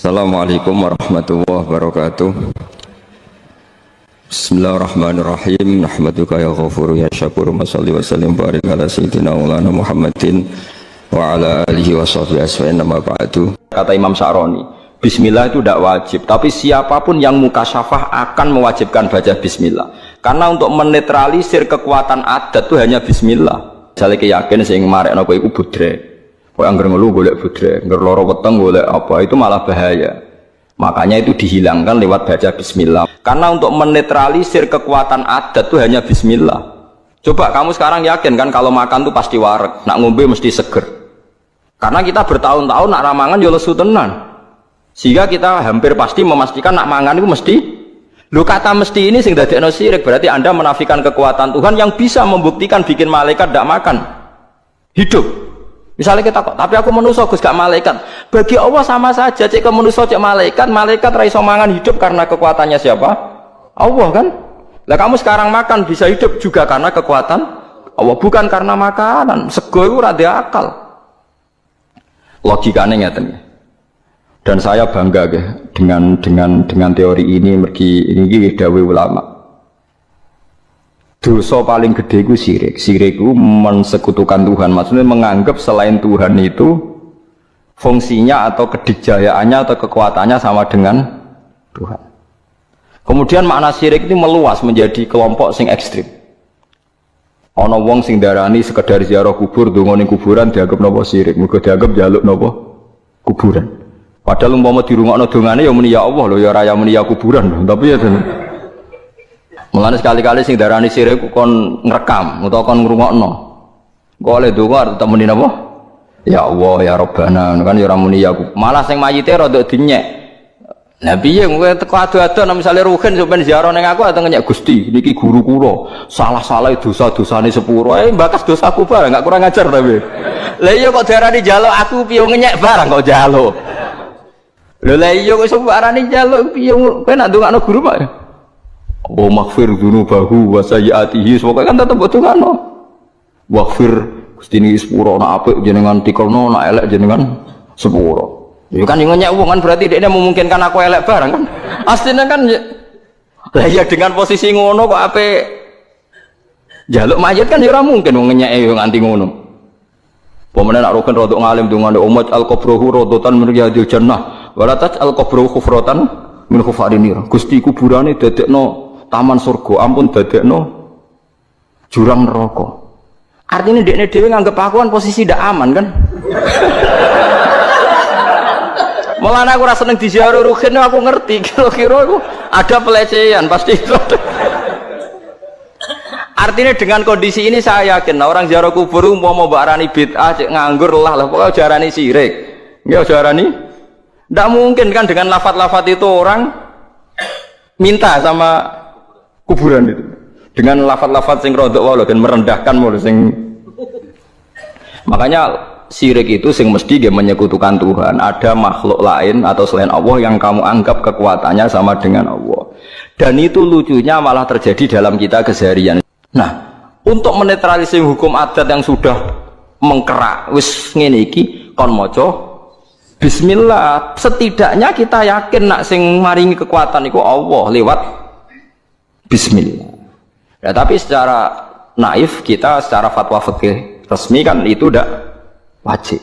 Assalamualaikum warahmatullahi wabarakatuh. Bismillahirrahmanirrahim. Nahmaduka ya ghafuru ya syakuru. Mashalli wa sallim barik ala sayyidina maulana Muhammadin wa ala alihi wa sahbihi asfa'in nama ba'du. Kata Imam Sya'roni, bismillah itu tidak wajib, tapi siapapun yang mukasyafah akan mewajibkan baca bismillah. Karena untuk menetralisir kekuatan adat itu hanya bismillah. Misalnya keyakinan sing marekno kowe iku budre. Kok anggar ngeluh golek budre, anggar loro weteng golek apa, itu malah bahaya. Makanya itu dihilangkan lewat baca bismillah. Karena untuk menetralisir kekuatan adat itu hanya bismillah. Coba kamu sekarang yakin kan kalau makan tuh pasti wareg, nak ngombe mesti seger. Karena kita bertahun-tahun nak ramangan yo lesu tenan. Sehingga kita hampir pasti memastikan nak mangan itu mesti. Lu kata mesti ini sing dadekno syirik, berarti Anda menafikan kekuatan Tuhan yang bisa membuktikan bikin malaikat tidak makan. Hidup. Misalnya kita kok, tapi aku manusia Gus gak malaikat. Bagi Allah sama saja, cek ke manusia cek malaikat, malaikat ra iso mangan hidup karena kekuatannya siapa? Allah kan? Lah kamu sekarang makan bisa hidup juga karena kekuatan Allah, bukan karena makanan. Sego iku ra ndek akal. Logikane ngeten. Dan saya bangga dengan teori ini, mergi ini dawuh ulama. Dosa paling gede itu syirik. Syirik itu mensekutukan Tuhan. Maksudnya menganggap selain Tuhan itu fungsinya atau kedikjayaannya atau kekuatannya sama dengan Tuhan. Kemudian makna syirik itu meluas menjadi kelompok sing ekstrim. Ana wong sing darani sekedar ziarah kubur, donga ning kuburan dianggap napa syirik. Mergo dianggap njaluk napa kuburan. Padahal umpama dirungokno dongane ya muni ya Allah lho, ya ora ya muni ya kuburan. Tapi ya mulane sekali-kali sing darani syirik kon ngrekam utawa kon ngrungokno. Kok oleh donga tetep muni napa? Ya Allah ya Rabbana, kan ya ora muni ya. Malah sing mayite rada dinyek. Lah piye kowe teko ado-ado nek misale rugen sampeyan ziarah ning aku ateng nyek Gusti, niki guru kula. Salah-salah dosa-dosane sepuro. Bakas dosaku barang gak kurang ajar tapi. Lah iya kok diarani njaluk aku piye ngenyek barang kok njaluk. Lho lah iya kok sembarane njaluk piye kowe nak ndongakno guru Pak. Wa maghfir dzunubahu wa sayyiatihi, semoga kan tetep botongano. Waghfir Gusti niki sepuro nak apik jenengan tikelno, nak elek jenengan sepuro. Ya kan nyek wong kan berarti dekne memungkinkan aku elek barang kan. Asline kan lah ya dengan posisi ngono kok apik njaluk mayit kan ya ora mungkin wong nyeke yo nganti ngono. Pemene nak roken rodok ngalim dongane umat al-qabruhu rodotan min riyadil jannah wala taj al-qabruhu khufratan min khufarinir. Gusti kuburane dadekno taman surga, ampun dadekno jurang neraka. Artinya dekne dhewe nganggep aku kan posisi ndak aman kan. Malah aku ora seneng diziarah ruhin, aku ngerti kira-kira aku ada pelecehan pasti itu. Artinya dengan kondisi ini saya yakin orang ziarah kubur umpama mbok arani bid'ah cek nganggur lah pokoke jarani syirik. Nggih jarani ndak mungkin kan dengan lafaz-lafaz itu orang minta sama kuburan itu dengan lafaz-lafaz sing rodok wae dan merendahkan mulu sing. Makanya syirik itu sing mesti dia menyekutukan Tuhan. Ada makhluk lain atau selain Allah yang kamu anggap kekuatannya sama dengan Allah. Dan itu lucunya malah terjadi dalam kita keseharian. Nah, untuk menetralisir hukum adat yang sudah mengkerak wis ngene iki kon maca bismillah. Setidaknya kita yakin nak sing maringi kekuatan iku Allah lewat bismillah. Ya, tapi secara naif kita secara fatwa fikih resmi kan itu tidak wajib.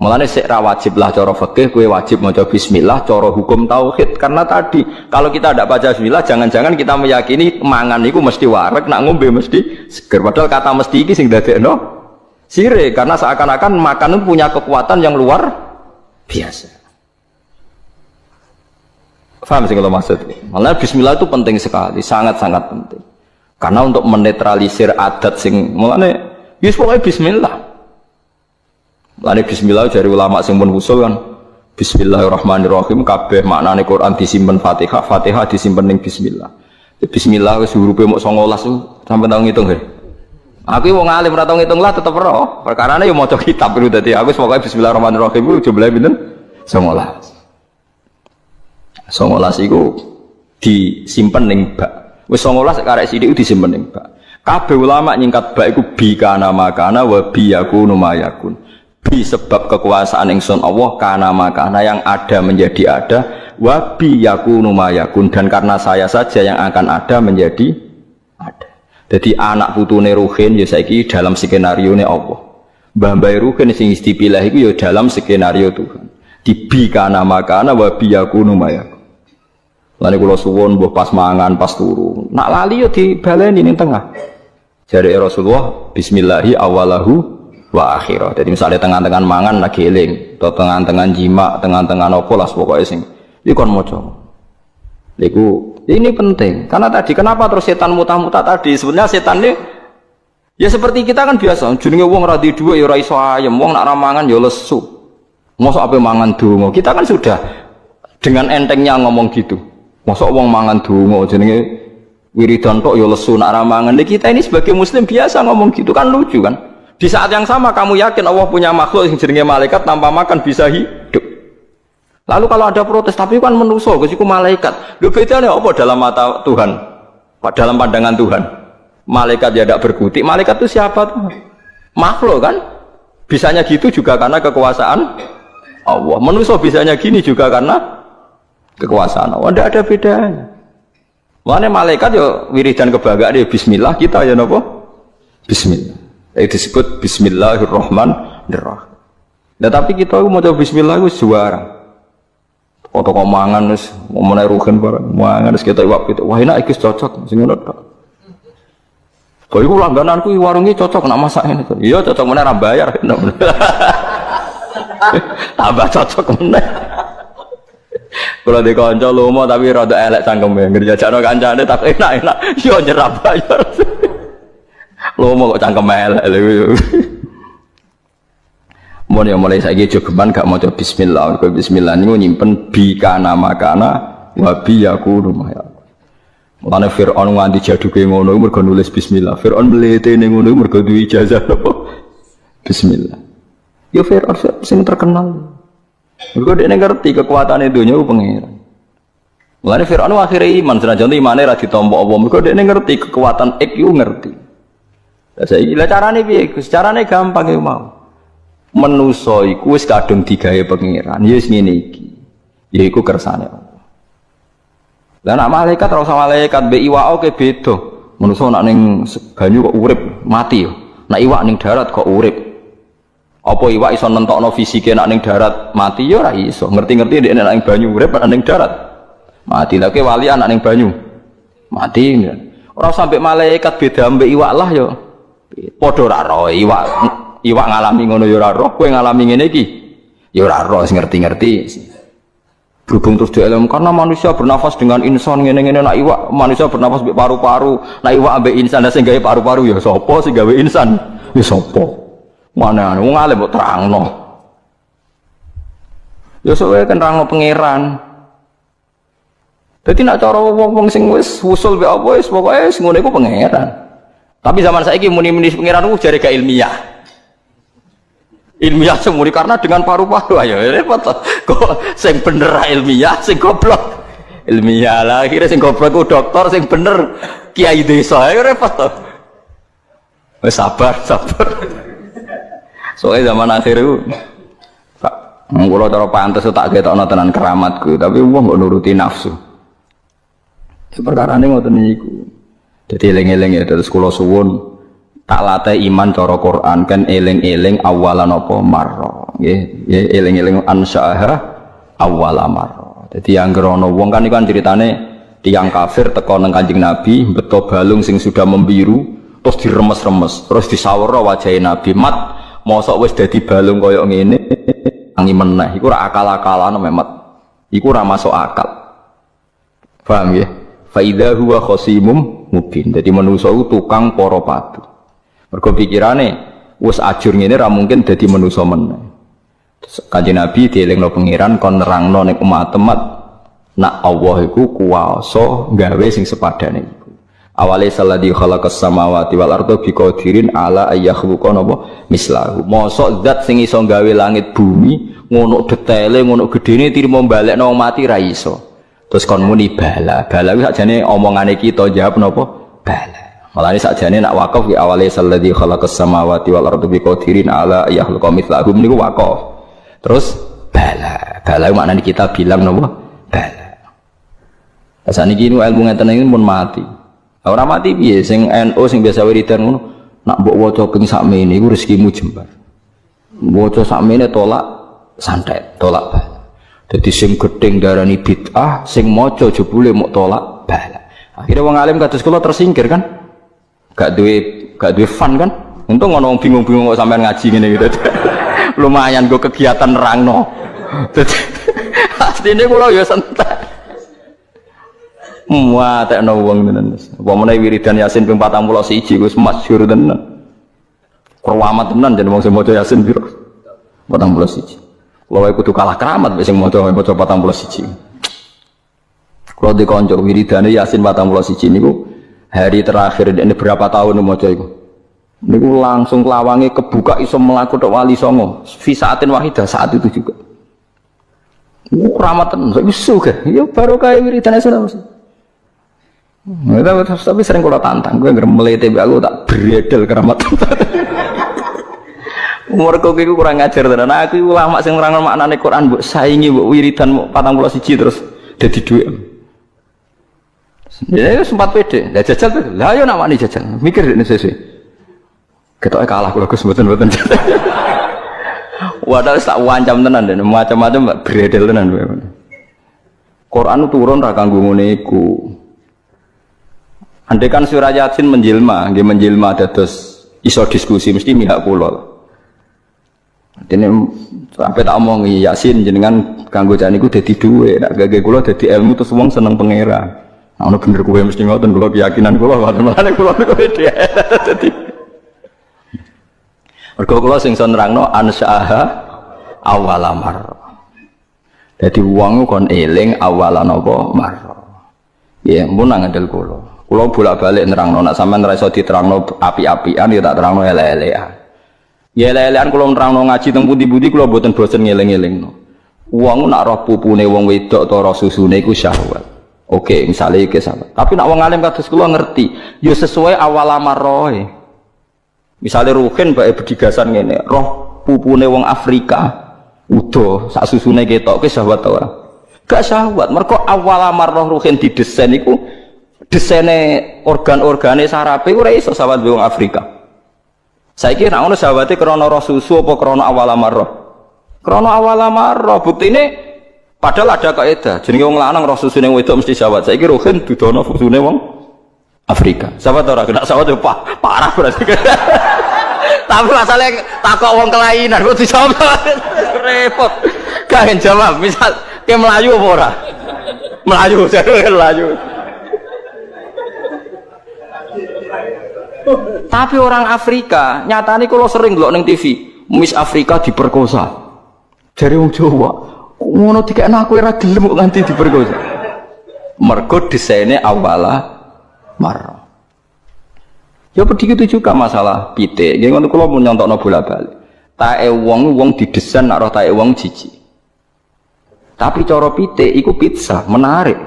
Mulane sik ra wajib lah cara fikih kowe wajib maca bismillah cara hukum tauhid. Karena tadi kalau kita tidak baca bismillah jangan-jangan kita meyakini mangan iku mesti wareg, nak ngombe mesti seger. Padahal kata mesti iki sing dadekno syirik karena seakan-akan makan itu punya kekuatan yang luar biasa. Paham sih kalau maksud? Malah bismillah itu penting sekali, sangat-sangat penting. Karena untuk menetralisir adat sing mulane wis pokoke bismillah. Mulane bismillah dari ulama sing pun usul kan bismillahirrahmanirrahim kabeh maknane Quran disimpen Fatihah, Fatihah disimpen ning bismillah. Bismillah wis hurufe mok 19 sampe tau ngitung he. Aku wong alim ora tau ngitung lah tetep ora. Perkarane yo maca kitab itu dadi aku pokoke bismillahirrahmanirrahim ku jumlahe pinten? 19. 19 iku disimpen ning bak. Wis 19 karek sithik disimpen ning bak. Kabeh ulama nyingkat bak iku bi kana makana wa bi yakunu mayakun. bi sebab kekuasaan ingsun Allah kana makana yang ada menjadi ada, wa bi yakunu ma yakun dan karena saya saja yang akan ada menjadi ada. Jadi anak putune Ruhin ya saiki dalam skenario ne Allah. Mbah-mbah Ruhin sing dipilih iku ya dalam skenario Tuhan. Di bi kana makana wa bi yakunu ma yakun. Lan kula suwun mbah pas mangan pas turu. Nak lali ya dibaleni ning tengah. Jare Rasulullah bismillahi awalahu wa akhirah. Jadi misalnya tengah-tengah mangan lagi eling, atau tengah-tengah jima, tengah-tengah apa lah pokoknya sing iki kon maca. Iku ini penting. Karena tadi kenapa terus setan muta-muta tadi? Sebenarnya setan ini ya seperti kita kan biasa, jenenge wong ra di dhuwit ya ora iso ayem, wong nak ra mangan ya lesu. Mosok ape mangan donga. Kita kan sudah dengan entengnya ngomong gitu. Mosok wong mangan donga jenenge wiridan tok ya lesu nak ra mangan. Kita ini sebagai muslim biasa ngomong gitu kan lucu kan? Di saat yang sama kamu yakin Allah punya makhluk yang jenenge malaikat tanpa makan bisa hidup. Lalu kalau ada protes, tapi kan manusia, kesiku malaikat. Lu bedanya apa dalam mata Tuhan? Dalam pandangan Tuhan? Malaikat ya tidak berkutik. Malaikat itu siapa tuh? Makhluk kan? Bisanya gitu juga karena kekuasaan Allah. Manusia bisanya gini juga karena kekuasaan Allah. Tidak ada bedanya. Makanya malaikat ya wiridan kebanggaan ya Bismillah, kita ya apa? Bismillah. Itu disebut Bismillahirrahmanirrahim. Nah, tapi kita mau coba Bismillah itu juara. Foto komangan wis ngomongane Ruhin bareng. Mangan wis ketok iwak pituk. Wah enak iki cocok sing ngono tok. Kok iku langgananku warung iki cocok nak masak ngene to. Iya cocok meneh ra bayar. Tambah cocok meneh. Kalau di kanca lomo tapi rada elek cangkeme. Ngerjajakno kancane tapi enak-enak. Yo nyerah bayar. Lomo kok cangkem elek lho. Mun ya mulai saiki jogeman gak maca bismillah. Kok bismillah niku nyimpen bi kana makana wa bi yakunu ma yakun. Mulane Firaun nganti jaduke ngono mergo nulis bismillah. Firaun mletene ngono mergo duwe ijazah apa? Bismillah. Ya Firaun sing terkenal. Mergo dekne ngerti kekuatane donya ku pangeran. Mulane Firaun akhire iman senajan imane ra ditampa apa. Mergo dekne ngerti kekuatan iku ngerti. Lah saiki lha carane piye? Gus carane gampang iku mau. Manusa iku wis kadung digawe pangeran ya wis ngene iki yaiku kersane Allah. Lah nek malaikat ora usah malaikat mbek iwak oke beda. Manusa nek ning banyu kok urip mati yo. Nek iwak ning darat kok urip. Apa iwak iso nentokno fisike nek ning darat mati yo ora iso. Ngerti-ngerti nek ning banyu urip nek ning darat mati. Lah ke wali anak ning banyu mati. Ora usah mbek malaikat beda mbek iwak lah yo. Padha ora ro iwak ngalami ngono ya ora roh, kowe ngalami ngene iki ya ora roh, ngerti-ngerti. Berhubung terus dielem karena manusia bernafas dengan insan ngene-ngene, nak iwak manusia bernafas mbek paru-paru, nak iwak ambek insan sing gawe paru-paru ya sapa sing gawe insan? Ya sapa? Mana wong alim kok terangno. Ya sok wae kan terangno pangeran. Dadi nak cara wong sing wis usul mbek apa wis pokoke wis ngono iku pangeran. Tapi zaman saiki muni-muni pangeran ku jare gak ilmiah. Ilmiah semuri karena dengan paru-paru ayo repot kok sing bener ilmiah sing goblok ilmiah lah akhirnya sing goblok ku dokter sing bener kiai desa ayo repot to wis sabar soalnya zaman akhir itu kula cara pantes tak ketokno tenan keramatku tapi wong kok nuruti nafsu perkarane ngoten niku dadi eling-eling ya terus kula suwun tak latih iman cara Quran kan eling-eling awalan apa marra nggih eling-eling ansyaha awala marra. Dadi anggere ana wong kan iku kan critane tiyang kafir teko nang Kanjeng Nabi beto balung sing sudah membiru terus diremes-remes terus disawara wajahe Nabi mat mosok wis dadi balung kaya ngene angi meneh iku ora akal-akalan memet iku ora masuk akal. Paham nggih? Fa idza huwa khasimum mubin. Dadi manusa ku tukang para padu. Mergo pikirane wis ajur ngene ra mungkin dadi manusa meneh. Kanjeng Nabi dielingno pangeran kon nerangno ning umat-umat nak Allah iku kuwasa gawe sing sepadane iku. Awale salladzi khalaqas samawati wal arda biqadirin ala ayakhluqa napa mislahu. Mosok zat sing iso gawe langit bumi ngono detaile ngono gedene tirimo balekno wong mati ra iso. Terus kon muni bala. Bala kuwi sakjane omongane kita jawab napa? Bala. Malah ini sakjane nak wakaf di awale salladzi khalaqas samawati wal arda biqadirin ala yakhluqa mithlahum niku wakaf. Terus bala maknane kita bilang napa? Bala. Saniki ilmu ngeten iki pun mati. Ora mati piye sing NU sing biasa wiridan ngono nak mbok waca ping sakmene iku rezekimu jembar. Waca sakmene tolak santet, tolak bala. Dadi sing gedeng darani bid'ah, sing maca jebule mok tolak bala. Akhirnya wong alim kados kula tersingkir kan? Gak duwe fun kan? Untung ono wong bingung-bingung kok sampean ngaji ngene gitu. Lumayan go kegiatan nerangno. Dadi asline kula ya santai. Tekno wong tenan. Apa meneh wiridan Yasin ping 41 wis masyhur tenan. Keramat tenan jan wong sing maca Yasin piro? 41. Kulo wae kudu kalah keramat wis sing maca 41. Kulo di kanca wiridane Yasin 41 niku hari terakhir ini berapa tahun maca iku. Niku langsung lawange kebuka iso mlaku tok wali songo. Fi saatin wahidah saat itu juga. Keramat tenan wis sugih. Ya barokah wiridane Yasin. Tapi sering kalau tantang, gue ngermelete aku tak beredel keramat. Umurku itu kurang ngajar tenan. Aku ulama sing nerangno maknane Quran mbok saingi mbok wiridan 41 terus dadi dhuwit. Ya sempat pede. Lah jajal tuh. Lah yo nak wani jajal. Mikir nek sesuk. Ketoke kalah kula Gus mboten. Wadah tak wancam tenan dan macam-macam beredel tenan. Quran turun ra kanggo ngene iku. Andai kan surah Yasin menjelma dados iso diskusi mesti mihak kula. Dene sampai tak omong Yasin jenengan kanggo jan niku dadi dhuwit, nek gage kula dadi ilmu terus wong seneng pangeran. Nah, ono bener kowe mesti ngoten kula keyakinan kula mane kula niku dadi. Mergo kula sing iso nerangno ansyaha awalamar. Dadi wong kon eling awalan apa mar. Ya mun ngandel kula. Kulo bolak-balik nerangno nek sampean ora iso diterangno api-apian ya tak terangno elek-elekan. Ya elek-elekan kulo nerangno ngaji teng pundi-pundi kulo mboten bosen ngeling-elingno. Wong nak roh pupune wong wedok ta roh susune iku syahwat. Oke, misale iki sampe. Tapi nak wong alim kados kulo ngerti, ya sesuai awal amaroe. Misale ruhin bae bedigasan ngene, roh pupune wong Afrika udo sak susune ketok ke syahwat ta ora? Gak syahwat. Mergo awal amar roh ruhin didesain iku desaine organ-organe sarape ora iso sawat wong Afrika. Saiki nek ono sawate krana roh susu apa krana awal amarah? Krana awal amarah. Buktine padahal ada kaidah. Jenenge wong lanang roh susune wedok mesti sawat. Saiki rohen dudono susune wong Afrika. Sawat ora kena sawat parah berarti. Tapi masalahnya takok wong kelainan kok dijawab repot. Gak jawab. Misal ke Melayu apa ora? Melayu, jare Melayu. Tapi orang Afrika, nyatane kalau sering ndelok ning TV, Miss Afrika diperkosa. Jare wong Jawa, ngono dikekno aku ora gelem kok nganti diperkosa. Mergo desaine awala mar. Ya begitu juga masalah pitik. Nggih ngono kula mun nyontokno bola-bali. Tae wong didesain nak roh tae wong jijik. Tapi cara pitik iku pizza, menarik.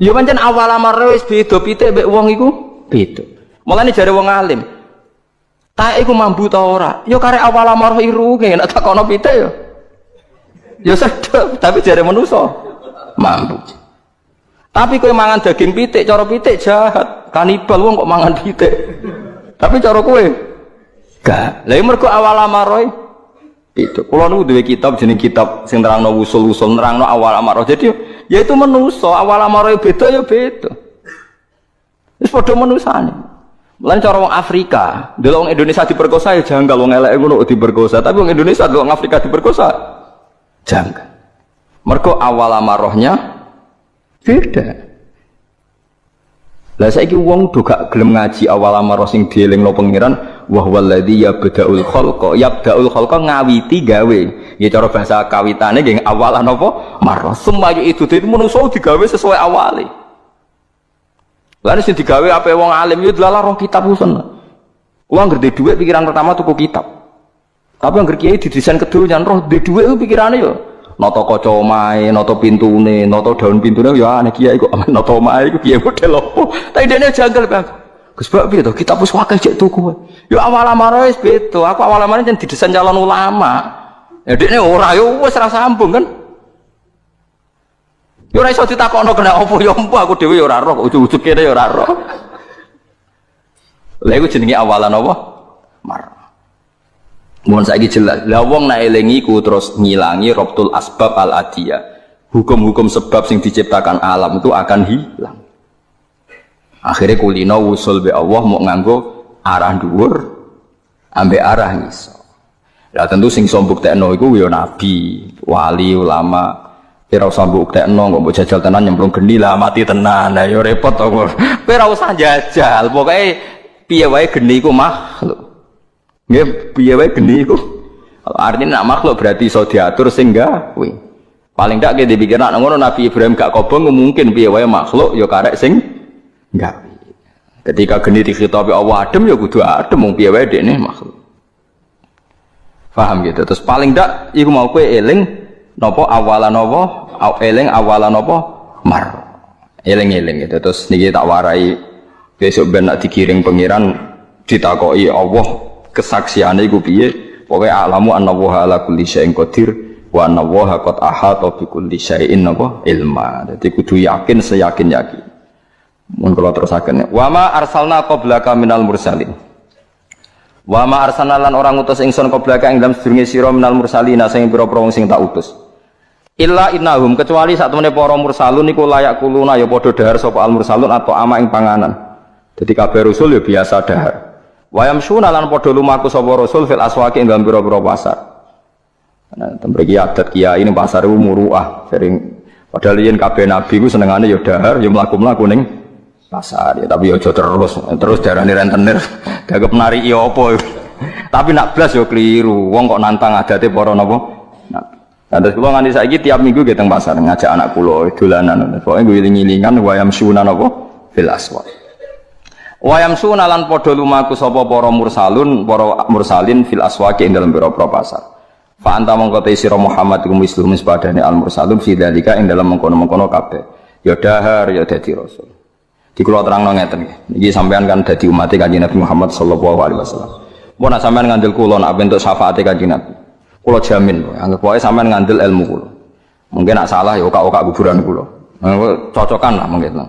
Ya pancen awala mar wis beda pitik mbek wong iku. Beda. Mulane jare wong alim. Tae iku mambu ta ora? Ya karek awal amarah irunge nek takono pitik ya. Ya sedep, tapi jare manusa mambu. Tapi kowe mangan daging pitik, cara pitik jahat. Kanibal wong kok mangan pitik. Tapi cara kowe gak. Lah mergo awal amarah itu. Kula niku duwe kitab jeneng kitab sing nerangno usul-usul nerangno awal amarah. Jadi ya itu manusa, awal amarah beda ya beda. Wis padha manusane. Lan cara wong Afrika, delok wong Indonesia diperkosa ya janggal wong eleke ngono diperkosa, tapi wong Indonesia delok wong Afrika diperkosa janggal. Mergo awal amarahnya beda. Lah saiki wong do gak gelem ngaji awal amarah sing dielingno pangeran wa huwallazi yabda'ul khalqa ngawiti gawe. Ya cara bahasa kawitane nggih awalan apa? Marah. Semaya itu manusa digawe sesuai awale. Lalu sing digawe ape wong alim yo delalah rong kitab usen. Wong ngerti dhuwit pikiran pertama tuku kitab. Tapi yang kiai didesain kedurunan roh di dhuwit ku pikirane yo Noto kaca omahe, noto pintune, noto daun pintune ya aneh kiai kok noto omahe iku kiai model opo. Tapi dene janggal Bang. Gus Bak piye to kitab wis akeh jek tuku. Ya awal amare wis beda. Aku awal amare jan didesain calon ulama. Ya dekne ora ya wis ra sambung kan. Ya ora iso ditakokno kena opo ya empu aku dhewe ya ora roh, ujug-ujug kene ya ora roh. Lha iku jenenge awalan apa? Mar. Mohon saiki jelas. Lah wong nek eling iku terus ngilangi rabtul asbab al adiyah. Hukum-hukum sebab sing diciptakan alam itu akan hilang. Akhirnya kulino wusul be Allah mau nganggo arah dhuwur ambek arah ngisor. Ya tentu sing sombuktekno iku ya nabi, wali, ulama. Ora usah mbuktekno kok mbok jajal tenan nyemplung geni lah mati tenan. Lah ya repot to kok. Kowe ora usah jajal, pokoke piye wae geni iku makhluk. Nggih, piye wae geni iku. Artinya nak makhluk berarti iso diatur sing gawe. Paling ndak ki dipikir nak ngono Nabi Ibrahim gak kobong mungkin piye wae makhluk ya karek sing gawe. Ketika geni dikhitabi Allah adem ya kudu adem wong piye wae dekne makhluk. Paham gitu. Terus paling ndak iku mau kowe eling napa awalan napa eling awalan napa mar. Eling-eling gitu. Terus niki tak warai besok ben nak dikiring pangeran ditakoki Allah kesaksiane iku piye pokoke alamu annallaha ala kulli syai'in qadir wa annallaha qad ahata bi kulli syai'in apa ilma. Dadi kudu yakin seyakin-yakin. Mun kula terusaken wa ma arsalna qablaka minal mursalin. Wa ma arsalna lan orang utus ingsun qablaka ing dalem sedurunge sira minal mursalina sing pira-pira wong sing tak utus. Illa innahum kecuali sak temene para mursalun niku layak kuluna ya padha dahar sapa al mursalun atau ama ing panganan. Dadi kabeh rasul ya biasa dahar. Wayam suna lan padha lumaku sapa rasul fil aswaqi ing dalem pira-pira pasar. Nah, temriki adat kiai ning pasar iku muruah, sering padahal yen kabeh nabi ku senengane ya dahar, ya mlaku-mlaku ning pasar ya, tapi ya aja terus darane rentenir, gagep nariki apa. Tapi nak blas ya keliru. Wong kok nantang adate para napa? Nabi. Nah, terus kula nganti saiki tiap minggu ge teng pasar ngajak anak kula dolanan. Pokoke ngiling-ngilingan wayam suna napa fil aswaq. Wayam sunalan podo lumaku sapa para mursalun para mursalin fil aswaqi ing dalem pira-pira pasar. Fa anta mongko te sira Muhammad iku muslim sepadane al mursalun fi dzalika ing dalem mengkono-mengkono kabeh. Ya dahar ya dadi rasul. Di kula terangno ngeten niki sampean kan dadi umat Kanjeng Nabi Muhammad sallallahu alaihi wasallam. Mun sampean ngandel kula nak bentuk syafaate Kanjeng Nabi. Kula jamin anggap wae sampean ngandel ilmu kula. Mungkin nak salah ya okak-okak kuburan kula. Cocokan lah mungkin.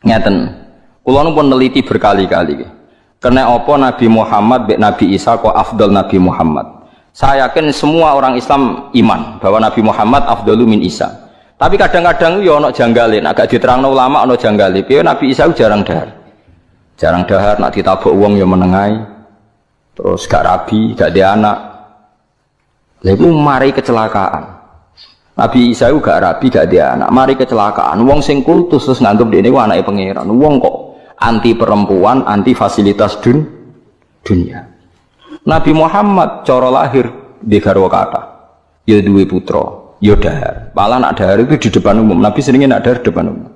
Ngeten. Kulo nu pun neliti berkali-kali. Karena apa Nabi Muhammad mbek Nabi Isa kok afdal Nabi Muhammad. Saya yakin semua orang Islam iman bahwa Nabi Muhammad afdalu min Isa. Tapi kadang-kadang yo ana janggale, agak diterangno ulama ana janggale. Piye Nabi Isa jarang dahar. Jarang dahar nak ditabuk wong yo menengai. Terus gak rabi, gak ada anak. Lha iku mari kecelakaan. Nabi Isa itu gak rabi, gak ada anak. Mari kecelakaan. Wong sing kultus terus nganggep dene ku anake pangeran. Wong kok anti perempuan, anti fasilitas dunia. Nabi Muhammad cara lahir di garwa kata, ya duwe putra, ya dahar. Malah nak dahar itu di depan umum. Nabi seringnya nak dahar di depan umum.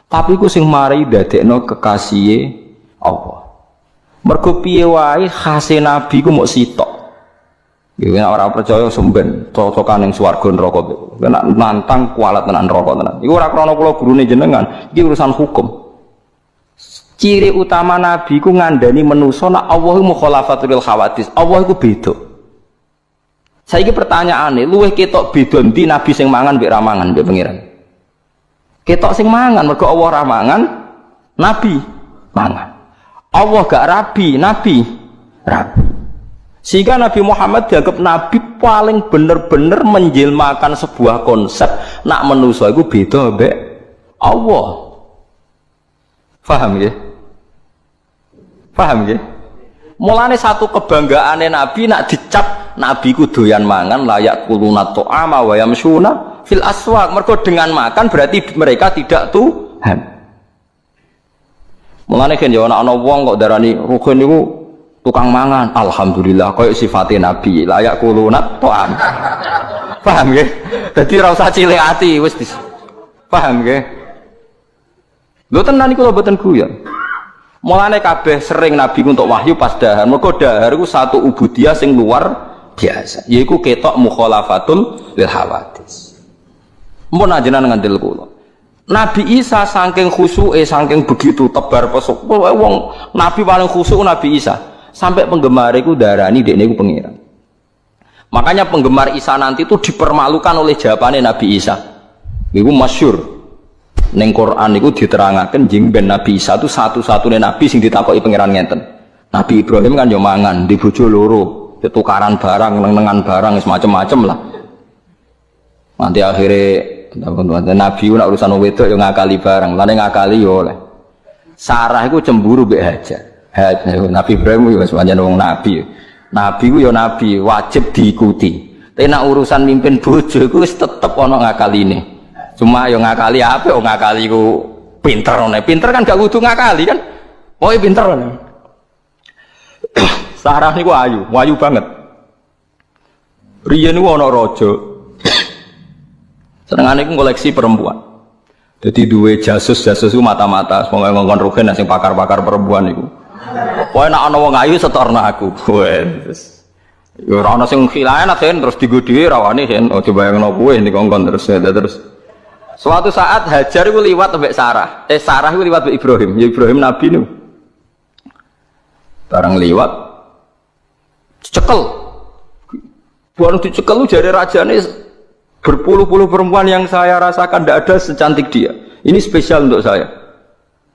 Tapi ku sing mari dadekno kekasih Allah. Mergo piye wae khase Nabi ku mok sitok. Ya ora percaya sumben cocokan ning swarga neraka. Kena nantang kualat tenan neraka tenan. Iku ora krana kula gurune jenengan, iki urusan hukum. Ciri utama Nabi ku ngandani manusa nek Allah mukhalafatul khawatis. Allah iku beda. Saiki pertanyaane, luwih ketok beda ndi Nabi sing mangan mbek ra mangan mbek pangeran? Ketok sing mangan mergo Allah ra mangan, Nabi mangan. Allah gak rabi, Nabi rabi. Sehingga Nabi Muhammad dianggap Nabi paling bener-bener menjelmakan sebuah konsep nak manusa iku beda mbek Allah. Paham ya? Paham ya? Mulane satu kebanggaane Nabi nak dicap Nabi ku doyan mangan layak kuluna ta'ama wa yamsuna fil aswaq. Mergo dengan makan berarti mereka tidak Tuhan. Mulane kan ya ana wong kok darani rugen niku tukang mangan. Alhamdulillah koyo sifate Nabi layak kuluna ta'am. Paham ya? Dadi ora usah cilik ati wis paham ya? Lho tenan iku lho mboten guyon. Mulane kabeh sering Nabi untuk wahyu pas dahar. Mergo dahar iku satu ubudiyah sing luar biasa. Yaiku ketok mukhalafatul lil hawadis. Mun ajenan ngandel kula. Nabi Isa saking khusyuke saking begitu tebar pesuk. Wong nabi paling khusyuk Nabi Isa. Sampai penggemar iku darani dekne iku pangeran. Makanya penggemar Isa nanti itu dipermalukan oleh jawabannya Nabi Isa. Iku masyhur. Ning Quran iku diterangaken jeng ben Nabi Isa itu satu-satunya nabi sing ditakoki pangeran ngenten. Nabi Ibrahim kan yo mangan di bojo loro, tukaran barang, nengan barang semacam-macam lah. Nanti akhirnya Nabi nak urusan wedok yo ngakali barang, lane ngakali yo oleh. Sarah iku cemburu mbek Hajar. Nabi Ibrahim yo pancen wong nabi. Nabi ku yo nabi, wajib diikuti. Tapi nak urusan mimpin bojo iku wis tetep ana ngakaline. Cuma yo ngakali apa yo ngakali ku pinter ngene. Pinter kan gak kudu ngakali kan. Pokoke pinter ngene. Sarah niku ayu banget. Riyen niku ana raja. Senengane iku koleksi perempuan. Jadi duwe jasus itu mata-mata, semoga ngongkon rugen sing pakar-pakar perempuan iku. Pokoke nek ana wong ayu setorno aku. Wes. Ya ora ana sing khilaen terus digodhe rawane sen aja bayangno kowe dikongkon terus. Suatu saat Hajar iku liwat mbek Sarah. Sarah iku liwat mbek Ibrahim. Ya Ibrahim nabi niku. Barang liwat cekel. Bukan dicekel lu jare rajane berpuluh-puluh perempuan yang saya rasakan tidak ada secantik dia. Ini spesial untuk saya.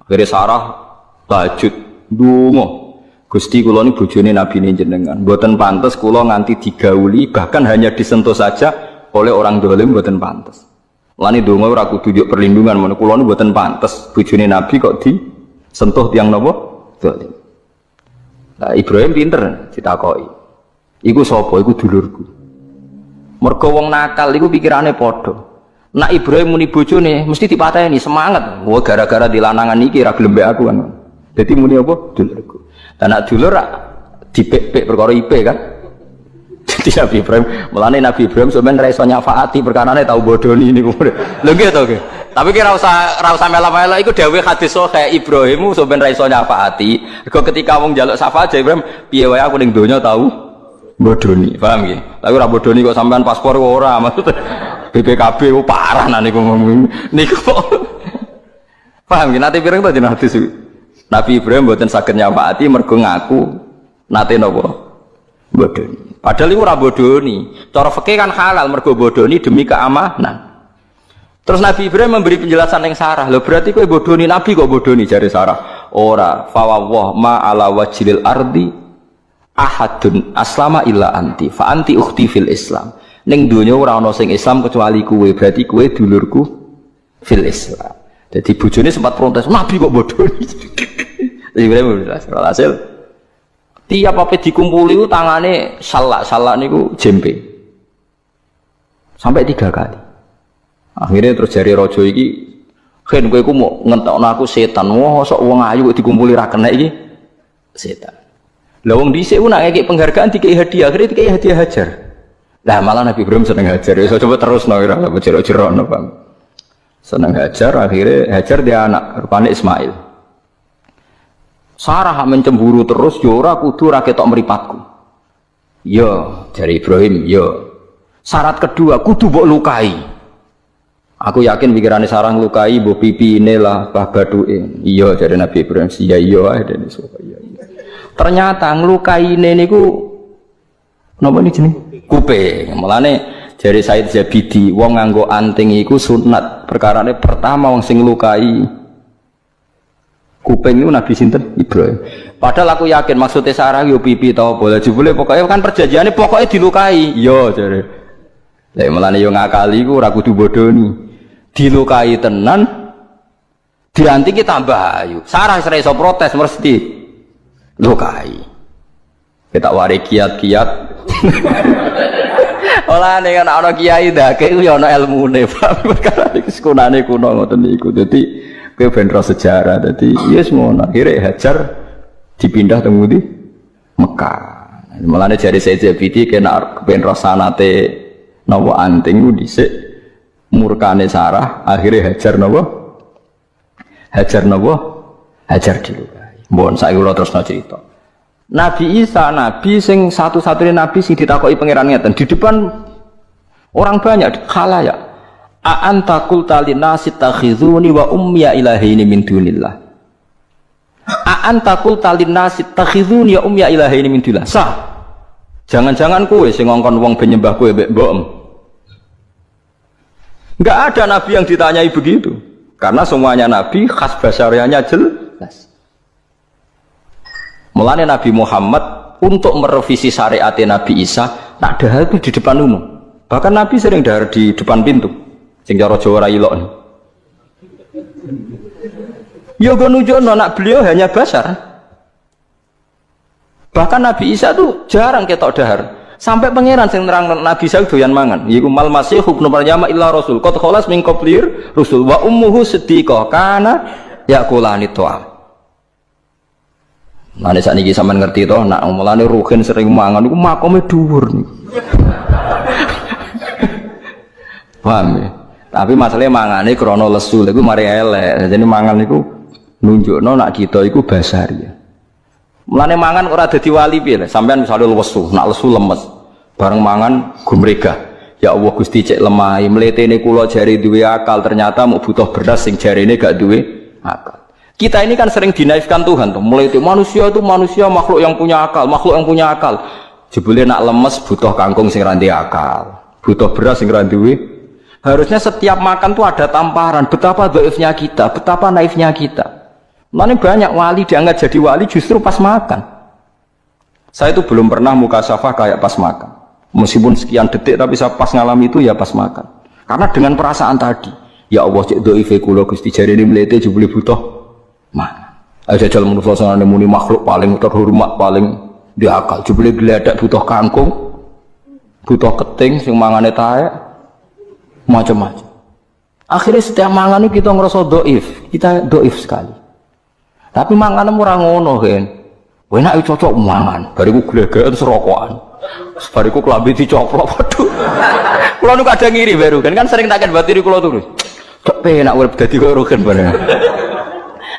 Akhirnya Sarah tahajud ndonga. Gusti kula ni bojone nabi jenengan. Mboten pantes kula nganti digauli bahkan hanya disentuh saja oleh orang dolim mboten pantes. Lani ndonga ora kudu njuk perlindungan men kula ni mboten pantes bojone nabi kok disentuh tiyang napa? Dolim. Nah, Ibrahim pinter ditakoki. Iku sapa? Iku dulurku. Mergo wong nakal iku pikirane padha. Nak Ibrahim muni bojone mesti dipateni semangat. Wah gara-gara dilanangan iki ra gelem mbek aku kan. Dadi muni apa? Dulurku. Lah nak dulur dipek-pek perkara IP kan. Dadi Nabi Ibrahim, mulane Nabi Ibrahim sampeyan ra iso nyafaati perkarane tau bodoni niku. Lho nggih to nggih. Tapi ki ra usah mela-mela iku dawuh hadis sahih Ibrahim sampeyan ra iso nyafaati. Mergo ketika wong njaluk syafaat Ibrahim, piye wae aku ning donya tau bodoni, paham nggih? Tapi ora bodoni kok sampean paspor kok ora, maksud BPKB kok parah nah niku niku. Paham nggih? Nate pirang to jeneng hadis iki? Nabi Ibrahim mboten saged nyafaati mergo ngaku nate napa? Bodoni. Padahal iku ora bodoni. Cara fikih kan halal mergo bodoni demi keamanan. Terus Nabi Ibrahim memberi penjelasan yang Sarah. Lho berarti kowe bodoni Nabi kok bodoni jare Sarah? Ora, fa wawah ma ala wajhil ardi ahadun aslama illa anti fa anti ukhti fil Islam. Ning donya ora ana sing Islam kecuali kowe, berarti kowe dulurku fil Islam. Jadi bojone sempat protes, Nabi kok bodoni. Ibrahim hasil tiap apa dikumpuli itu tangane salak niku jempe. Sampai 3 kali. Akhirnya terus jari raja iki, "Ken kowe iku mau ngentokno aku setan. Wah, sok wong ayu kok dikumpuli ra kena iki setan." Lah wong dhisik ku nak ngekek penghargaan dikei hadiah, akhirnya dikei hadiah Hajar. Lah malah Nabi Ibrahim seneng Hajar. Ya coba terusno ora jero-jerono, Bang. Seneng Hajar, akhirnya Hajar dia anak rupane Ismail. Sarah mencemburu terus, yo ora kudu ra ketok mripatku. Yo, dari Ibrahim, yo. Syarat kedua kudu mbok lukai. Aku yakin pikirannya Sarah ngelukai mbok pipine lah, bah baduke. Iya dari Nabi Ibrahim, iya ae dene iya. Ternyata ngelukaine niku napa niki jeneng? Kuping. Mulane jare Said Zabidi, wong nganggo anting iku sunat. Perkarane pertama wong sing nglukai kuping itu Nabi sinten? Ibrahim. Padahal aku yakin maksudnya Sarah yo pipi tau boleh jebule pokoknya kan perjanjiannya pokoknya dilukai. Yo jare. Lah mulane yo ngakali ku ora kudu bodoni. Dilukai tenan diantiki tambah ayu. Sarah ora iso protes mesti lukai. Kita wari kiat-kiat. Olah nek ana ana kiai ndake ku yo ana ilmune, Pak. Perkara iki sekunane kuno ngoten niku. Dadi kowe ben ro sejarah. Dadi yes ngono. Akhire Hajar dipindah teng ndi? Mekah. Mulane jare Said Zabidi kena ben ro sanate napa anting ku dhisik murkane Sarah, akhirnya Hajar napa? Hajar dilukai. Mbon saiki kula terusno cerita. Nabi Isa, nabi sing satu-satunya nabi sing ditakoki pangeran ngeten di depan orang banyak khalayak. A anta qulta linnasi takhizuni wa ummiya ilahaini min dunillah. A anta qulta linnasi takhizuni wa ummiya ilahaini min dunillah. Sah. Jangan-jangan kowe sing ngongkon wong ben nyembah kowe mbek mbokmu. Enggak ada nabi yang ditanyai begitu. Karena semuanya nabi khas basyariahnya jelas. Mulane Nabi Muhammad untuk merevisi syariat Nabi Isa tak dahar itu di depan umum. Bahkan Nabi sering dahar di depan pintu. Sing cara Jawa ra ilok. Ya go nunjukno nak beliau hanya basar. Bahkan Nabi Isa tuh jarang ketok dahar. Sampai pangeran sing nerang Nabi Isa doyan mangan. Iku mal masih ibnu Maryam illa rasul. Qad khalas min qablir rusul wa ummuhu siddiqah kana yakulani ta'am. Mane sakniki sampean ngerti to, nak mulane Ruhin sering mangan iku makome dhuwur niku. Paham ya? Tapi masalahnya mangane krana lesu iku mari elek. Jadi mangan niku nunjukno nak kita iku basari. Mulane mangan ora dadi wali piye, sampean misale lesu, nak lesu lemes. Bareng mangan gumregah. Ya Allah Gusti cek lemah, mletene kula jari duwe akal, ternyata mau butuh beras sing jarine gak duwe akal. Kita ini kan sering dinaifkan Tuhan tuh. Mulai itu manusia makhluk yang punya akal, Jebule nak lemes butuh kangkung sing randi akal, butuh beras sing randi. Harusnya setiap makan tuh ada tamparan. Betapa dhaifnya kita, betapa naifnya kita. Mana banyak wali diangkat jadi wali justru pas makan. Saya itu belum pernah mukasyafah kayak pas makan. Meskipun sekian detik tapi saya pas ngalami itu ya pas makan. Karena dengan perasaan tadi, ya Allah cek dhaife kula Gusti jarine mlete jebule butuh mana? Aja jalan menurut suasana muni makhluk paling terhormat paling diakal. Jebule geledak butuh kangkung, butuh keting, sing mangane taek, macam-macam. Akhirnya setiap mangan itu kita ngerasa doif sekali. Tapi mangan ora ngono kan. Enak itu cocok mangan. Bariku gelegekan serokokan. Bariku kelambi dicoplok. Waduh. Kulo nu kadang ngiri baru kan sering takkan batiri kulo terus. Cok penak urip dadi koyo Ruhin bareng.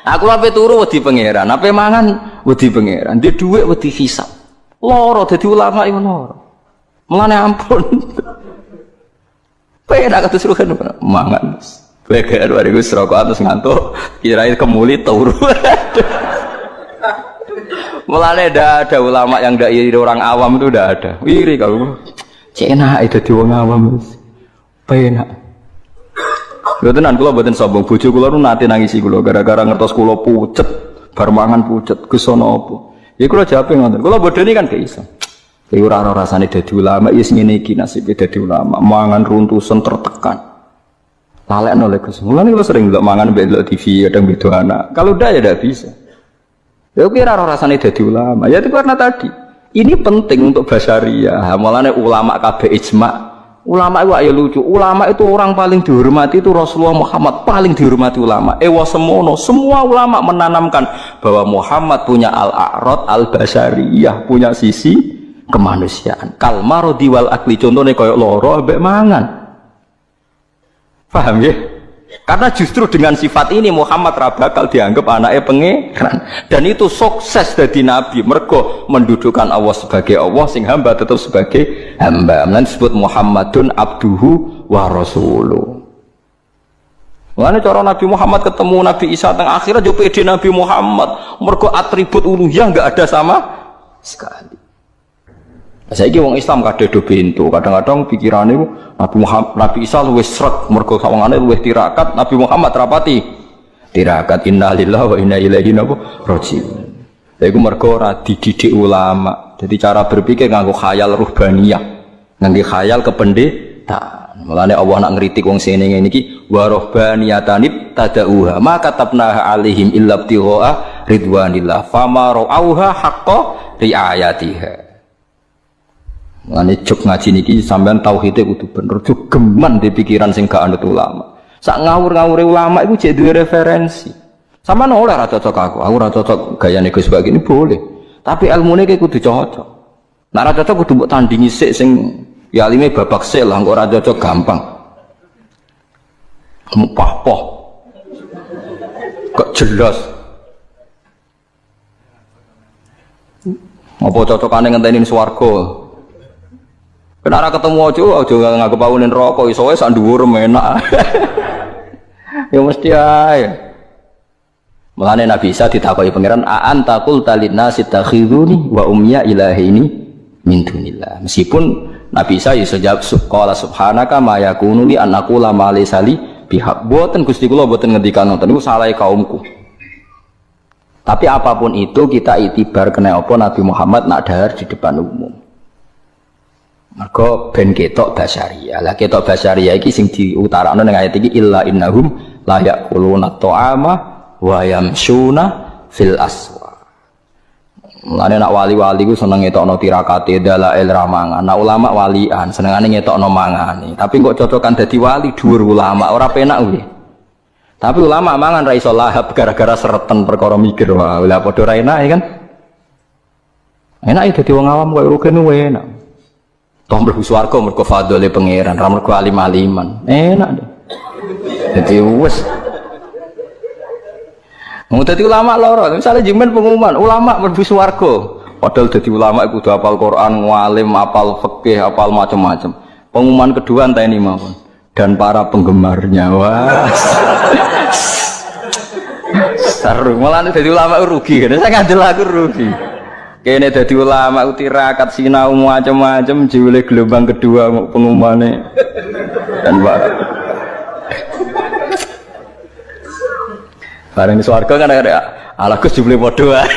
Aku ape turu wedi pangeran, ape mangan wedi pangeran, ndek dhuwit wedi hisab. Loro dadi ulama iku loro. Mulane ampun. Penak kados Ruhin mangan. Leger bariku serokokan terus ngantuk, kirain kemuli turu. Mulane ada ulama yang ndak iri orang awam itu udah ada. Iri kalau cena itu di wong awam. Penak. Lho tenan kula mboten sombong, bojo kula nu nate nangisi kula gara-gara ngertos kula pucet, bar mangan pucet, Gus ana apa? Ya kula jawabe ngoten. Kula bodoni kan gak iso. Iki ora ana rasane dadi ulama, ya sing ngene iki nasibe dadi ulama, mangan runtusan tertekan. Lalekno lek Gus. Mulane kula sering ndelok mangan mbek TV kadang beda anak. Kalau ndak ya ndak bisa. Ya kira ora rasane dadi ulama. Ya itu karena tadi. Ini penting untuk basyariah. Mulane ulama kabeh ijma'. Ulama itu ayo lucu. Ulama itu orang paling dihormati itu Rasulullah Muhammad, paling dihormati ulama. Semono, semua ulama menanamkan bahwa Muhammad punya al-a'rad al-basyariyah, punya sisi kemanusiaan. Kal marodi wal akli, contohnya kayak loro mbek mangan. Paham ya? Karena justru dengan sifat ini Muhammad bakal dianggap anaknya pangeran, dan itu sukses dari Nabi. Mergo mendudukkan Allah sebagai Allah, sing hamba tetap sebagai hamba. Nanti disebut Muhammadun abduhu wa rasuluh. Mana cara Nabi Muhammad ketemu Nabi Isa teng akhirat jo pede Nabi Muhammad. Mergo atribut uluhiyah enggak ada sama sekali. Saiki wong Islam kadhe do bento, kadang-kadang pikirane Nabi Isa luwih sreg mergo sawangane luwih tirakat, Nabi Muhammad rapati tirakat. Innalillahi wa inna ilaihi raji'un. Lha iku mergo ora dididik ulama. Jadi cara berpikir nganggo khayal ruhbaniyah, nganggo khayal kependetaan. Mulane Allah nak ngritik wong sene ngene iki, wa ruhbaniyatanib tadauha ma katabnaha alaihim illa ibtigha ridwanillah fama ra'auha haqqa riayatiha. Mulane jog ngaji niki sampean tauhide kudu bener, jog geman di pikiran sing gak anut ulama. Sak ngawur-ngawure ulama iku jek duwe referensi. Sampeyan ora cocok aku ora cocok gayane Gus Bak ini boleh. Tapi ilmune ki kudu cocok. Nek ora cocok kudu mbok tandingi sik sing ya alime babak sik lah, kok ora cocok gampang. Mupah-poh. Kok jelas. Apa cocokane ngenteni swarga? Kenara ketemu aja nganggep awune neraka iso wae sak dhuwur enak. Ya mesti ae. Mulane Nabi Isa ditakoki pangeran, "Aan taqul talinnas takhiduni wa ummiya ilahaini min dunillah." Meskipun Nabi Isa iso jawab qala subhanaka ma yakunu li an aqula ma laysa li bihaq. Boten Gusti kula boten ngendikan ngoten niku salahe kaumku. Tapi apapun itu kita itibar kena apa Nabi Muhammad nak dahar di depan umum. Mergo ben ketok basyariah. Lah ketok basyariah iki sing diutarakno ning ayat iki illa innahum la yaquluna ta'ama wa yamshuna fil aswa. Mulane nak wali-wali ku seneng ngetokno tirakate dalail ramangan. Nak ulama walian senengane ngetokno mangane. Tapi kok cocokan dadi wali dhuwur ulama ora penak kuwi. Tapi ulama mangan ra iso lahap gara-gara sereten perkara mikir wae. Lah padha ra enak kan? Enak dadi wong awam koyo rugen enak. Toh mlebu swarga mergo fadhole pangeran, ra mergo alim-aliman. Enak deh. Dadi wis. Mau dadi ulama loro, misalnya jimen pengumuman ulama mlebu swarga. Padahal dadi ulama iku kudu hafal Quran, ngalim, hafal fikih, hafal macam-macam. Pengumuman kedua enteni mawon. Dan para penggemarnya. Wah. Seru, malah dadi ulama rugi. Saya ngandel aku rugi. Kene dadi ulama tirakat sinau macam-macam jule gelombang kedua pengumumane dan bareng di swarga kan ada ala Gus jule padha.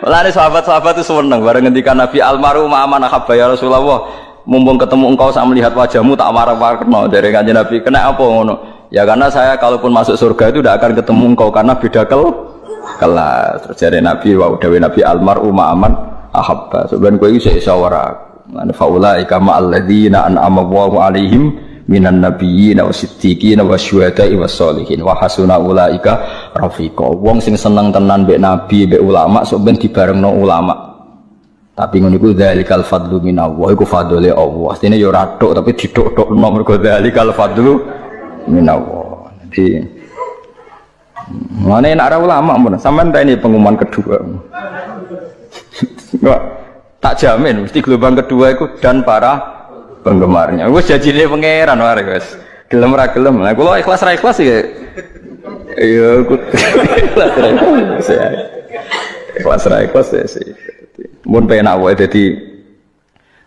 Mulane sahabat-sahabat itu seneng bareng ngendikan Nabi almaru ma'aman ahabba ya Rasulullah, mumpung ketemu engkau saat melihat wajahmu tak marah-marah dari kanjeng Nabi. Kena apa ngono? Ya karena saya kalaupun masuk surga itu tidak akan ketemu engkau karena beda kelas. Terus dari Nabi wa dawe Nabi almaru ma'aman ahabba. Sebenarnya kowe iki iso ora. Lan faulaika ma'al ladzina an'ama Allahu 'alaihim minan nabiyyin wasiddiqin wasyuhada'i wassolihin wa hasuna ulaika rafiqa. Wong sing seneng tenan mbek nabi mbek ulama sok ben dibarengno ulama. Tapi ngono iku dzalikal fadlu minallah, iku fadlule Allah. Astine ya ora tok tapi didok-dokno mergo dzalikal fadlu minallah. Jadi mana nak ada ulama pun sampai ini pengumuman kedua. Enggak, tak jamin mesti gelombang kedua itu dan para penggemarnya. Wes janjine pangeran wae wes. Gelem ra gelem. Lah kula ikhlas ra ikhlas ya. Ya aku ikhlas ra ikhlas ya. Ikhlas ra ikhlas ya sih. Mun penak wae dadi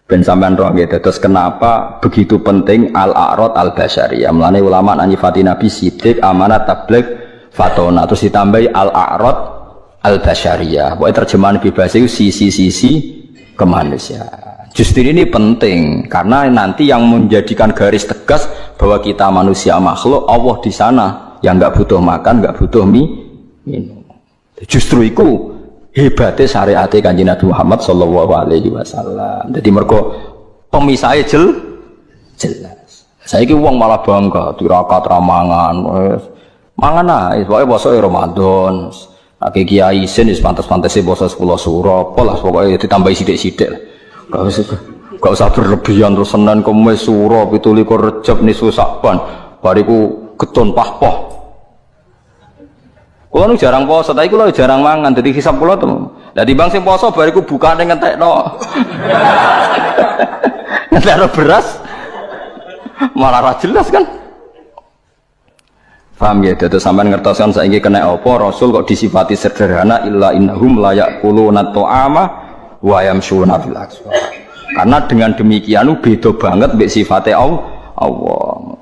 ben sampean roh nggih. Terus kenapa begitu penting al-a'rad al-basyariyah? Mulane ulama nyifati Nabi sidik, amanat, tabligh, fatona. Terus ditambahi al-a'rad al-basyariyah. Pokoke terjemahan bebas itu sisi-sisi kemanusiaan. Justru ini penting karena nanti yang menjadikan garis tegas bahwa kita manusia makhluk, Allah di sana yang enggak butuh makan, enggak butuh minum. Justru itu hebatnya syariat Kanjeng Nabi Muhammad sallallahu alaihi wasallam. Jadi mergo pemisahnya jelas. Saiki wong malah bangga tirakat ramangan. Mangan ae, pokoke poso Ramadan. Nek kiai isin wis pantes-pantese poso 10 suro, pola pokoke ditambahi sithik-sithik. Gak usah berlebihan terus Senin Kamis suro 17 Rejab nisfu Sa'ban. Bariku keton pah-pah. Kulo nu jarang poso, tapi kulo jarang mangan, jadi hisab kulo tuh. Jadi bang sing poso bariku bukane ngentekno. Ngentekno beras, malah ra jelas kan? Paham ya? Terus sampean ngertosan saiki kena apa? Rasul kok disifati sederhana illa innahum la yaquluna ta'ama wa yamshuna fil aswaq. Karena dengan demikian beda banget mbek sifate Allah.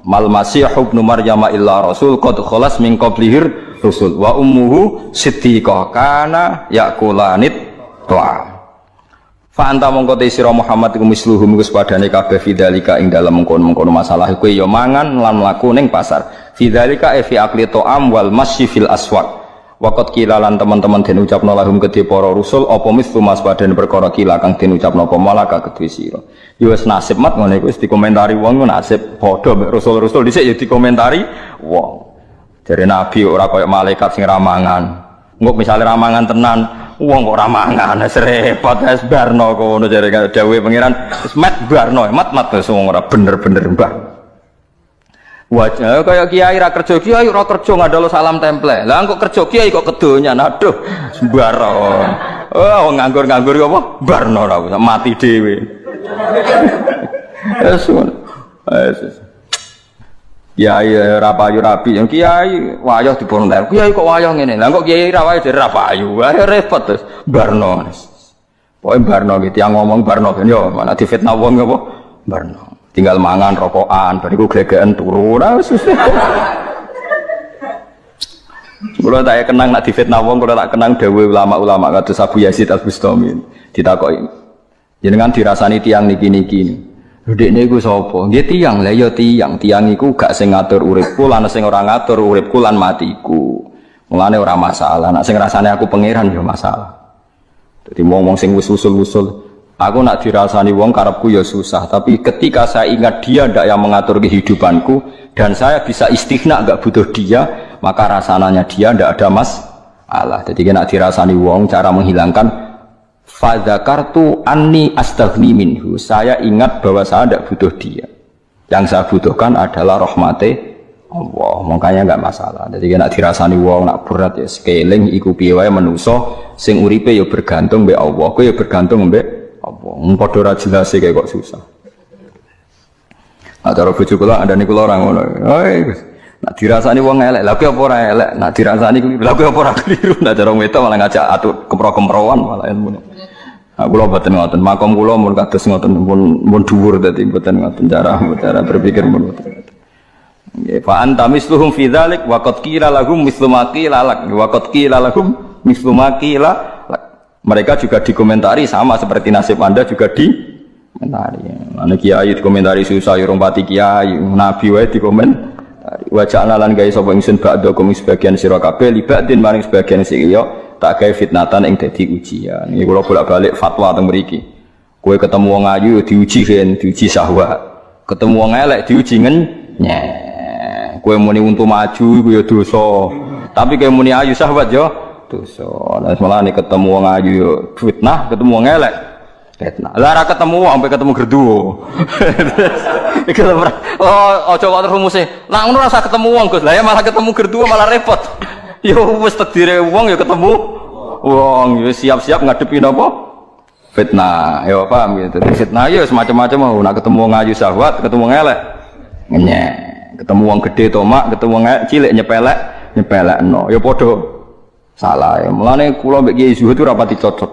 Mal masih ibnu Maryam illa rasul qad khalas min qablihir rusul wa ummuhu siddiqah kana yaqulanit ta'am. Fa anta mongko te sira Muhammad iku misluhum iku sepadane kabeh fidzalika ing dalem mengkono-mengkono masalah kowe ya mangan lan mlaku ning pasar. Fidzalika fi aqli ta'am wal masyi fil aswaq. Waqat kila lan teman-teman den ucapno lahum kedhe para rusul apa mislu mas padane perkara kila kang den ucapno apa malaka kedhe sira. Ya wis nasib mat ngene iku wis dikomentari wong nasib padha mek rasul-rasul dhisik ya dikomentari wong. Jare nabi ora kaya malaikat sing ramangan. Engko misale ramangan tenan, wong kok ramangan wis repot wis barno kono jare dawuhe pangeran wis mat barno mat wis wong ora bener-bener mbah. Wajah kaya kiai ra kerja kiai ora kerja ngadalo salam temple. Lah kok kerja kiai kok kedonyan. Aduh, sembaro. Oh nganggur-nganggur apa? Barno ora mati dhewe. Kiai ra payu rapi, yang kiai wayah diponter. Kiai kok wayah ngene. Lah kok kiai ra wayah ra payu. Ayo repot terus. Barno. Pokoke barno iki tiyang ngomong barno ben yo mana difitnah wong apa? Barno. Tinggal mangan rokokan, bariku glegekan turu. Nah, kalau tak kenang nak difitnah wong, kalau tak kenang dawuh ulama-ulama kados Abu Yazid Al-Bustami ditakoki. Jenengan dirasani tiang niki-niki. Dekne iku sapa? Nggih tiang, lha ya tiang. Tiang iku gak sing ngatur uripku lan sing ora ngatur uripku lan matiku. Mulane ora masalah. Nek sing rasane aku pangeran ya masalah. Dadi wong-wong sing wis usul-usul aku nak dirasani wong karepku ya susah, tapi ketika saya ingat dia ndak yang mengatur kehidupanku dan saya bisa istighna enggak butuh dia, maka rasanya dia ndak ada masalah. Jadi nak dirasani wong cara menghilangkan fadzakartu anni astaghni minhu. Saya ingat bahwa saya ndak butuh dia. Yang saya butuhkan adalah rahmate Allah. Makanya enggak masalah. Jadi nak dirasani wong nak berat ya skeling iku piye wae manungsa sing uripe ya bergantung mbek Allah. Kowe ya bergantung mbek apa padha ra jelas kaya kok susah. Nah cara bojo kula andane kula ora ngono. Hei nak dirasani wong elek lha kuwi apa ora elek, nak dirasani kuwi lha kuwi apa ora keliru. Nak cara wedok malah ngajak atur kempro-kemproan malah ilmune. Nah kula boten ngoten, makom kula mun kados ngoten mun dhuwur dadi boten ngoten cara berpikir mun ngoten. Nggih fa anta misluhum fi dzalik wa qad qila lahum mislu ma qila lak wa qad qila lahum mislu ma qila. Mereka juga dikomentari sama seperti nasib Anda juga dikomentari. Mana kiai dikomentari susah, urung pati kiai, nabi wae dikomentari. Wa ja'alna lan gawe sapa ingsun ba'dakum sebagian sira kabeh libadin maring sebagian sing liya tak gawe fitnatan ing dadi ujian. Iki kula bolak-balik fatwa teng mriki. Kowe ketemu wong ayu diuji gen, diuji syahwat. Ketemu wong elek diuji ngenyek. Kowe muni untu maju iku ya dosa. Tapi kowe muni ayu syahwat ya dosa. Lah malah nek ketemu wong ayu yo fitnah, ketemu wong elek fitnah. Lah ora ketemu sampai ketemu gerduwo. Iki lho. Oh, aja kok rumuse. Lah ngono rasa ketemu wong, Gus. Lah ya malah ketemu gerduwo malah repot. Yo wis takdire wong ya ketemu wong, yo siap-siap ngadepi napa? Fitnah. Yo paham gitu. Fitnah yo semacam-macam mau nak ketemu wong ayu syahwat, ketemu wong elek ngenyek. Ketemu wong gede tomak, ketemu wong cilik nyepelekno. Ya padha salah ya. Mulane kula mbek Kiai Zuhud itu rapati cocok.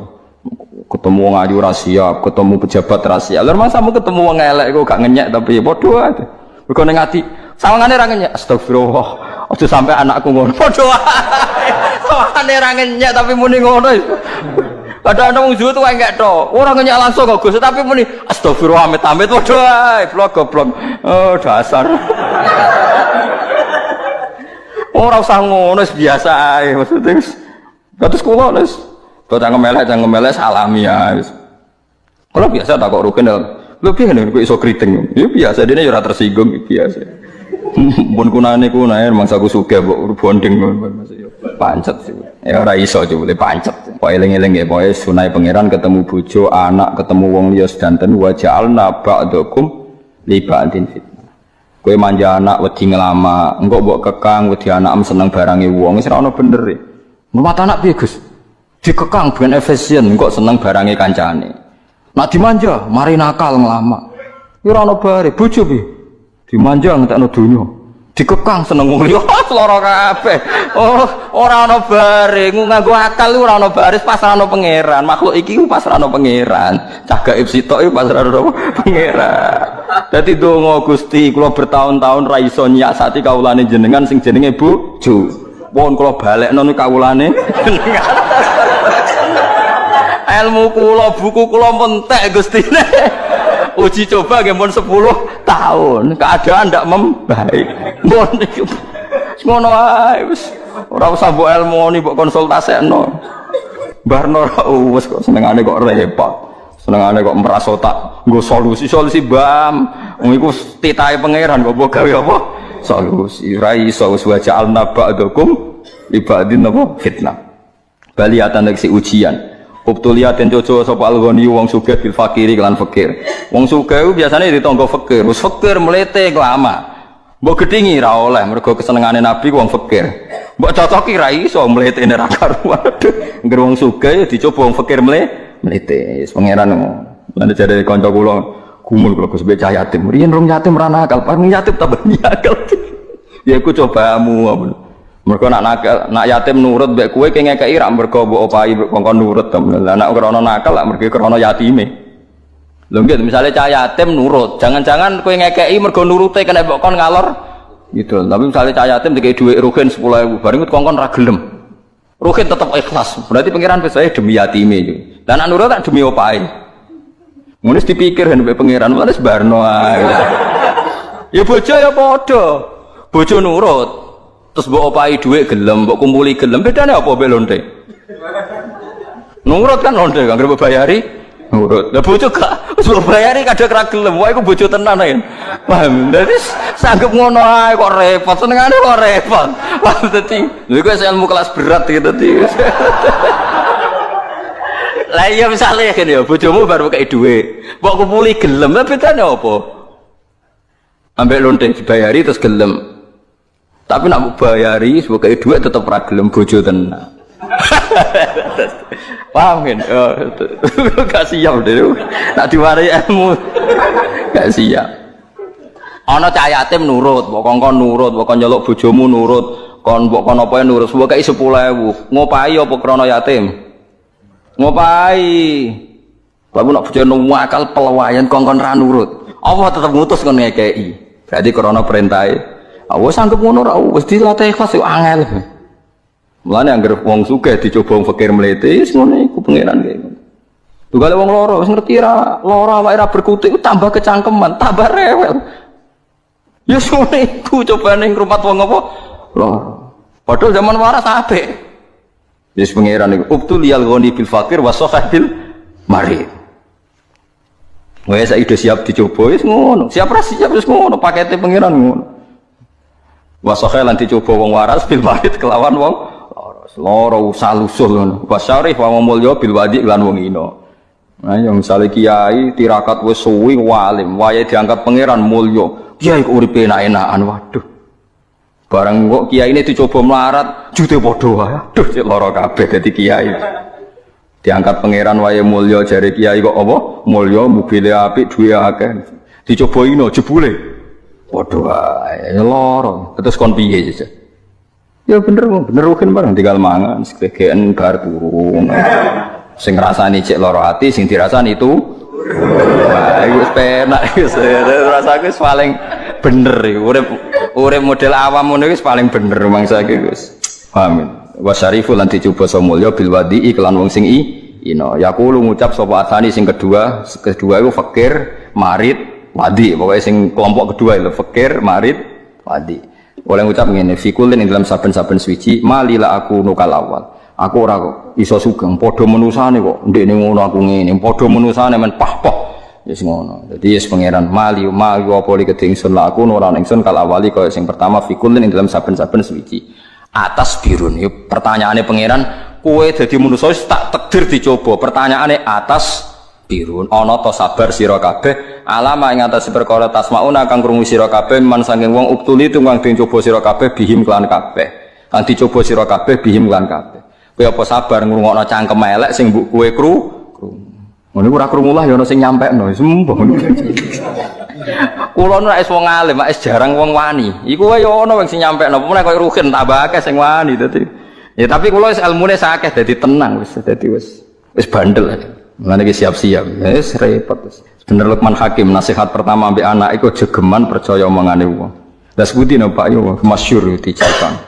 Ketemu wong ayu ra siap, ketemu pejabat ra siap. Lha masa kamu ketemu wong elek kok gak ngenyek tapi ya padha ae. Mergo ning ati sawangane ra ngenyek. Astagfirullah. Aja sampe anakku ngono. Padha ae. Sawangane ra ngenyek tapi muni ngono. Kadang-kadang wong Zuhud wae enggak tok. Ora ngenyek langsung kok Gus, tapi muni astagfirullah amit-amit padha ae. Blok-blok. Oh, dasar. Ora usah ngono biasa ae maksudnya wis. Terus kula wis to cangkem elek salami ya wis. Kula biasa tak kok rugen lho piye nek iso kriting. Ya biasa dene ya ora tersinggung biasa. Mun kunane mangsaku sugih mbok bonding pancet sih. Ya ora iso jebule pancet. Pokoke eling-eling ya pokoke sunai pangeran ketemu bojo, anak ketemu wong liya sedanten wa ja'alna ba'dakum li ba'din fit. Kowe manja anak wedi ngelama, engko mbok kekang wedi anak seneng barange wong, wis ora ono bener e. Numat anak piye, Gus? Dikekang ben efisien, engko seneng barange kancane. Nak dimanja, mari nakal ngelama. Ya ora ono bare, bojo piye? Dimanja ngentekno donya. Dikekang seneng wong liya, lara kabeh. Oh, ora ono bare, nganggo akal ora ono bare, pasrahno pangeran. Makhluk iki pasrahno pangeran. Cah gaib sitok iki pasrahno pangeran. Dadi donga Gusti, kula bertahun-tahun ra iso nyiasati kawulane jenengan sing jenenge bojo. Pun kula balekno niku kawulane jenengan. Ilmu kula, buku kula mentek Gustine. Uji coba nggih mun 10 tahun. Keadaan ndak membaik. Mun niku ngono ae wis. Ora usah mbok ilmoni, mbok konsultasekno. Barno wis kok senengane kok repot. Senengane kok merasa tak nggo solusi bam. Wong iku titahe pangeran kok mbok gawe apa? Solusi. Ra iso wis waja'alna ba'dakum ibadin apa fitnah. Baliatan nek ujian. Ubtuliaten coco sapa alghani wong sugih bil fakiri kelan fakir. Wong sugih biasane ditangga fakir, wis fakir mlete lama. Mbok gedhingi ra oleh mergo kesenengane Nabi wong fakir. Mbok cocoki ra iso mletene ra karuan. Ngger wong sugih dicoba wong fakir mlete. Wis pangeran lan jare kanca kula gumul kula Gus cah yatim. Riyen rong yatim ra nakal, paling yatim tambah nakal. Ya iku cobamu. Mergo nak yatim nurut mbek kowe ki ngekeki ra mergo mbok opahi kongkon nurut to. Lah nek krana nakal lak mergo krana yatime. Lho nggih misale cah yatim nurut, jangan-jangan kowe ngekeki mergo nurute kena mbok kon ngalor gitu. Tapi misale cah yatim dikei dhuwit rugen 10.000, bareng kongkon ra gelem. Rugen tetep ikhlas. Berarti pangeran wis wae demi yatime iki. Lah nek nurut tak demi opahe. Ngono wis dipikir mbek pangeran wis barno ae. Ya bojo ya padha. Bojo nurut. Terus mbok opahi dhuwit gelem, mbok kumpuli gelem. Bedane apa mbek lonte? Nurut kan lonte kan grep bayari. Nurut. Lah bojo gak wis bayari kadang ra gelem. Wah iku bojo tenan ya. Paham? Dadi sanggup ngono ae kok repot. Senengane kok repot. Paham dadi. Lha iku ilmu kelas berat iki dadi. Lah iya misale kan ya bojomu baru kei dhuwit. Mbok kumpuli gelem, lah bedane apa? Ambek lonte dibayari terus gelem. Tapi nak bayari sebagai dhuwit tetep ra gelem bojo tenan. Paham kan? Gak siap deh. Nak diwarai ilmu, gak siap. Ana cah yatim nurut, mbok kongkon nurut, mbok kon nyeluk bojomu nurut, kon mbok kon apa nurut, mbok kei 10.000. Ngopahi apa krana yatim? Ngopahi. Bapak nak bojomu akal pelawayan kongkon ra nurut. Allah tetep ngutus kon ngekeki. Berarti krana perintahe. Awas sanggup ngono ra wis dilatih ikhlas yo angel. Mulane anggere wong sugih dicoba wong fakir mlete wis ngono iku pangeran kene. Tugale wong loro wis ngerti ra lara awake ra berkutik tambah kecangkeman, tambah rewel. Ya ngono iku cobane ngrumat wong apa? Loro. Padahal zaman waras apik. Wis pangeran iku ubtuliyal ghani bil fakir wa sahabil marid. Wes saiki siap dicoba wis ngono. Siap ra siap wis ngono pakete pangeran ngono. Wa sahalan dicoba wong waras bil marid kelawan wong loro salusul ngono. Wasyarif wa mulya bil wadi lan wong ino. Nah, yang misale kiai tirakat wis suwi walim, wayahe diangkat pangeran mulya. Kiai kok uripe enak-enakan. Waduh. Barang kok kiai ini dicoba melarat, jute padha wae. Aduh, cek lara kabeh dadi kiai. Diangkat pangeran wayahe mulya jare kiai kok apa? Mulya mobile apik, duwe akeh. Dicoba ino jebule. Padha wae lara. Terus kon piye sih? Ya bener rugen bareng tinggal mangan segegen bar turu. Sing ngrasani cek lara ati, sing dirasani itu wah iku penak wis rasane wis paling bener iku. Urip model awam ngono wis paling bener mangsa iki wis. Paham. Wa syariful lan dicoba sa mulya bil wadi iklan wong sing ino. Yaqulu ngucap sapa asani sing kedua iku fakir, marid, wadi. Pokoke sing kelompok kedua itu fakir, marid, wadi. Oleh ngucap ngene fikulin ing dalam saben-saben suci malila aku nukal awal aku ora kok iso sugeng padha menusane kok ndekne ngono aku ngene padha menusane men pah-pah wis ngono dadi wis pangeran mali apa li keding sun la aku ora ningsun kal awali kaya sing pertama fikulin ing dalam saben-saben suci atas birun yo pertanyaane pangeran kowe dadi manusa tak takdir dicoba pertanyaane atas birun ana to sabar sira kabeh alama ing atas perkara tasmauna kang krungu sira kabeh man saking wong ubtuli tunggang dicoba sira kabeh bihim kelan kabeh kang dicoba sira kabeh bihim kelan kabeh kowe apa sabar ngrungokno cangkem elek sing mbok kowe ngono ora krungu lah ya ana sing nyampekno sembah ngono kula nek wis wong alim wis jarang wong wani iku wae ya ana wong sing nyampekno meneh koyo rugen tambah akeh sing wani dadi ya tapi kula wis ilmune sakeh dadi tenang wis dadi wis bandel Mulane iki siap-siap, wis repot wis. Bener Luqman Hakim nasihat pertama ambek anak iku jegeman percaya omongane wong. Lah sebuti no Pak yo masyhur dicapan.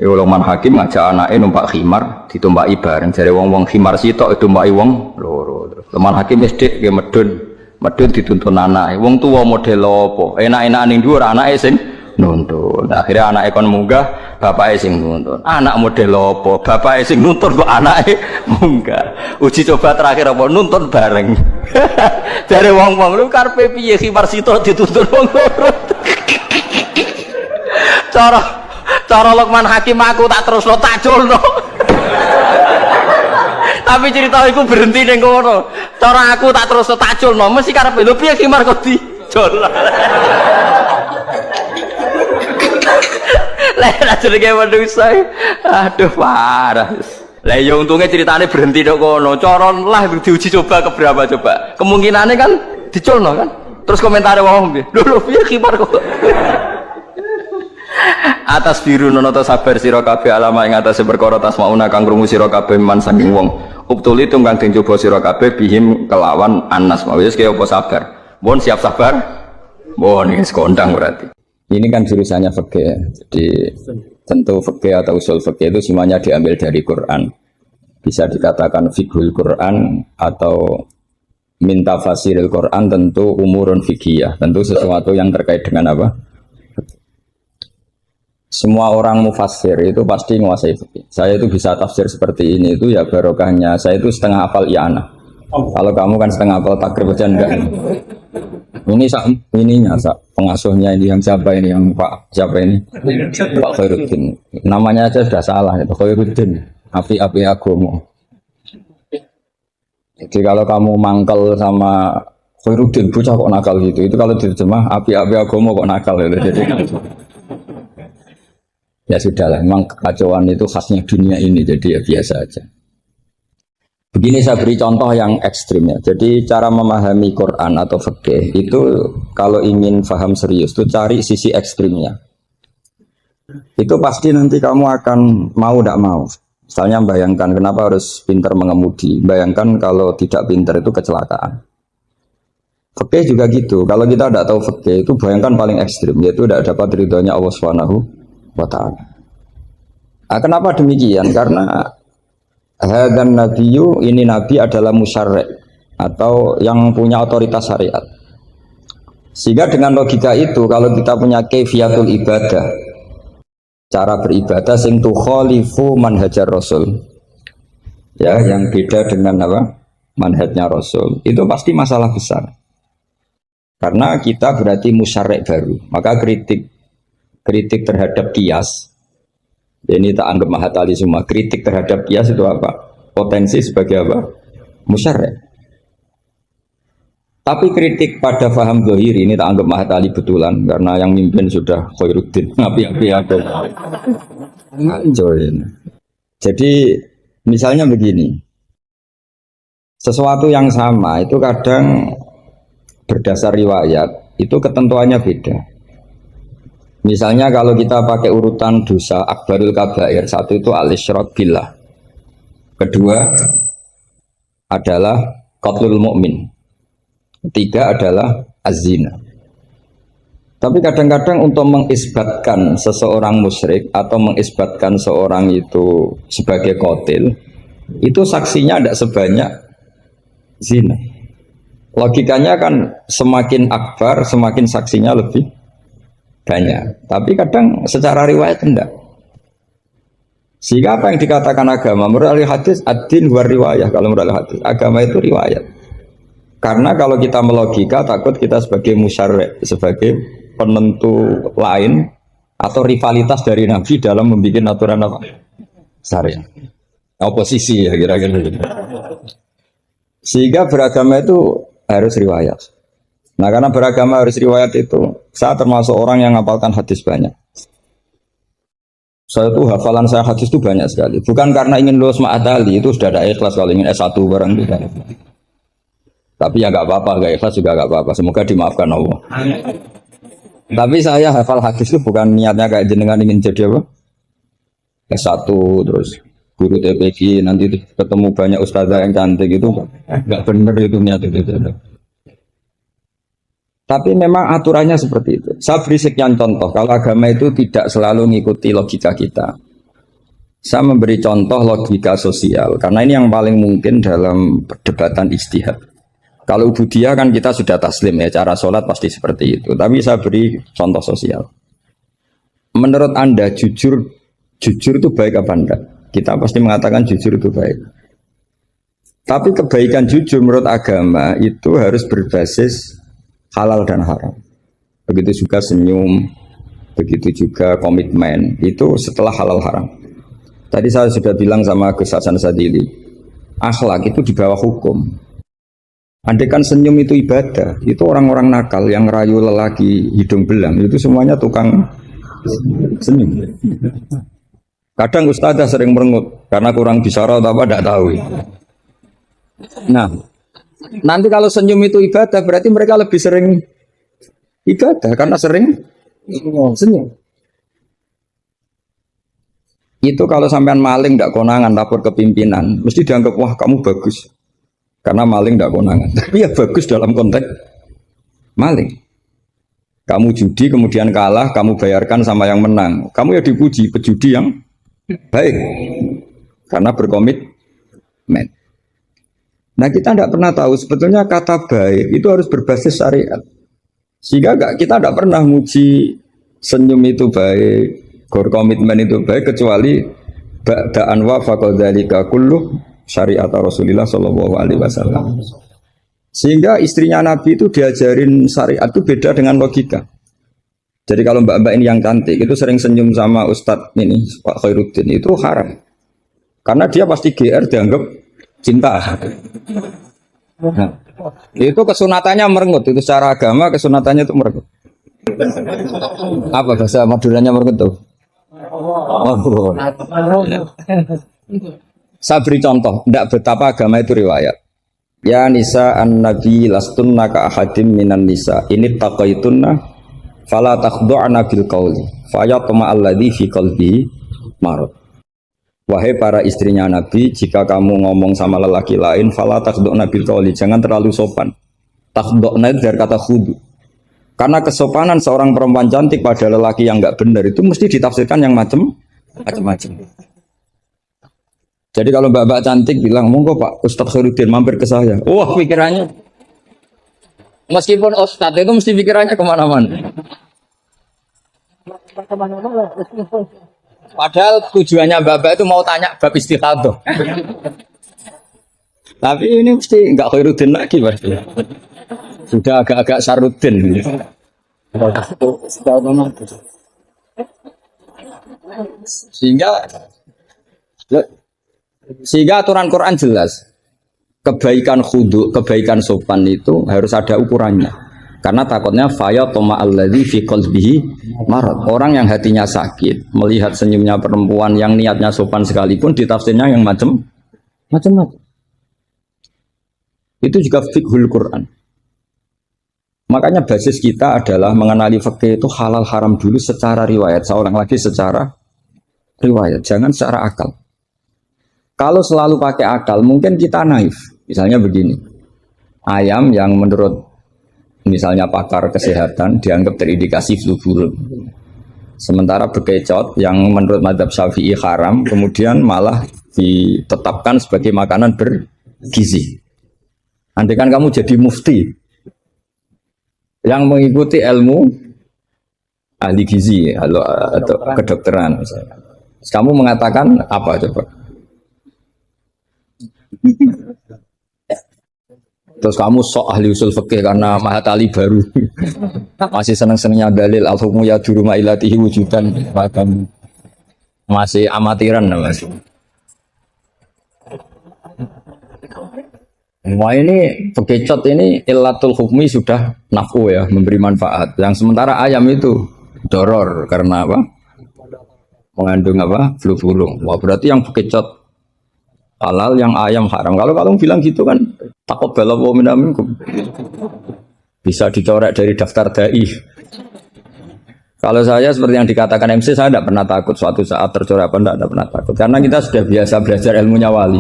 Luqman Hakim ngajak anake numpak khimar ditumpaki bareng jare wong-wong khimar sitok ditumpaki wong loro. Luqman Hakim wis dik ge medun dituntun anake. Wong tuwa model apa? Enak-enakan ning dhuwur anake sing nuntun. Akhirnya anake kon munggah, bapake sing nuntun. Anak model apa? Bapake sing nuntun kok anake munggah. Uji coba terakhir apa nuntun bareng. Jare wong-wong lu karepe piye khimar sito dituntun wong loro. Cara Luqman Hakim aku tak terusno tak culno. Tapi cerita iku berhenti ning kono. Cara aku tak terusno tak culno mesti karepe lho piye khimar kok dicul. Lah jenenge manusa. Aduh parah. Lah ya untungnya ceritanya berhenti dok kono. Coron lah diuji coba ke berapa coba. Kemungkinannya kan diculno kan. Terus komentarnya wong piye? Lho piye kibar kok. Atas biru nono sabar sira kabeh alama ing atase perkara tasmauna kang krungu sira kabeh man saking wong. Ubtuli tunggang den coba sira kabeh bihim kelawan anas. Wis kaya apa sabar. Mohon siap sabar. Mohon iki kondang berarti. Ini kan jurusannya fikih. Jadi tentu fikih atau usul fikih itu semuanya diambil dari Quran. Bisa dikatakan fiqhul Quran atau minta fasiril Quran, tentu umurun fikih, tentu sesuatu yang terkait dengan apa? Semua orang mufassir itu pasti menguasai fikih. Saya itu bisa tafsir seperti ini itu ya barokahnya. Saya itu setengah hafal i'anah. Kalau kamu kan setengah hafal takrib aja enggak. Ini ininya pengasuhnya ini yang siapa ini yang Pak siapa ini? Pak Khairuddin. Namanya aja sudah salah itu Khairuddin. Api-api agama. Jadi kalau kamu mangkel sama Khairuddin bocah kok nakal gitu. Itu kalau diterjemah api-api agama kok nakal gitu. Jadi ya sudahlah, memang kekacauan itu khasnya dunia ini, jadi ya biasa aja. Begini saya beri contoh yang ekstrim ya. Jadi cara memahami Quran atau fikih itu kalau ingin paham serius itu cari sisi ekstrimnya. Itu pasti nanti kamu akan mau tidak mau. Misalnya bayangkan kenapa harus pintar mengemudi. Bayangkan kalau tidak pintar itu kecelakaan. Fikih juga gitu. Kalau kita tidak tahu fikih itu bayangkan paling ekstrim, yaitu tidak dapat ridhonya Allah Subhanahu wa ta'ala. Nah, kenapa demikian? Karena hadan nabiyyu, ini nabi adalah musyarri' atau yang punya otoritas syariat. Sehingga dengan logika itu kalau kita punya kaifiyatul ibadah, cara beribadah sing tukhalifu manhajar rasul, ya yang beda dengan apa? Manhajnya rasul, itu pasti masalah besar. Karena kita berarti musyarri' baru, maka kritik terhadap kias, ini tak anggap mahatali semua. Kritik terhadap kias itu apa? Potensi sebagai apa? Musyarri'. Tapi kritik pada faham zahiri ini tak anggap mahatali betulan, karena yang mimpin sudah Khairuddin. Api-api ada. Jadi misalnya begini, sesuatu yang sama itu kadang berdasar riwayat itu ketentuannya beda. Misalnya kalau kita pakai urutan dosa akbarul kabair, satu itu al-isyrak billah, kedua adalah qatlul mu'min, ketiga adalah az-zina. Tapi kadang-kadang untuk mengisbatkan seseorang musyrik atau mengisbatkan seorang itu sebagai qatil, itu saksinya tidak sebanyak zina. Logikanya kan semakin akbar, semakin saksinya lebih banyak, tapi kadang secara riwayat tidak. Sehingga apa yang dikatakan agama menurut hadis ad-din wa riwayah. Kalau menurut hadis agama itu riwayat. Karena kalau kita melogika takut kita sebagai musyarri', sebagai penentu lain atau rivalitas dari Nabi dalam membuat aturan apa? Syariat. Oposisi ya kira-kira gitu. Sehingga beragama itu harus riwayat. Nah karena beragama harus riwayat itu, saya termasuk orang yang ngapalkan hadis banyak. Saya tuh hafalan saya hadis itu banyak sekali. Bukan karena ingin lulus ma'adali, itu sudah ada ikhlas kalau ingin S1 barang itu. Tapi ya gak apa-apa, gak ikhlas juga gak apa-apa. Semoga dimaafkan Allah. Tapi saya hafal hadis itu bukan niatnya kayak jenengan ingin jadi apa? S1 terus guru TPQ nanti ketemu banyak ustazah yang cantik itu gak bener itu niat itu. Tapi memang aturannya seperti itu. Saya beri sekian contoh. Kalau agama itu tidak selalu mengikuti logika kita. Saya memberi contoh logika sosial. Karena ini yang paling mungkin dalam perdebatan ijtihad. Kalau ubudiyah kan kita sudah taslim ya. Cara sholat pasti seperti itu. Tapi saya beri contoh sosial. Menurut Anda jujur itu baik apa enggak? Kita pasti mengatakan jujur itu baik. Tapi kebaikan jujur menurut agama itu harus berbasis halal dan haram. Begitu juga senyum, begitu juga komitmen. Itu setelah halal haram. Tadi saya sudah bilang sama Gus Hasan Sadili, akhlak itu di bawah hukum. Andai kan senyum itu ibadah, itu orang-orang nakal yang rayu lelaki hidung belang, itu semuanya tukang Senyum. Kadang ustazah sering merengut karena kurang bicara atau apa tidak tahu. Nah, nanti kalau senyum itu ibadah berarti mereka lebih sering ibadah karena sering senyum. Itu kalau sampean maling tidak konangan lapor ke pimpinan, mesti dianggap wah kamu bagus karena maling tidak konangan. Tapi ya bagus dalam konteks maling. Kamu judi kemudian kalah, kamu bayarkan sama yang menang. Kamu ya dipuji pejudi yang baik karena berkomitmen. Nah kita tidak pernah tahu sebetulnya kata baik itu harus berbasis syariat. Sehingga kita tidak pernah muji senyum itu baik, berkomitmen itu baik kecuali ba'da'an wa faqadzalika kullu syariat Rasulullah sallallahu alaihi wasallam. Sehingga istrinya Nabi itu diajarin syariat itu beda dengan logika. Jadi kalau mbak-mbak ini yang cantik itu sering senyum sama Ustadz ini Pak Khairuddin itu haram. Karena dia pasti GR dianggap cinta. Nah, itu kesunatannya merengut. Itu secara agama kesunatannya itu merengut. Apa bahasa Maduranya merengut tuh? Oh, saya beri contoh, tidak betapa agama itu riwayat. Ya nisa an-nabi lastunna ka ahadim minan nisa ini taqaitunna fala takhdu'na bil qauli fayatma alladhi fi qalbi marad. Wahai para istrinya Nabi, jika kamu ngomong sama lelaki lain fala takhdu'na bil qauli, jangan terlalu sopan. Takhdu'na dari kata khudu. Karena kesopanan seorang perempuan cantik pada lelaki yang enggak benar itu mesti ditafsirkan yang macam-macam. Jadi kalau mbak-mbak cantik bilang, monggo Pak Ustadz Khairuddin mampir ke saya. Wah pikirannya, meskipun Ustadz itu mesti pikirannya kemana-mana. Padahal tujuannya mbak-mbak itu mau tanya bab istikhadah. Tapi ini mesti enggak Khairuddin lagi pasti. Sudah agak-agak Saruddin. Sehingga aturan Quran jelas. Kebaikan khudu, kebaikan sopan itu harus ada ukurannya. Karena takutnya faya toma alladzi fi qalbihi marad. Orang yang hatinya sakit melihat senyumnya perempuan yang niatnya sopan sekalipun ditafsirnya yang macam-macam. Itu juga fiqhul Quran. Makanya basis kita adalah mengenali fikih itu halal haram dulu secara riwayat. Saya ulang lagi secara riwayat, jangan secara akal. Kalau selalu pakai akal, mungkin kita naif. Misalnya begini, ayam yang menurut misalnya pakar kesehatan dianggap terindikasi flu burung. Sementara bekecot yang menurut mazhab Syafi'i haram, kemudian malah ditetapkan sebagai makanan bergizi. Andai kan kamu jadi mufti yang mengikuti ilmu ahli gizi atau kedokteran misalnya. Kamu mengatakan apa coba? Terus kamu sok ahli usul fikih karena Mahatali baru masih seneng-senengnya dalil al-hukmu yaduru ma'ilatihi wujudan, masih amatiran masih. Wah ini bekecot ini illatul hukmi sudah naf'u ya, memberi manfaat. Yang sementara ayam itu doror karena apa? Mengandung apa? Flu burung. Wah berarti yang bekecot halal, yang ayam haram. Kalau kamu bilang gitu kan takut balawa minamikum. Bisa dicorek dari daftar dai. Kalau saya seperti yang dikatakan MC, saya tidak pernah takut suatu saat tercorek apa tidak pernah takut. Karena kita sudah biasa belajar ilmunya wali.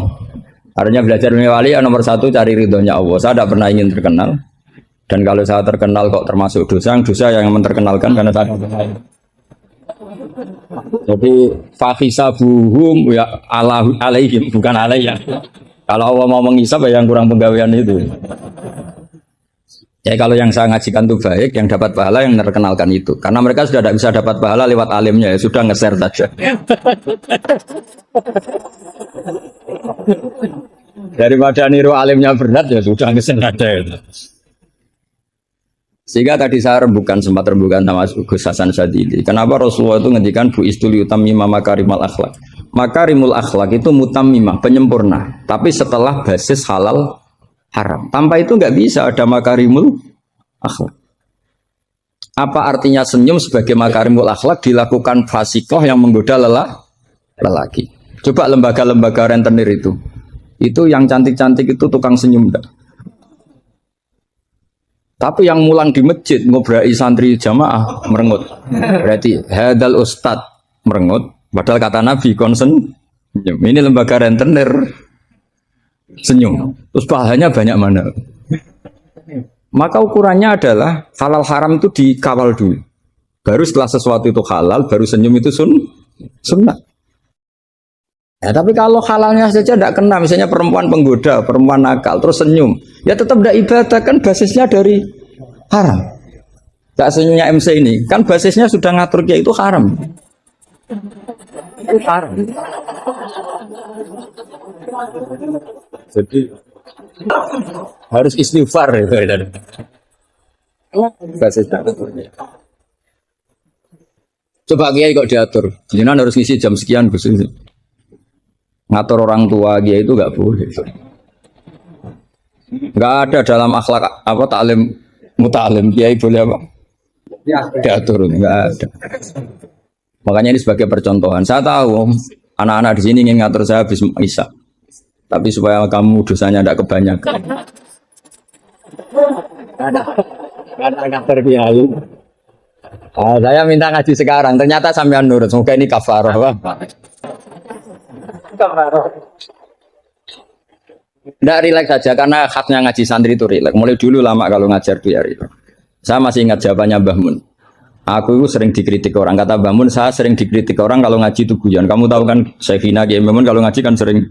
Artinya belajar wali ya nomor satu cari ridhonya Allah. Saya tidak pernah ingin terkenal. Dan kalau saya terkenal kok termasuk dosa yang menterkenalkan karena saya. Jadi fahisabuhum ya alaihim bukan alayya. Kalau Allah mau menghisab ya yang kurang penggawean itu. Ya kalau yang saya ngajikan itu baik, yang dapat pahala yang terkenalkan itu. Karena mereka sudah tidak bisa dapat pahala lewat alimnya ya sudah nge-share saja. Daripada niru alimnya berat ya sudah nge-share saja. Sehingga tadi saya sempat rembukan sama Gus Hasan Sadili. Kenapa Rasulullah itu ngendikan bu istuli utammima makarimul akhlak. Makarimul akhlak itu mutammimah, penyempurna. Tapi setelah basis halal haram. Tanpa itu nggak bisa ada makarimul akhlak. Apa artinya senyum sebagai makarimul akhlak dilakukan fasikoh yang menggoda lelaki. Coba lembaga-lembaga rentenir itu yang cantik-cantik itu tukang senyum enggak? Tapi yang mulang di masjid ngobrai santri jamaah merengut. Berarti hadal ustad merengut. Padahal kata Nabi konsen senyum. Ini lembaga rentenir senyum. Terus pahalanya banyak mana? Maka ukurannya adalah halal haram itu dikawal dulu. Baru setelah sesuatu itu halal, baru senyum itu sunnah. Ya, tapi kalau halalnya saja tidak kena, misalnya perempuan penggoda, perempuan nakal, terus senyum, ya tetap tidak ibadah, kan basisnya dari haram. Tak senyumnya MC ini, kan basisnya sudah ngatur dia itu haram. Itu haram. Jadi harus istighfar itu. Coba kiai kok diatur, jangan harus ngisi jam sekian Gus. Ngatur orang tua kiai itu nggak boleh. Nggak ada dalam akhlak apa taklim mutalim kiai boleh apa? Diatur nggak ada. Makanya ini sebagai percontohan. Saya tahu anak-anak di sini ingin ngatur saya habis Isya. Tapi supaya kamu dosanya tidak kebanyakan. Ada ngatur kiai. Saya minta ngaji sekarang. Ternyata sampean nurut. Semoga ini kafarah. Tidak rileks saja karena khasnya ngaji santri itu rileks. Mulai dulu lama kalau ngajar tuh ya rileks. Saya masih ingat jawabannya Mbah Mun. Aku itu sering dikritik orang. Kata Mbah Mun, saya sering dikritik orang kalau ngaji itu guyon. Kamu tahu kan, Syekhina Kiai Mbah Mun kalau ngaji kan sering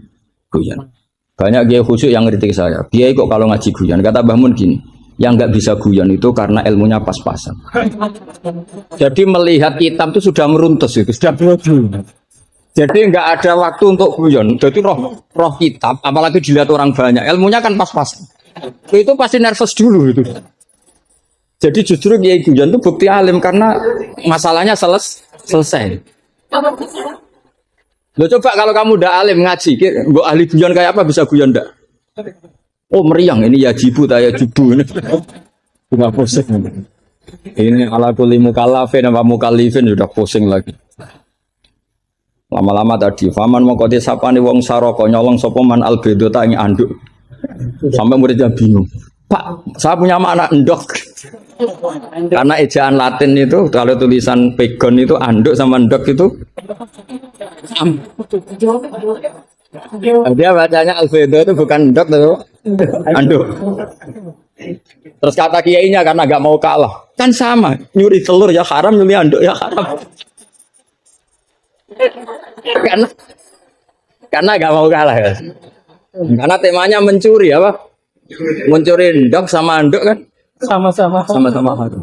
guyon. Banyak kiai khusyuk yang kritik saya. Kiai kok kalau ngaji guyon? Kata Mbah Mun gini, yang nggak bisa guyon itu karena ilmunya pas-pasan. Jadi melihat kitab itu sudah meruntus itu, sudah beradu. Jadi nggak ada waktu untuk guyon. Jadi roh kitab, apalagi dilihat orang banyak, ilmunya kan pas-pasan. Itu pasti nervous dulu itu. Jadi justru kiai guyon itu bukti alim karena masalahnya selesai. Lo coba kalau kamu udah alim ngaji, mbok ahli guyon kayak apa bisa guyon ndak? Oh meriang ini ya jibu taya jubu ini. Enggak pusing. Ini ala kulli mukallafin apa mukallifin sudah pusing lagi. Lama-lama tadi faman mongko disapane wong saraka nyolong sapa man albedo ta ing anduk. Sampai muridnya bingung. Pak, saya punya anak endok. Karena ejaan Latin itu kalau tulisan pegon itu anduk sama endok itu dia bacanya albedo itu bukan endok itu anduk. Terus kata kiainya karena gak mau kalah kan sama nyuri telur ya haram nyuri anduk ya haram karena gak mau kalah ya. Karena temanya mencuri apa mencuri endok sama anduk kan sama-sama haram.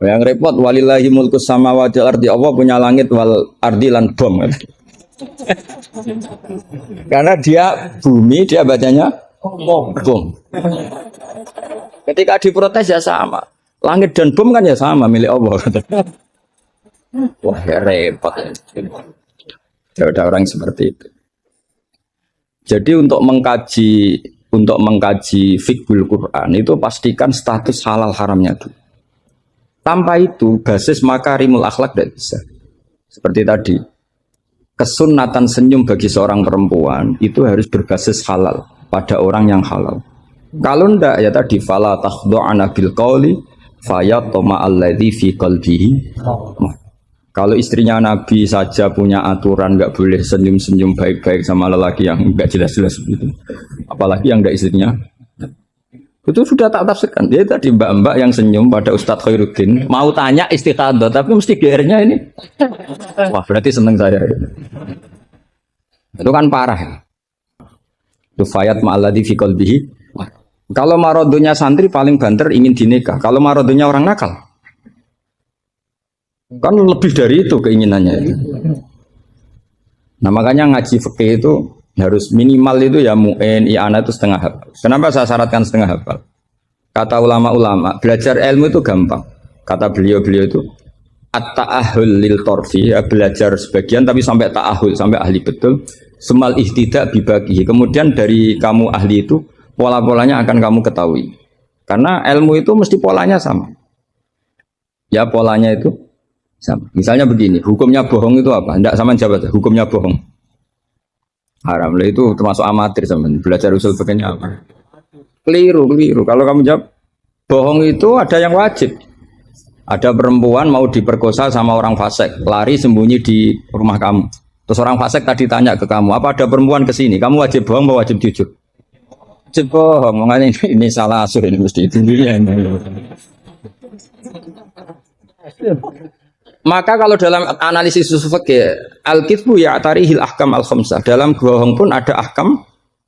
Yang repot walillahi mulkus samawati wal ardi, Allah punya langit wal ardi lan bom. Karena dia bumi dia bacanya bom. Ketika diprotes ya sama. Langit dan bom kan ya sama milik Allah. Wah ya repot. Ada orang seperti itu. Jadi untuk mengkaji fiqhul Quran itu pastikan status halal haramnya dulu. Tanpa itu basis makarimul akhlak tidak bisa. Seperti tadi, kesunatan senyum bagi seorang perempuan itu harus berbasis halal pada orang yang halal. Kalau ndak ya tadi fala takhdu'ana bil qauli fayatma alladzi fi qalbihi. Kalau istrinya Nabi saja punya aturan nggak boleh senyum-senyum baik-baik sama lelaki yang nggak jelas-jelas begitu. Apalagi yang nggak istrinya. Itu sudah tak tafsirkan. Dia tadi mbak-mbak yang senyum pada Ustadz Khairuddin mau tanya istikhadah tapi mesti GR-nya ini. Wah, berarti seneng saya. Itu kan parah ya. Itu fayat ma'alladzi fi qalbihi. Kalau marodonya santri paling banter ingin dinikah. Kalau marodonya orang nakal kan lebih dari itu keinginannya itu. Nah makanya ngaji fikih itu harus minimal itu ya mu'in, i'anah itu setengah hafal. Kenapa saya syaratkan setengah hafal? Kata ulama-ulama, belajar ilmu itu gampang. Kata beliau-beliau itu at-ta'ahul lil torfi, ya, belajar sebagian tapi sampai ta'ahul, sampai ahli betul. Semal ihtidak bibagi. Kemudian dari kamu ahli itu pola-polanya akan kamu ketahui. Karena ilmu itu mesti polanya sama. Ya polanya itu sama. Misalnya begini, hukumnya bohong itu apa? Tidak sama jawab. Hukumnya bohong haram. Lah itu termasuk amatir sama. Belajar usul fikihnya apa? Keliru. Kalau kamu jawab bohong itu ada yang wajib. Ada perempuan mau diperkosa sama orang fasik, lari sembunyi di rumah kamu. Terus orang fasik tadi tanya ke kamu, apa ada perempuan ke sini? Kamu wajib bohong atau wajib jujur? Wajib bohong. Makanya ini salah asur ini mesti itu. Maka kalau dalam analisis usul fikih, al-kitsbu ya'tarihil ahkam al-khamsah. Dalam bohong pun ada ahkam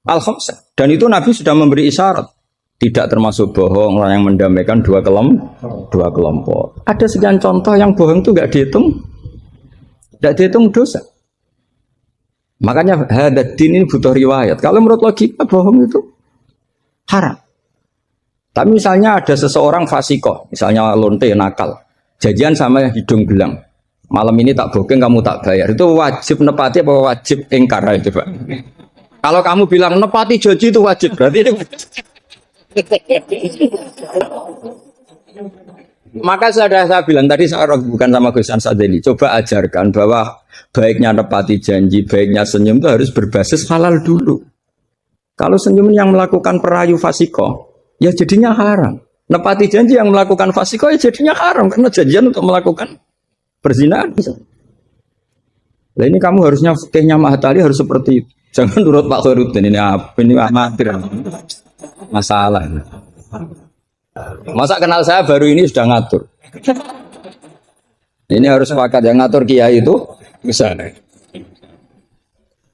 al-khamsah. Dan itu Nabi sudah memberi isyarat. Tidak termasuk bohong orang yang mendamaikan dua kelompok. Ada sekian contoh yang bohong itu tidak dihitung dosa. Makanya hadadin ini butuh riwayat. Kalau menurut logika bohong itu haram. Tapi misalnya ada seseorang fasikoh, misalnya lonte nakal, janjian sama hidung belang. Malam ini tak booking, kamu tak bayar. Itu wajib nepati apa wajib ingkar itu, Pak? Kalau kamu bilang nepati janji itu wajib, berarti itu maka saya bilang tadi bukan sama Gus Ansari, coba ajarkan bahwa baiknya nepati janji, baiknya senyum itu harus berbasis halal dulu. Kalau senyum yang melakukan perayu fasiko, ya jadinya haram. Nepati janji yang melakukan fasiko, ya jadinya haram karena janjian untuk melakukan perzinahan. Nah ini kamu harusnya fikihnya Mahatali harus seperti itu. Jangan nurut Pak Khairuddin ini apa ini amatir. Masalah. Masa kenal saya baru ini sudah ngatur. Ini harus sepakat yang ngatur kiai itu bisa.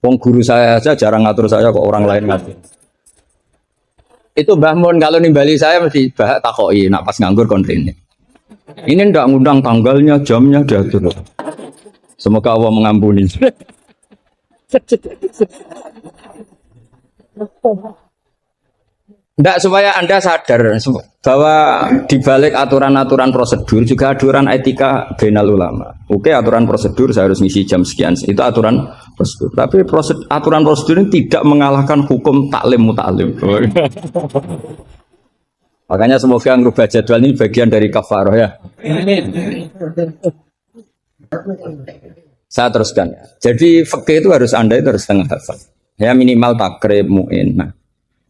Wong guru saya aja jarang ngatur saya kok orang lain ngatur. Itu Mbah Mun kalau nimbali saya mesti bahak takoi nak pas nganggur kontrine. Ini ndak ngundang tanggalnya, jamnya diatur. Semoga Allah mengampuni. Tidak supaya Anda sadar bahwa di balik aturan-aturan prosedur juga aturan etika bainal ulama. Oke, aturan prosedur saya harus ngisi jam sekian. Itu aturan prosedur. Tapi aturan prosedur ini tidak mengalahkan hukum taklim mutaklim. Makanya semoga ngerubah jadwal ini bagian dari kafaroh ya. Saya teruskan. Jadi fikih itu harus Anda itu harus setengah hafal. Ya minimal takrib mu'in. Nah,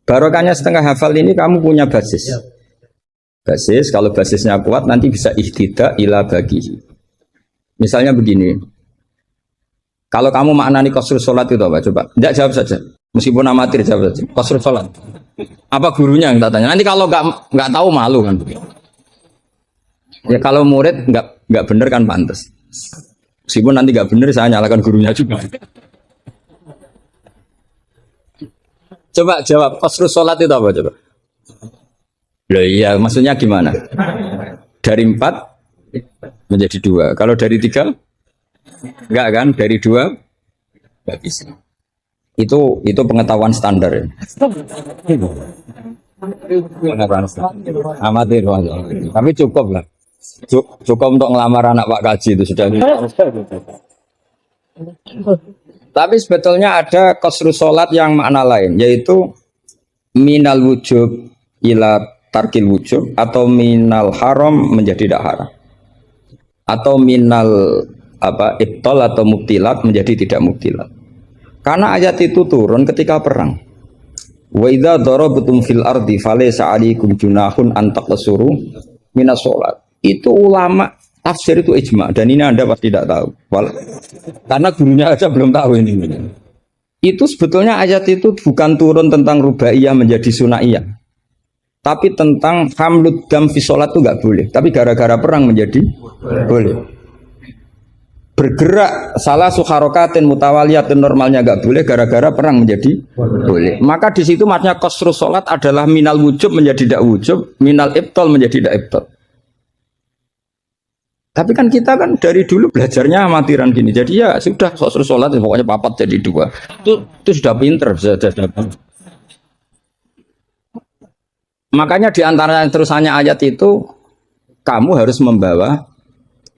barokahnya setengah hafal ini kamu punya basis. Basis, kalau basisnya kuat nanti bisa ihtidak ila bagihi. Misalnya begini. Kalau kamu maknani qasrus salat itu apa? Coba. Enggak jawab saja. Meskipun amatir jawab saja. Qasrus salat. Apa gurunya yang tak tanya? Nanti kalau enggak tahu malu kan. Ya kalau murid enggak benar kan pantas. Meskipun nanti enggak benar saya nyalakan gurunya juga. Coba jawab, qasrus sholat itu apa coba? Loh iya, maksudnya gimana? Dari 4 menjadi 2. Kalau dari 3? Enggak kan? Dari 2? Enggak bisa. Itu pengetahuan standar. Pengetahuan standar. Amatir. Tapi cukup lah. Cukup untuk ngelamar anak Pak Kaji itu sudah. Tapi sebetulnya ada qasrus sholat yang makna lain, yaitu minal wujub ila tarkil wujub, atau minal haram menjadi tidak haram, atau minal ibtal atau mubtilat menjadi tidak mubtilat. Karena ayat itu turun ketika perang. Wa idza darabtum fil ardi falaysa 'alaikum junahun an taqsuru minas sholat. Itu ulama tafsir itu ijma, dan ini Anda pasti tidak tahu. Karena gurunya aja belum tahu ini. Itu sebetulnya ayat itu bukan turun tentang rubaiyah menjadi sunaiyah. Tapi tentang hamlud dam fi sholat itu nggak boleh. Tapi gara-gara perang menjadi boleh. Bergerak salah suharokatin mutawaliyatin normalnya nggak boleh, gara-gara perang menjadi boleh. Maka di situ maknanya qasrus sholat adalah minal wujub menjadi tidak wujub, minal ibtal menjadi tidak ibtal. Tapi kan kita kan dari dulu belajarnya amatiran gini. Jadi ya sudah qasrus sholat pokoknya papat jadi 2. Itu sudah pinter. Makanya di antara terusannya ayat itu kamu harus membawa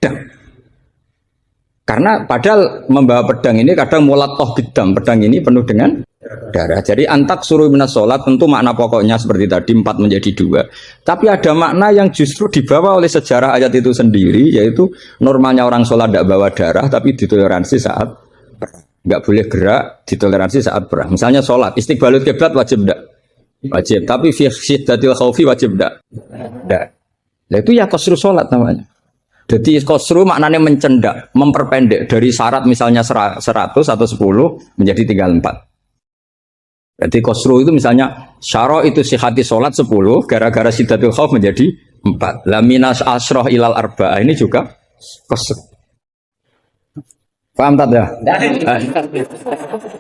pedang. Karena padahal membawa pedang ini kadang mulat toh bidam. Pedang ini penuh dengan darah. Jadi antak suruh minas sholat tentu makna pokoknya seperti tadi 4 menjadi 2. Tapi ada makna yang justru dibawa oleh sejarah ayat itu sendiri, yaitu normalnya orang sholat tidak bawa darah tapi ditoleransi saat perang. Nggak boleh gerak, ditoleransi saat perang. Misalnya sholat, istiqbalul kiblat wajib enggak? Wajib. Tapi fi syiddatil khaufi wajib enggak? Enggak. Nah, itu ya qasru sholat namanya. Jadi qasru maknanya mencendak, memperpendek dari syarat misalnya 100 atau 10 menjadi tinggal 4. Jadi qasru itu misalnya syara itu sihati sholat 10 gara-gara syiddatul khauf menjadi 4. La minas asroh ilal arba'ah ini juga qasru. Paham tak ya?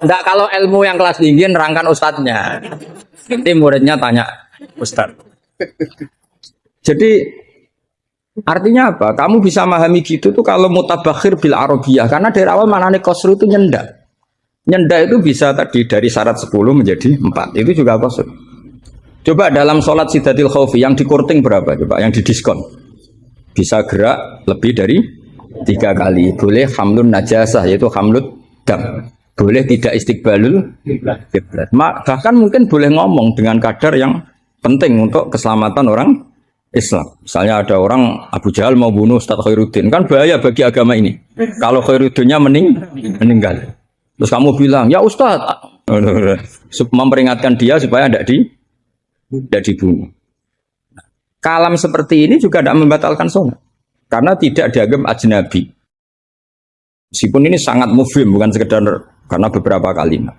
Enggak, kalau ilmu yang kelas tinggi nerangkan ustadznya. Nanti muridnya tanya ustadz. Jadi artinya apa? Kamu bisa memahami gitu tuh kalau mutabakhir bil arabiyah, karena dari awal maknanya qasru itu nyendak. Nyendak itu bisa tadi dari syarat 10 menjadi 4. Itu juga qasru. Coba dalam sholat syiddatil khaufi yang dikurting berapa coba? Yang didiskon. Bisa gerak lebih dari 3 kali. Boleh hamlun najasah yaitu hamlut dam. Boleh tidak istiqbalul kiblat. Bahkan mungkin boleh ngomong dengan kadar yang penting untuk keselamatan orang Islam. Misalnya ada orang Abu Jahal mau bunuh Ustaz Khairuddin, kan bahaya bagi agama ini. Kalau Khairuddinnya meninggal. Terus kamu bilang, ya Ustaz, memperingatkan dia supaya tidak dibunuh. Kalam seperti ini juga tidak membatalkan sholat. Karena tidak dianggap ajnabi. Meskipun ini sangat mufhim, bukan sekedar karena beberapa kalimat.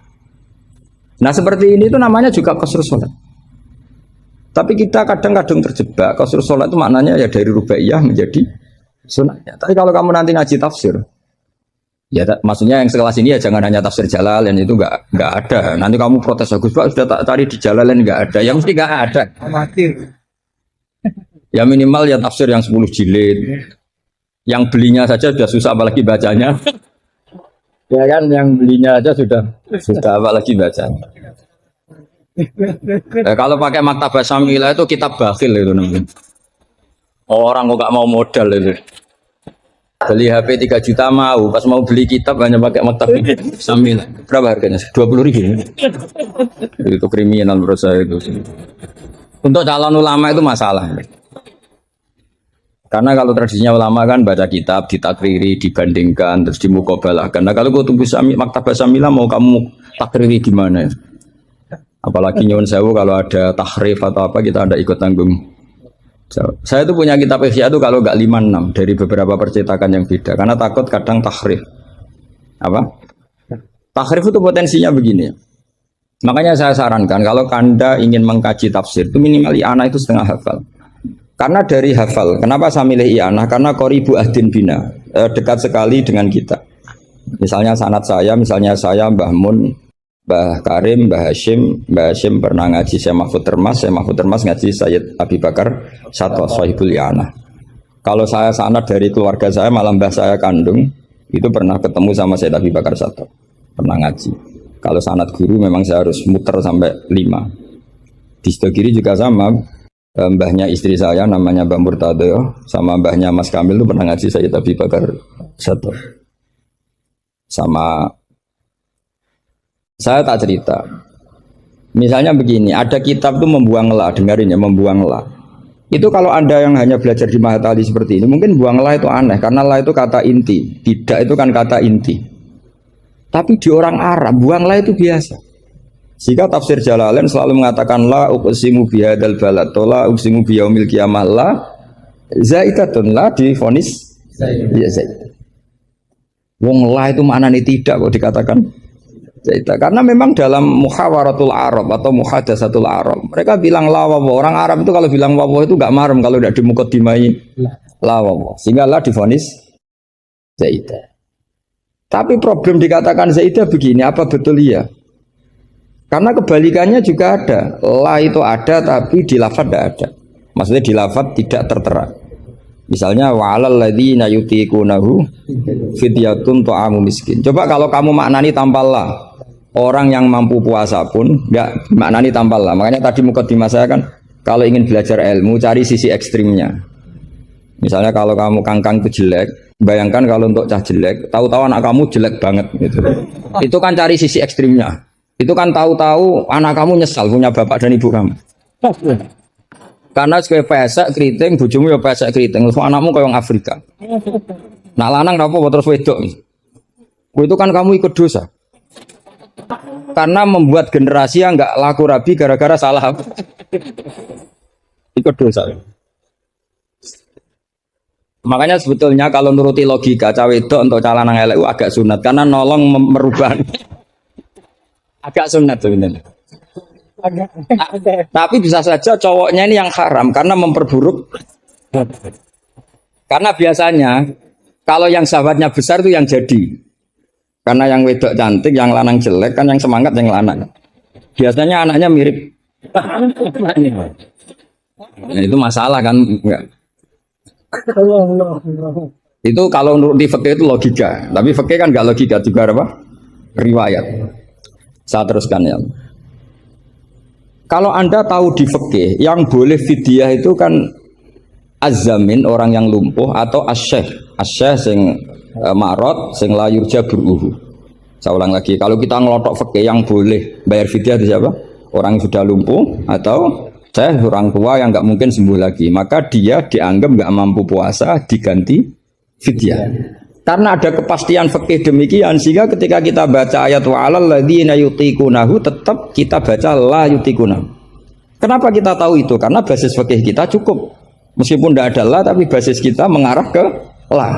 Nah seperti ini itu namanya juga qasr sholat. Tapi kita kadang-kadang terjebak. Qasr sholat itu maknanya ya dari rubaiyah menjadi sunatnya. Tapi kalau kamu nanti ngaji tafsir, ya maksudnya yang sekelas ini ya jangan hanya tafsir Jalalain, itu nggak ada. Nanti kamu protes, Gus Pak sudah tak cari di Jalalain nggak ada. Ya mesti nggak ada. Ya minimal ya tafsir yang 10 jilid. Yang belinya saja sudah susah apalagi bacanya. Ya kan yang belinya aja sudah apalagi bacanya. Kalau pakai Maktabah Syamilah itu kitab bakhil itu namanya. Orang kok gak mau modal itu. Beli HP 3 juta mau, pas mau beli kitab hanya pakai Maktabah Syamilah. Berapa harganya? 20.000. Itu kriminal menurut saya itu. Untuk calon ulama itu masalah. Karena kalau tradisinya ulama kan baca kitab, ditakriri, dibandingkan, terus dimuqabalahkan. Nah kalau kutub Maktabah Syamilah mau kamu takriri gimana? Apalagi nyuwun sewu kalau ada tahrif atau apa kita ada ikut tanggung. Saya itu punya kitab Ihya itu kalau enggak 5-6 dari beberapa percetakan yang beda karena takut kadang tahrif. Apa? Tahrif itu potensinya begini. Makanya saya sarankan kalau Anda ingin mengkaji tafsir itu minimal i'anah itu setengah hafal. Karena dari hafal, kenapa saya milih i'anah? Karena qoribu ahdin bina, dekat sekali dengan kita. Misalnya sanad saya, misalnya saya Mbah Mun, Mbah Karim, Mbah Hashim pernah ngaji Syekh Mahfud Termas ngaji Sayyid Abi Bakar Sato Sahibul I'anah. Kalau saya sanad dari keluarga saya, malah mbah saya kandung itu pernah ketemu sama Sayyid Abi Bakar Sato, pernah ngaji. Kalau sanad guru memang saya harus muter sampai 5. Di sebelah kiri juga sama, mbahnya istri saya namanya Mbah Murtado sama mbahnya Mas Kamil itu pernah ngaji Sayyid Abi Bakar Sato. Sama saya tak cerita. Misalnya begini, ada kitab itu membuang la, dengarin ya, membuang la. Itu kalau Anda yang hanya belajar di Mahatali seperti ini, mungkin buang la itu aneh, karena la itu kata inti, tidak itu kan kata inti. Tapi di orang Arab, buang la itu biasa. Jika tafsir Jalalain selalu mengatakan la uqsimu bihadzal balad, la uqsimu biyaumil qiyamah, la zaidatun, la difonis ya zaid. Wong la itu maknanya tidak kok dikatakan. Karena memang dalam muhawaratul Arab atau muhadasatul Arab mereka bilang lawawo. Orang Arab itu kalau bilang wawo itu gak marem kalau tidak dimukadimai lawawo. Sehingga lah divonis Zaidah. Tapi problem dikatakan Zaidah begini, apa betul iya? Karena kebalikannya juga ada. La itu ada tapi di lafaz tidak ada. Maksudnya di lafaz tidak tertera. Misalnya wa'alal ladzina yutiqunahu fidyatun ta'amu miskin. Coba kalau kamu maknani tanpa la. Orang yang mampu puasa pun enggak maknani tanpa la. Makanya tadi mukadimah saya kan kalau ingin belajar ilmu cari sisi ekstrimnya. Misalnya kalau kamu kangkang itu jelek, bayangkan kalau untuk cah jelek, tahu-tahu anak kamu jelek banget gitu. Itu kan cari sisi ekstrimnya. Itu kan tahu-tahu anak kamu nyesal punya bapak dan ibu kamu. Karena sebagai pesek keriting, bojomu ya pesek keriting, terus anakmu kayak orang Afrika. Nak lanang apa terus wedok. Itu kan kamu ikut dosa. Karena membuat generasi yang nggak laku rabi gara-gara salah. Ikut dosa. Makanya sebetulnya kalau nuruti logika cawe wedok untuk calon lanang elek agak sunat karena nolong merubah. Agak sunat sebenarnya. Tapi bisa saja cowoknya ini yang haram karena memperburuk. Karena biasanya kalau yang sahabatnya besar itu yang jadi. Karena yang wedok cantik, yang lanang jelek kan yang semangat yang lanang. Biasanya anaknya mirip. Nah, itu masalah kan enggak. Itu kalau menurut di fikih itu logika. Tapi fikih kan enggak logika juga apa? Riwayat. Saya teruskan ya. Kalau Anda tahu di fikih yang boleh fidyah itu kan azamin orang yang lumpuh atau asyekh sing marot sing la yurja buruhu. Saya ulang lagi, kalau kita ngelotok fikih yang boleh bayar fidyah itu siapa? Orang yang sudah lumpuh atau orang tua yang nggak mungkin sembuh lagi, maka dia dianggap nggak mampu puasa diganti fidyah. Karena ada kepastian fikih demikian sehingga ketika kita baca ayat wa 'alal ladzina yutiqunahu tetap kita baca la yutiqunahu. Kenapa kita tahu itu? Karena basis fikih kita cukup. Meskipun tidak ada la tapi basis kita mengarah ke la.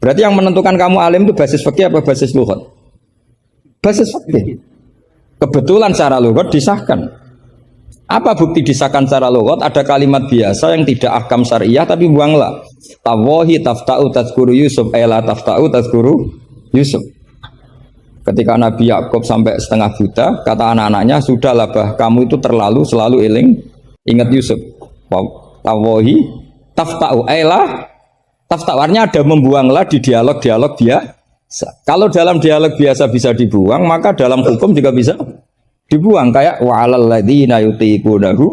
Berarti yang menentukan kamu alim itu basis fikih apa basis lughat? Basis fikih. Kebetulan secara lughat disahkan. Apa bukti disahkan secara lughat? Ada kalimat biasa yang tidak ahkam syariah tapi buanglah. Tawahi tafta'u tazkuru Yusuf ela tafta'u tazkuru Yusuf. Ketika Nabi Yakub sampai setengah buta, kata anak-anaknya, sudahlah bah, kamu itu terlalu selalu ingat Yusuf. Tawahi tafta'u ela tafta'u, artinya ada membuanglah di dialog-dialog biasa. Kalau dalam dialog biasa bisa dibuang, maka dalam hukum juga bisa dibuang. Kayak wa'alal ladzina yutiqunahu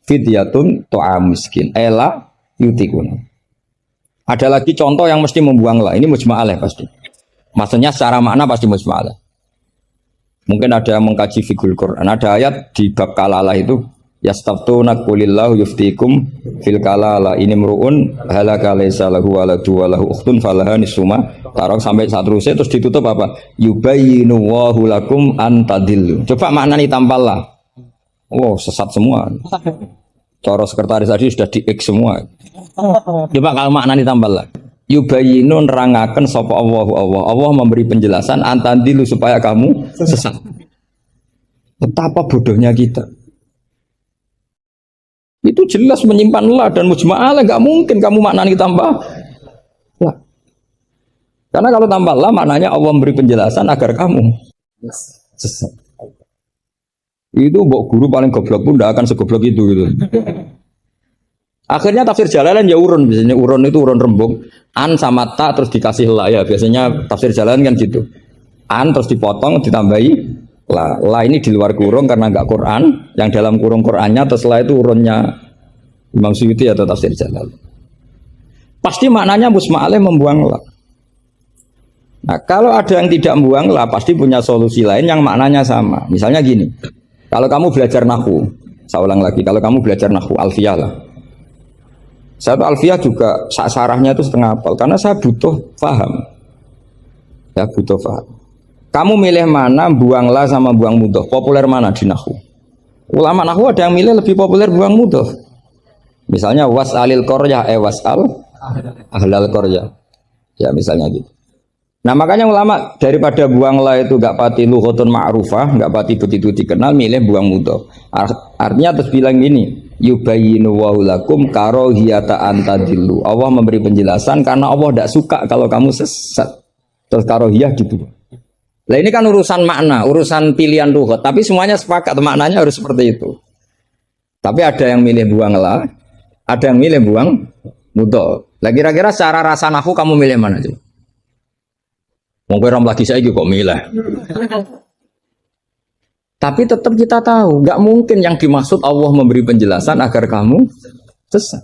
fidyatun ta'am miskin ela yutiquna. Ada lagi contoh yang mesti membuang lah. Ini mujma'alah pasti. Maksudnya secara makna pasti mujma'alah. Mungkin ada yang mengkaji fikul Quran. Ada ayat di bab kalalah itu yastaftuna qulillahu yuftikum fil kalalah ini mru'un halaka laysa lahu waladu wa lahu ukhtun falaha nisuma tarok sampai seterusnya terus ditutup apa yubayyinu wallahu lakum an tadillu. Coba maknani tampallah. Oh, sesat semua. Cara sekretaris tadi sudah di-X semua. Coba kalau maknanya tambah lah. Yubayinu nerangaken sapa Allah memberi penjelasan antandilu supaya kamu sesat. Betapa bodohnya kita. Itu jelas menyimpan la dan mujma'alah, enggak mungkin kamu maknanya tambah la. Karena kalau tambah la maknanya Allah memberi penjelasan agar kamu sesat. Itu mbok guru paling goblok pun tidak akan segoblok itu gitu. Akhirnya tafsir Jalalain ya urun, biasanya urun itu urun rembung, an sama ta terus dikasih la ya, biasanya tafsir Jalalain kan gitu. An terus dipotong ditambahi la. La ini di luar kurung karena enggak Quran, yang dalam kurung Qurannya terus la itu urunnya Imam Suyuti atau tafsir Jalalain. Pasti maknanya musma'aleh membuang la. Nah, kalau ada yang tidak membuang la pasti punya solusi lain yang maknanya sama. Misalnya gini. Kalau kamu belajar nahwu, saya ulang lagi, kalau kamu belajar nahwu alfiyah lah. Saya alfiyah juga sarahnya itu setengah hafal karena saya butuh paham. Ya, butuh paham. Kamu milih mana buang la sama buang mudhof? Populer mana di nahwu? Ulama nahwu ada yang milih lebih populer buang mudhof. Misalnya was'alil qaryah was'al ahlal qaryah. Ya, misalnya gitu. Nah makanya ulama daripada buang la itu gak pati lughatun ma'rufah, gak pati begitu dikenal, milih buang mudhof. Artinya terus bilang gini, yubayyinu wa lakum karahiyata antadillu. Allah memberi penjelasan karena Allah tidak suka kalau kamu sesat. Terus karahiyah dibuang. Nah ini kan urusan makna, urusan pilihan lughat, tapi semuanya sepakat maknanya harus seperti itu. Tapi ada yang milih buang la, ada yang milih buang mudhof. Lah kira-kira secara rasa nahwu kamu milih mana tuh? Mungkin orang lagi saya kok milih. Tapi tetap kita tahu, nggak mungkin yang dimaksud Allah memberi penjelasan agar kamu sesat.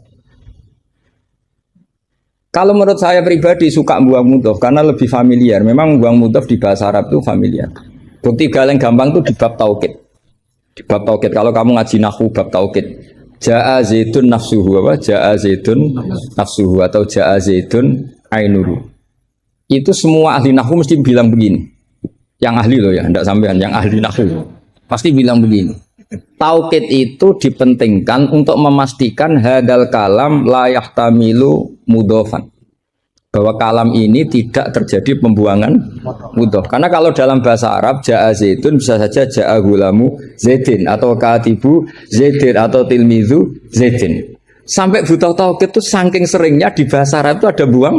Kalau menurut saya pribadi suka buang mudhof karena lebih familiar. Memang buang mudhof di bahasa Arab itu familiar. Bukti paling gampang itu di bab taukid. Di bab taukid kalau kamu ngaji nahwu bab taukid. Ja'a zaitun nafsuhu apa? Ja'a zaitun nafsuhu atau ja'a zaitun ainuru. Itu semua ahli nahwu mesti bilang begini. Yang ahli loh ya, enggak sampean yang ahli nahwu. Pasti bilang begini. Taukid itu dipentingkan untuk memastikan hadal kalam la yahtamilu mudhofan. Bahwa kalam ini tidak terjadi pembuangan mudhof. Karena kalau dalam bahasa Arab ja'a zaitun bisa saja ja'a gulamu zaitin atau katibu zaitin atau tilmizu zaitin. Sampai butuh taukid itu saking seringnya di bahasa Arab itu ada buang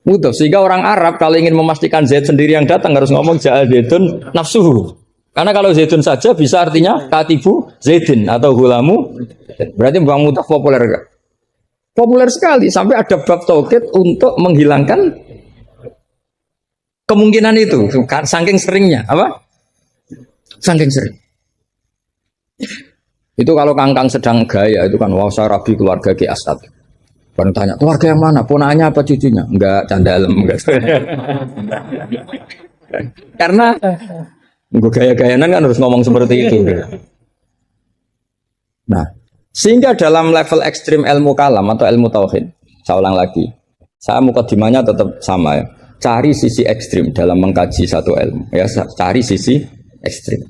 mudhof. Sehingga orang Arab kalau ingin memastikan zaid sendiri yang datang harus ngomong ja'a zaitun nafsuhu. Karena kalau zaitun saja bisa artinya katibu zaitin atau gulamu. Berarti buang mudhof populer enggak? Populer sekali sampai ada bab taukid untuk menghilangkan kemungkinan itu saking seringnya apa? Saking sering. Itu kalau kangkang sedang gaya itu kan wah saya rabi keluarga Ki Asad. Baru tanya keluarga yang mana? Ponakanya apa cucunya? Enggak candalem enggak. Karena gue gaya-gayanan kan harus ngomong seperti itu. Nah, sehingga dalam level ekstrim ilmu kalam atau ilmu tauhid, saya ulang lagi, saya mukadimahnya tetap sama ya. Cari sisi ekstrim dalam mengkaji satu ilmu, ya cari sisi ekstrim.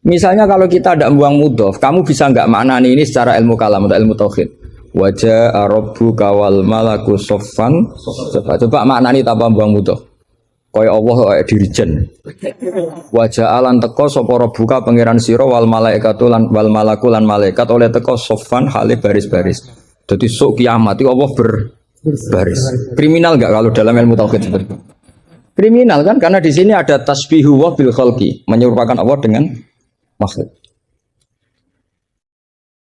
Misalnya kalau kita tidak buang mudhof, kamu bisa nggak maknani ini secara ilmu kalam atau ilmu tauhid? Wajah Arabu kawal malaku sofan, coba maknani tanpa buang mudhof. Kaya Allah kaya dirijen. Wajah alan teko sapa buka pangeran sira wal malaikatu lan wal malaku lan malaikat oleh teko sofan hale baris-baris. Jadi sok kiamat itu Allah berbaris. Kriminal enggak kalau dalam ilmu tauhid seperti itu? Kriminal kan karena di sini ada tasbihu wa bil khalqi, menyerupakan Allah dengan makhluk.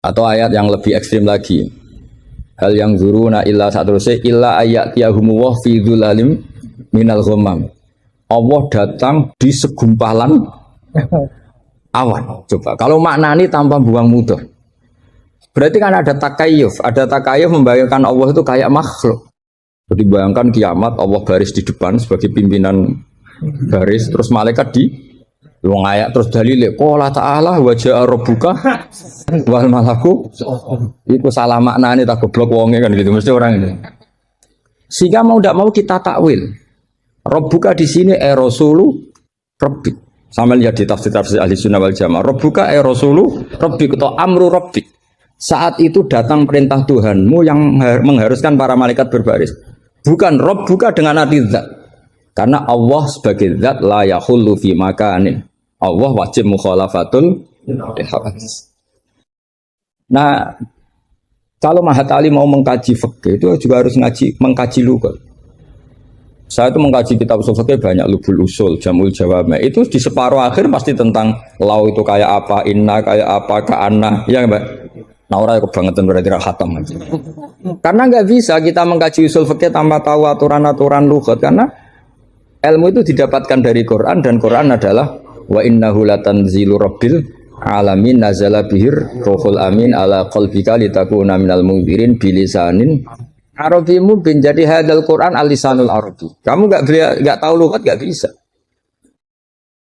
Atau ayat yang lebih ekstrim lagi. Hal yang zuruna illa satruse illa ayatiyahumu wa fi dzulalim minal ghamam. Allah datang di segumpalan awan. Coba kalau maknani tanpa buang mudhof. Berarti kan ada takayuf. Ada takayuf membayangkan Allah itu kayak makhluk. Jadi bayangkan kiamat Allah baris di depan sebagai pimpinan baris, terus malaikat di wong ayat terus dalile qala ta'ala wa ja'a rabbuka wal malaku. Iku salah maknane tak goblok wonge kan gitu mesti orang ini. Sehingga mau tidak mau kita takwil. Rabbuka di sini rasulu rabbik. Sama lihat di tafsir ahli sunnah wal jamaah. Rabbuka rasulu rabbik atau amru rabbik. Saat itu datang perintah Tuhanmu yang mengharuskan para malaikat berbaris. Bukan Rabbuka dengan arti zat. Karena Allah sebagai zat la yahullu fi makanin. Allah wajib mukhalafatul hawadits. Nah, kalau Mahat Ali mau mengkaji fikih itu juga harus mengkaji lughat. Saya itu mengkaji kitab usul fikih banyak, lubul usul, jamul jawame. Itu di separuh akhir pasti tentang lau itu kayak apa, inna kayak apa, ka'anna, ya Mbak. Nah orang kebangetan berarti khatam aja. Karena nggak bisa kita mengkaji usul fikih tanpa tahu aturan-aturan lughat karena ilmu itu didapatkan dari Quran dan Quran adalah wa innahu latanzilu rabbil alamin nazala bihir ruhul amin ala qalbika litakuna minal munzirin bilisanin Arabimu bin jadi hadal Quran al-lisanul arabi. Kamu nggak tahu lughat nggak bisa.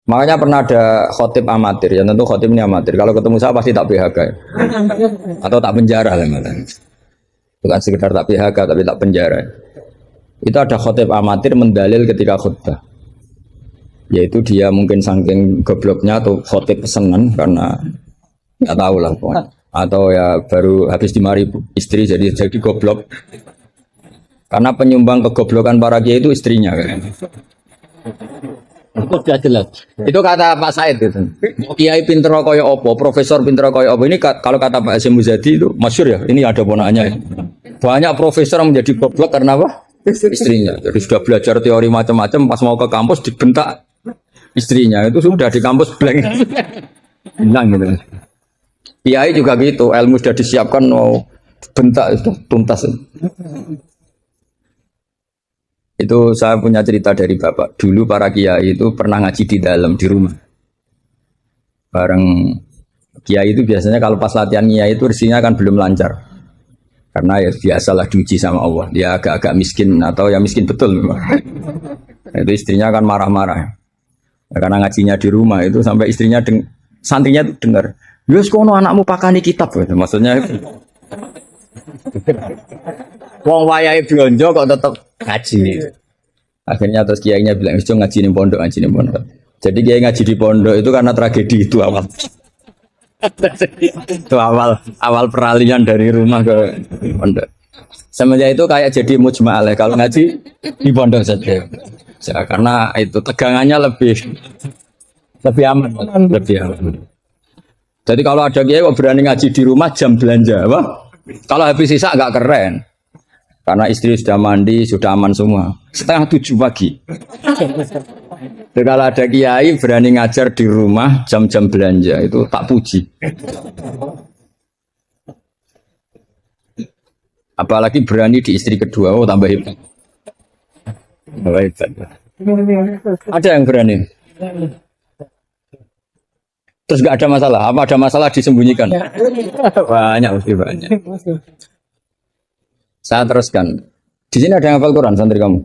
Makanya pernah ada khotib amatir, ya tentu khotib ini amatir. Kalau ketemu saya pasti tak PHK ya. Atau tak penjara lah malah. Bukan sekedar tak PHK tapi tak penjara. Itu ada khotib amatir mendalil ketika khutbah. Yaitu dia mungkin saking gobloknya atau khotib pesenan karena nggak tahu lah pokoknya. Atau ya baru habis dimari istri jadi goblok. Karena penyumbang kegoblokan para kiai itu istrinya kan. Sudah jelas. Itu kata Pak Said itu. Kiai pinter kaya apa, profesor pinter kaya apa. Ini kalau kata Pak Hasyim Muzadi itu masyhur ya. Ini ada ponaknya ya. Banyak profesor yang menjadi goblok karena apa? Istrinya. Jadi sudah belajar teori macam-macam pas mau ke kampus dibentak istrinya. Itu sudah di kampus blank. Hilang gitu. Kiai juga gitu, ilmu sudah disiapkan mau bentak itu tuntas. Itu saya punya cerita dari bapak. Dulu para kiai itu pernah ngaji di dalam di rumah. Bareng kiai itu biasanya kalau pas latihan kiai itu rezekinya kan belum lancar. Karena ya biasalah diuji sama Allah. Dia agak-agak miskin atau ya miskin betul memang. Itu istrinya kan marah-marah. Ya, karena ngajinya di rumah itu sampai istrinya santrinya tuh dengar. Yus kono anakmu pakani kitab gitu. Maksudnya wong wayahe blonjo kok tetep ngaji. Akhirnya terus kiainya bilang, "Wis ngaji ning pondok, ngaji ning pondok." Jadi kiai ngaji di pondok itu karena tragedi itu awal. Itu awal peralihan dari rumah ke pondok. Semenjak itu kayak jadi mujma'ah kalau ngaji di pondok saja. Ya, karena itu tegangannya lebih aman, lebih aman. Jadi kalau ada kiai kok berani ngaji di rumah jam belanja, apa? Kalau habis sisa agak keren. Karena istri sudah mandi, sudah aman semua. 6:30 pagi. Jadi kalau ada kiai berani ngajar di rumah jam-jam belanja itu tak puji. Apalagi berani di istri kedua, oh tambah hebat. Tambah hebat. Ada yang berani. Terus nggak ada masalah. Apa ada masalah disembunyikan? Banyak, mesti banyak. Saya teruskan. Di sini ada yang hafal Quran santri kamu?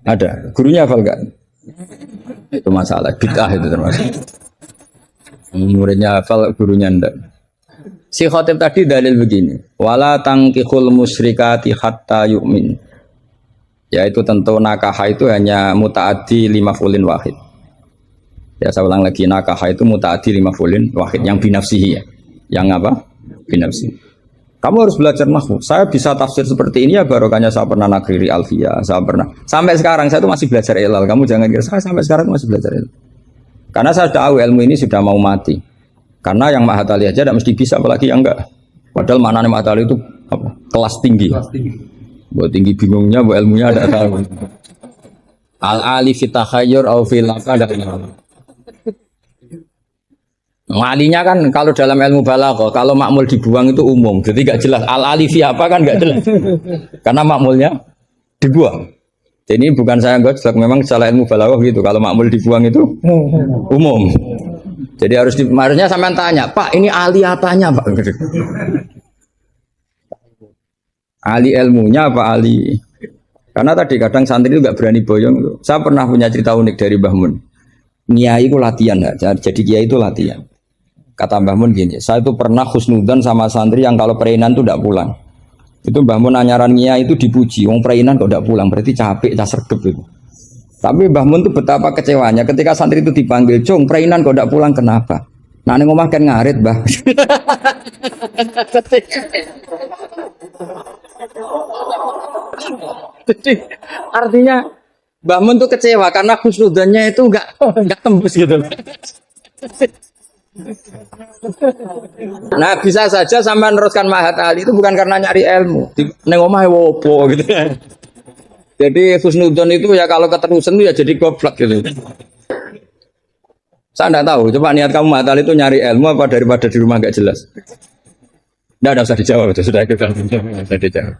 Ada. Gurunya hafal nggak? Itu masalah. Bid'ah itu termasuk. Muridnya hafal, gurunya enggak. Si khotib tadi dalil begini. Wala tangkihul musyrikati hatta yu'min. Yaitu tentu nakah itu hanya muta'addi lima fulin wahid. Ya saya ulang lagi, nakah itu muta'addi lima fulin wahid. Yang binafsihi ya. Yang apa? Binafsihi. Kamu harus belajar nahwu. Saya bisa tafsir seperti ini ya barokahnya saya pernah nakriri alfiyah, saya pernah. Sampai sekarang saya itu masih belajar ilal. Kamu jangan kira saya sampai sekarang masih belajar ilal. Karena saya tahu ilmu ini sudah mau mati. Karena yang Mahatali aja tidak mesti bisa, apalagi yang enggak. Padahal maknanya Mahatali itu apa? Kelas tinggi. Buat tinggi bingungnya, buat ilmunya ada tahu. Al-alif fitahayyur au fil ada. Walinya kan kalau dalam ilmu balaghah kalau makmul dibuang itu umum, jadi nggak jelas al-alifi apa kan nggak jelas, karena makmulnya dibuang. Jadi bukan saya nggak jelas, memang salah ilmu balaghah gitu. Kalau makmul dibuang itu umum, jadi harusnya sampean tanya, Pak ini ali apanya Pak? Ali ilmunya apa ali? Karena tadi kadang santri itu nggak berani boyong. Saya pernah punya cerita unik dari Mbah Mun. Kiai itu latihan, jadi kiai itu latihan. Kata Mbah Mun gini, saya itu pernah husnudzon sama santri yang kalau perinan itu tidak pulang. Itu Mbah Mun anyaran Kiai itu dipuji, wong perinan kok tidak pulang, berarti capek, sregep itu. Tapi Mbah Mun itu betapa kecewanya ketika santri itu dipanggil, "Cung, perinan kok tidak pulang, kenapa?" Nah, ning omah kan ngarit, Mbah. Jadi artinya Mbah Mun tuh kecewa karena husnudzonnya itu enggak tembus gitu. Nah bisa saja sampai meneruskan Mahat Ali itu bukan karena nyari ilmu, neng omah wopo gitu. Jadi husnudzon itu ya kalau keterusan itu ya jadi goblok gitu. Saya enggak tahu, coba niat kamu Mahat Ali itu nyari ilmu apa daripada di rumah enggak jelas. Enggak usah dijawab itu sudah kita bisa dijawab.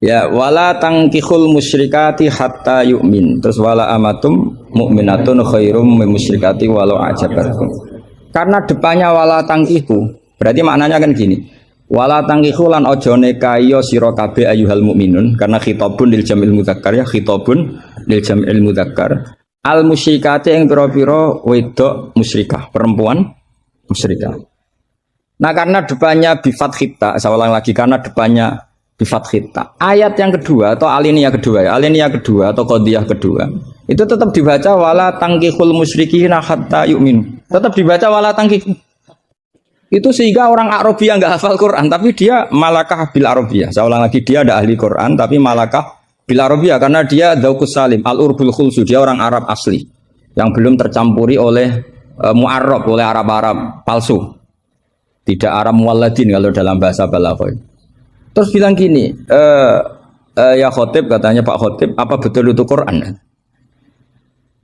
Ya wala tangkihul musyrikati hatta yu'min. Terus wala amatum mu'minatun khairum min musyrikati walau ajabatkum. Karena depannya wala tangkihu, berarti maknanya kan gini. Wala tangkihu lan ojo nekayo sira kabeh ayyuhal mukminun, karena khitabun lil jamil mudzakkar ya, khitabun lil jamil mudzakkar. Al musyrikati yang pira-pira wedok musyrikah, perempuan musyrikah. Nah karena depannya bi fathita, saya ulang lagi, karena depannya bifat khita. Ayat yang kedua atau alinea kedua atau qadiyah kedua itu tetap dibaca wala tangkihul musyrikina hatta yu'min. Tetap dibaca wala tangkih. Itu sehingga orang Arabia enggak hafal Quran tapi dia malakah bil Arabia. Saya ulang lagi, dia ada ahli Quran tapi malakah bil Arabia karena dia dzauqus salim, al-urbul khulsu, dia orang Arab asli yang belum tercampuri oleh mu'arrab, oleh Arab-Arab palsu. Tidak Arab muwalladin kalau dalam bahasa balaghah. Terus bilang gini, ya khotib, katanya Pak Khotib, apa betul itu Quran?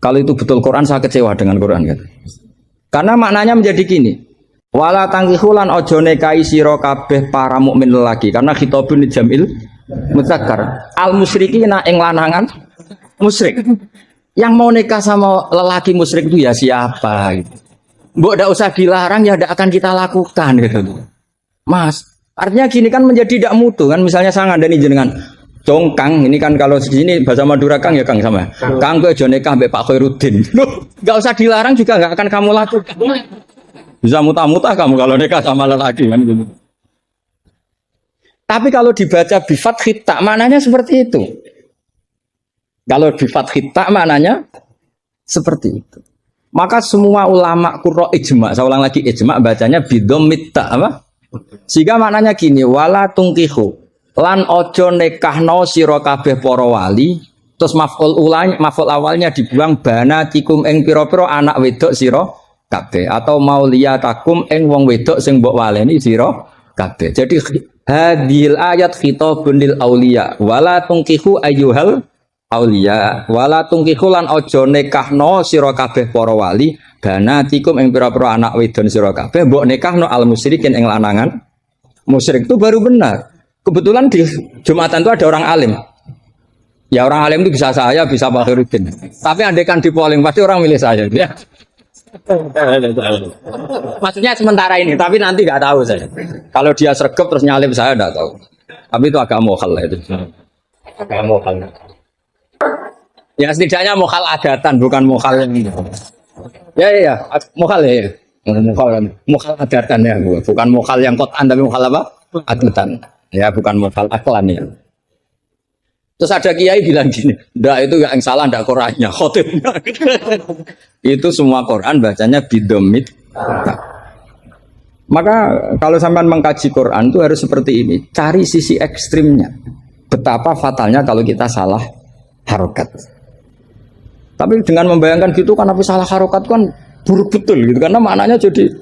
Kalau itu betul Quran, saya kecewa dengan Quran. Kan? Karena maknanya menjadi gini, wala tangkihulan ojo nekai siro kabeh para mukmin lelaki, karena khitabun jamil mudzakkar. Al musyrikina ing lanangan musyrik. Yang mau nikah sama lelaki musyrik itu ya siapa? Gitu. Mbok ndak usah dilarang ya ndak akan kita lakukan gitu. Mas, artinya gini kan menjadi tidak mutu kan, misalnya saya ngandani jenengan, Dong Kang, ini kan kalau sini bahasa Madura Kang ya Kang sama. Kang gue aja nikah mbek Pak Khairuddin. Loh, enggak usah dilarang juga enggak akan kamu lakukan. Bisa muta-muta kamu kalau nikah sama lelaki kan gitu. Tapi kalau dibaca bifat khita maknanya seperti itu. Kalau bifat khita maknanya seperti itu. Maka semua ulama qurra ijma, saya ulang lagi ijma bacanya bidhammit ta apa? Sehingga maknanya gini, wala tungkihu lan ojo nekahno sira kabeh para wali, terus maf'ul awalnya dibuang banatikum ing pira-pira anak wedok sira kabeh atau mauliyatakum ing wong wedok sing mbok waleni sira kabeh. Jadi hadhil ayat khitabun lil auliya wala tungkihu ayyuhal auliya wala tungkihu lan ojo nekahno sira kabeh para wali banatikum ing pira-pira anak wedon sira kabeh mbok nekahno al musyrikin ing lanangan musyrik. Itu baru benar. Kebetulan di Jumatan itu ada orang alim. Ya orang alim itu bisa saya, bisa Pak Khairuddin. Tapi andaikan di polling pasti orang milih saya. Ya. Maksudnya sementara ini, tapi nanti nggak tahu saya. Kalau dia sregep terus nyalip saya nggak tahu. Tapi itu agak mohal lah itu. Agak mohal. Ya setidaknya mohal adatan, bukan mohal yang ini. Ya, mohal ya. Mohal adatan ya, bukan mohal yang kotan, tapi mohal apa? Adatan. Ya, bukan mohal aklan ya. Terus ada kiai bilang gini, ndak itu yang salah, ndak Qurannya, khotibnya. Itu semua Quran bacanya bidomit. Maka kalau sampai mengkaji Quran itu harus seperti ini, cari sisi ekstrimnya. Betapa fatalnya kalau kita salah harokat. Tapi dengan membayangkan gitu kan apa salah harokat kan buruk betul gitu, karena maknanya jadi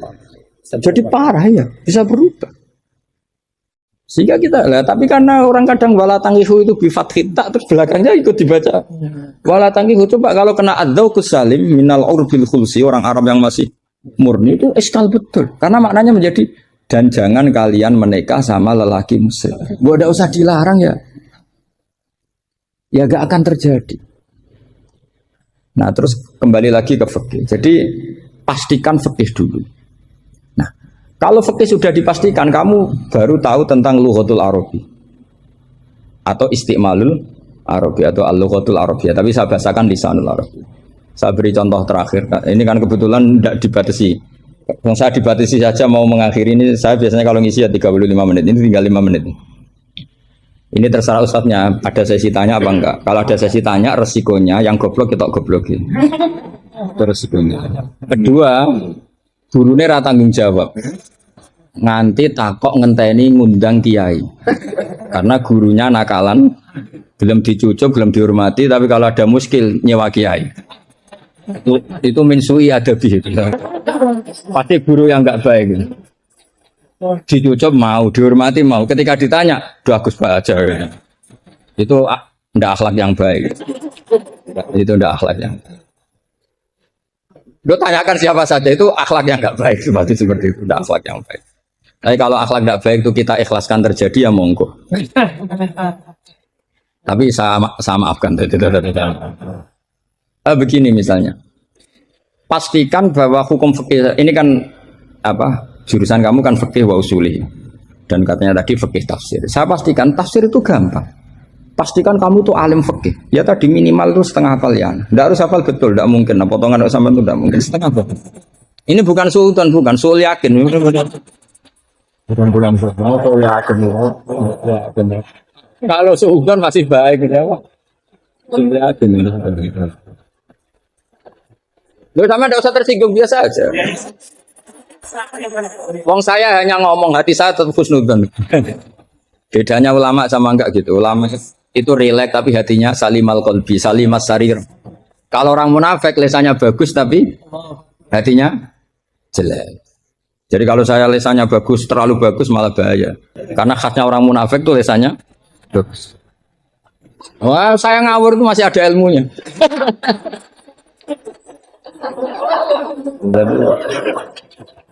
parah ya, bisa berubah. Sehingga kita lah, tapi karena orang kadang wala tangihu itu bifat khita terus belakangnya ikut dibaca wala tangihu. Coba kalau kena adzauqus salim minal urbil khulsi, orang Arab yang masih murni itu eskal betul, karena maknanya menjadi dan jangan kalian menikah sama lelaki musyrik. Gua tidak usah dilarang ya gak akan terjadi. Nah terus kembali lagi ke fikih. Jadi pastikan fikih dulu. Kalau fikih sudah dipastikan, kamu baru tahu tentang lughatul Arabi atau istimalul Arabi atau al-lughatul Arabiyah. Tapi saya bahasakan lisanul Arabi. Saya beri contoh terakhir. Ini kan kebetulan tidak dibatasi. Kalau saya dibatasi saja mau mengakhiri ini, saya biasanya kalau ngisi ya 35 menit. Ini tinggal 5 menit. Ini terserah ustadznya. Ada sesi tanya apa enggak? Kalau ada sesi tanya, resikonya yang goblok kita goblokin. Terus resikonya. Kedua, gurunya ra tanggung jawab. Nganti takok ngenteni ngundang kiai. Karena gurunya nakalan, belum dicucuk, belum dihormati, tapi kalau ada muskil nyewa kiai. Itu minsui adabi itu. Pasti guru yang enggak baik. Dicucuk mau, dihormati mau. Ketika ditanya, doa Gus Pak aja. Itu ndak akhlak yang baik. Itu ndak akhlak yang baik. Lo tanyakan siapa saja itu akhlak yang nggak baik, seperti itu, tidak akhlak yang baik. Tapi kalau akhlak nggak baik itu kita ikhlaskan terjadi ya monggo. Tapi saya maafkan. Begini misalnya, pastikan bahwa hukum fikih ini kan apa? Jurusan kamu kan fikih wa usuli dan katanya tadi fikih tafsir. Saya pastikan tafsir itu gampang. Pastikan kamu tuh alim fikih. Ya tadi minimal itu setengah hafal ya. Tidak harus hafal betul, tidak mungkin. Nah, potongan sama itu tidak mungkin setengah hafal. Ini bukan sultan, bukan sul yakin. Bukan sul yakin. Kalau sultan masih baik ya. Sul yakin. Lu sama tidak usah tersinggung, biasa aja. Wong saya hanya ngomong, hati saya tetap husnudzon. Bedanya ulama sama enggak gitu. Ulama itu rileks tapi hatinya salimal qalbi, salimas sarir. Kalau orang munafik lisannya bagus tapi hatinya jelek. Jadi kalau saya lisannya bagus, terlalu bagus malah bahaya. Karena khasnya orang munafik tuh lisannya bagus. Wah, saya ngawur itu masih ada ilmunya.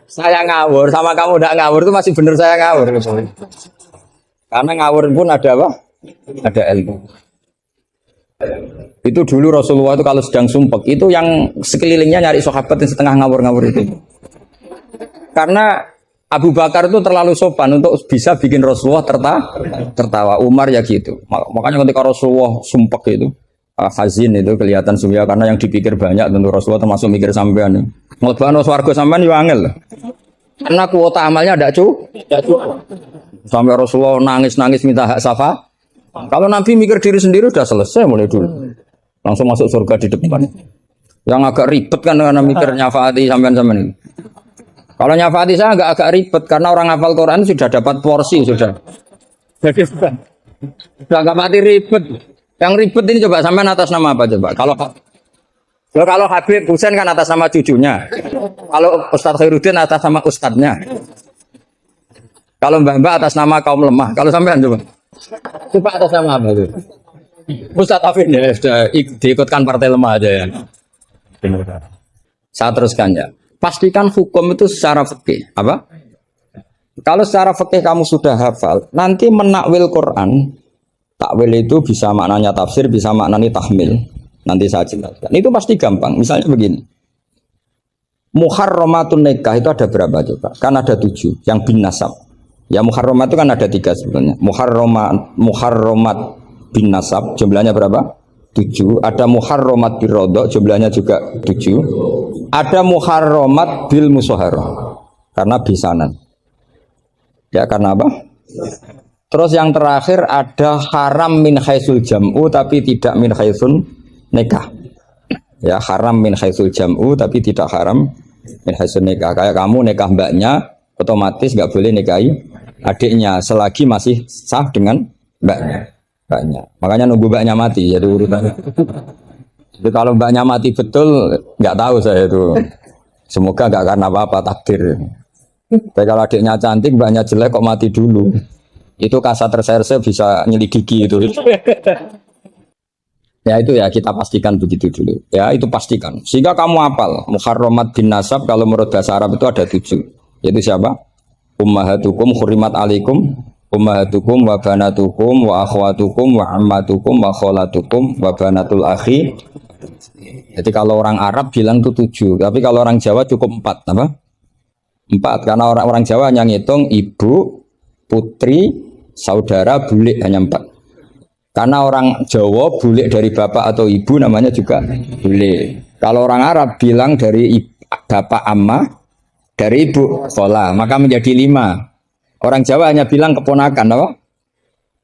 Saya ngawur sama kamu tidak ngawur itu masih benar saya ngawur. Karena ngawur pun ada apa? Ada ilmu. Itu dulu Rasulullah itu kalau sedang sumpek itu yang sekelilingnya nyari sahabat yang setengah ngawur-ngawur itu. Karena Abu Bakar itu terlalu sopan untuk bisa bikin Rasulullah tertawa. Umar ya gitu. Makanya ketika Rasulullah sumpek itu, hazin itu kelihatan sumya karena yang dipikir banyak tentu Rasulullah termasuk mikir sampean. Mlebu swarga sampean yo angel. Karena kuota amalnya tidak cukup. Sampai Rasulullah nangis-nangis minta hak syafaat. Kalau Nabi mikir diri sendiri udah selesai mulai dulu. Langsung masuk surga di depan. Yang agak ribet kan karena mikir nyafaati sampean-sampean ini. Kalau nyafati saya agak ribet karena orang hafal Quran sudah dapat porsi sudah. Jadi sudah agak mati ribet. Yang ribet ini coba sampean atas nama apa coba? Kalau Habib Husain kan atas nama cucunya. Kalau Ustadz Khairuddin atas nama ustadznya. Kalau Mbak atas nama kaum lemah. Kalau sampean coba. Coba atas nama apa itu? Ustadz Afin ya sudah diikutkan partai lemah aja ya. Saya teruskan ya. Pastikan hukum itu secara fikih. Apa? Kalau secara fikih kamu sudah hafal, nanti menakwil Quran, takwil itu bisa maknanya tafsir, bisa maknanya tahmil. Nanti saya jelaskan. Itu pasti gampang. Misalnya begini. Muharramatun nikah itu ada berapa coba? Kan ada 7 yang bin nasab. Ya muharramat itu kan ada 3 sebenarnya. Muharramat bin nasab jumlahnya berapa? 7. Ada muharramat birodok jumlahnya juga 7. Ada muharramat bil musoharoh karena bisanan. Ya karena apa? Terus yang terakhir ada haram min khaisul jam'u tapi tidak min khaisun nikah. Ya haram min khaisul jam'u tapi tidak haram min khaisun nikah. Kayak kamu nikah mbaknya otomatis nggak boleh nikahi adiknya selagi masih sah dengan mbaknya. Makanya nunggu mbaknya mati jadi urutannya. Jadi kalau mbaknya mati betul nggak tahu saya itu. Semoga nggak karena apa-apa takdir. Tapi kalau adiknya cantik mbaknya jelek kok mati dulu. Itu kasat reserse bisa nyelidiki itu. Ya itu ya kita pastikan begitu dulu. Ya itu pastikan. Sehingga kamu hafal muharramat bin nasab kalau menurut bahasa Arab itu ada 7. Yaitu siapa? Ummahatukum hurimat alaikum. Ummahatukum wa banatukum wa akhwatukum wa ammatukum wa kholatukum wa banatul akhi. Jadi kalau orang Arab bilang itu 7, tapi kalau orang Jawa cukup 4, apa? 4 karena orang Jawa hanya ngitung ibu, putri, saudara, bule hanya 4. Karena orang Jawa bule dari bapak atau ibu namanya juga bule. Kalau orang Arab bilang dari bapak amma, dari ibu khola, maka menjadi 5. Orang Jawa hanya bilang keponakan, apa?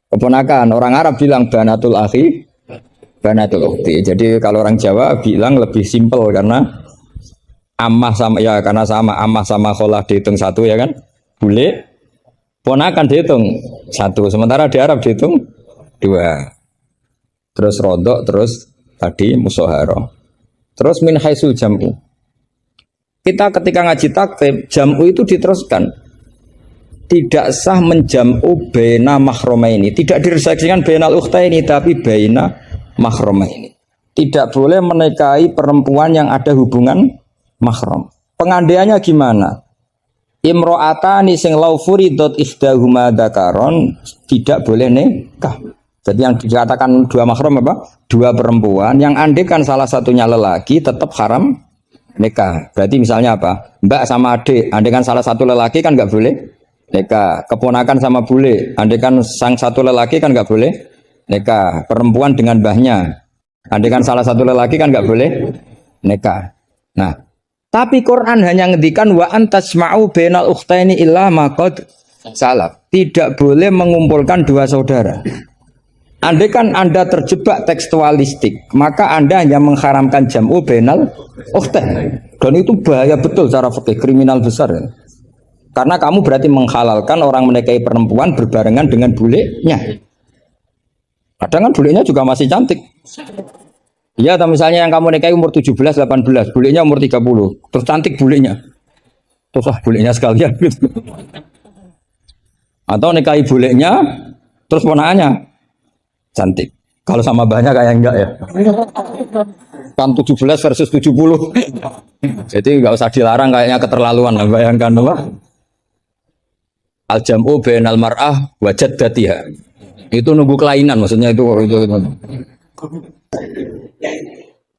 Keponakan. Orang Arab bilang banatul akhi, banatul ukhti. Jadi kalau orang Jawa bilang lebih simpel karena ammah sama ya karena sama ammah sama kholah dihitung 1 ya kan. Bule ponakan dihitung 1. Sementara di Arab dihitung 2. Terus rodok terus tadi musoharo. Terus min haisul jam'u. Kita ketika ngaji takrib jam'u itu diteruskan. Tidak sah menjam'u baina mahromaini. Tidak diresaksikan baina al-ukhtaini tapi baina mahromaini. Tidak boleh menikahi perempuan yang ada hubungan mahram. Pengandiannya gimana? Imro'atani sing lau furidot ikhdahuma dzakaron tidak boleh nikah. Jadi yang dikatakan 2 mahram apa? 2 perempuan yang andekan salah satunya lelaki tetap haram nikah. Berarti misalnya apa? Mbak sama adik, andekan salah satu lelaki kan nggak boleh nikah. Keponakan sama bule, andekan sang satu lelaki kan nggak boleh nikah. Perempuan dengan mbahnya, andekan salah satu lelaki kan nggak boleh nikah. Nah, tapi Quran hanya ngendikan wa antasma'u bainal ukhtaini illa ma qad salaf. Tidak boleh mengumpulkan 2 saudara. Andekan Anda terjebak tekstualistik, maka Anda hanya mengharamkan jam'u bainal ukhtain. Dan itu bahaya betul secara fikih, kriminal besar. Karena kamu berarti menghalalkan orang menikahi perempuan berbarengan dengan bulenya. Kadang kan bulenya juga masih cantik. Iya, atau misalnya yang kamu nikahi umur 17, 18, bulenya umur 30. Terus cantik bulenya. Terus bulenya sekalian gitu. Atau nikahi bulenya, terus ponakannya cantik. Kalau sama banyak kayak enggak ya. Kan 17 versus 70. Jadi enggak usah dilarang kayaknya keterlaluan. Bayangkan apa? Al-jam'u bainal mar'ah wa jaddatiha. Itu nunggu kelainan maksudnya itu.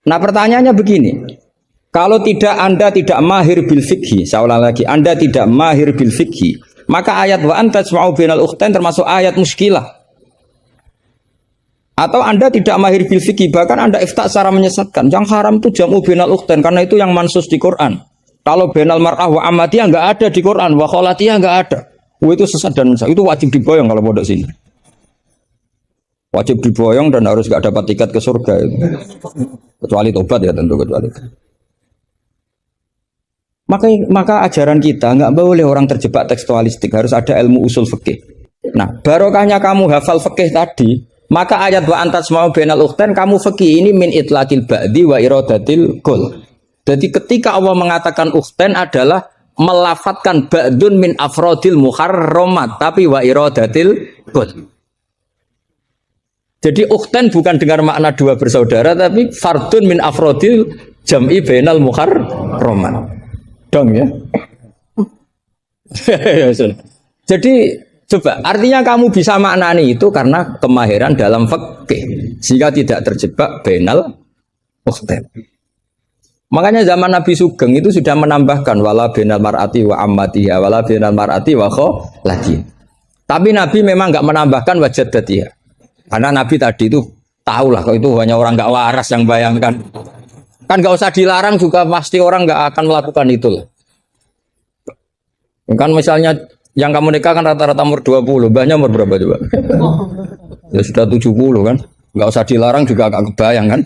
Nah pertanyaannya begini. Kalau tidak Anda tidak mahir bil fikhi, saya ulang lagi, Anda tidak mahir bil fikhi, maka ayat wa anta tasma'u bainal ukhtain termasuk ayat muskilah. Atau Anda tidak mahir bil fikhi, bahkan Anda ifta secara menyesatkan. Yang haram itu jam'u bainal ukhtain karena itu yang mansus di Quran. Kalau bainal mar'ah wa amatiyah enggak ada di Quran, wa kholatiyah enggak ada. Itu sesat dan itu wajib diboyong kalau pondok sini. Wajib diboyong dan harus enggak dapat tiket ke surga itu. Kecuali tobat ya tentu kecuali. Maka ajaran kita nggak boleh orang terjebak tekstualistik, harus ada ilmu usul fikih. Nah, barokahnya kamu hafal fikih tadi, maka ayat wa antas mau bainal ukhtain kamu fikih ini min itlaqil ba'di wa iradatil qul. Jadi ketika Allah mengatakan ukhtain adalah melafatkan ba'dun min afrodil muharramat tapi wa iradatil qul. Jadi ukhtain bukan dengan makna dua bersaudara tapi fardun min afrodil jam'i bainal muharramat. Dong ya. Jadi coba artinya kamu bisa maknani itu karena kemahiran dalam fikih sehingga tidak terjebak bainal ukhtain. Makanya zaman Nabi Sugeng itu sudah menambahkan wala bainal mar'ati wa ammatiha wala bainal mar'ati wa kholati. Tapi Nabi memang enggak menambahkan wajaddatiha. Karena Nabi tadi itu tahulah kalau itu hanya orang enggak waras yang bayangkan. Kan nggak usah dilarang juga pasti orang nggak akan melakukan itu loh. Kan misalnya yang kamu nikah kan rata-rata umur 20, mbahnya umur berapa coba? Ya sudah 70 kan. Nggak usah dilarang juga agak kebayang kan.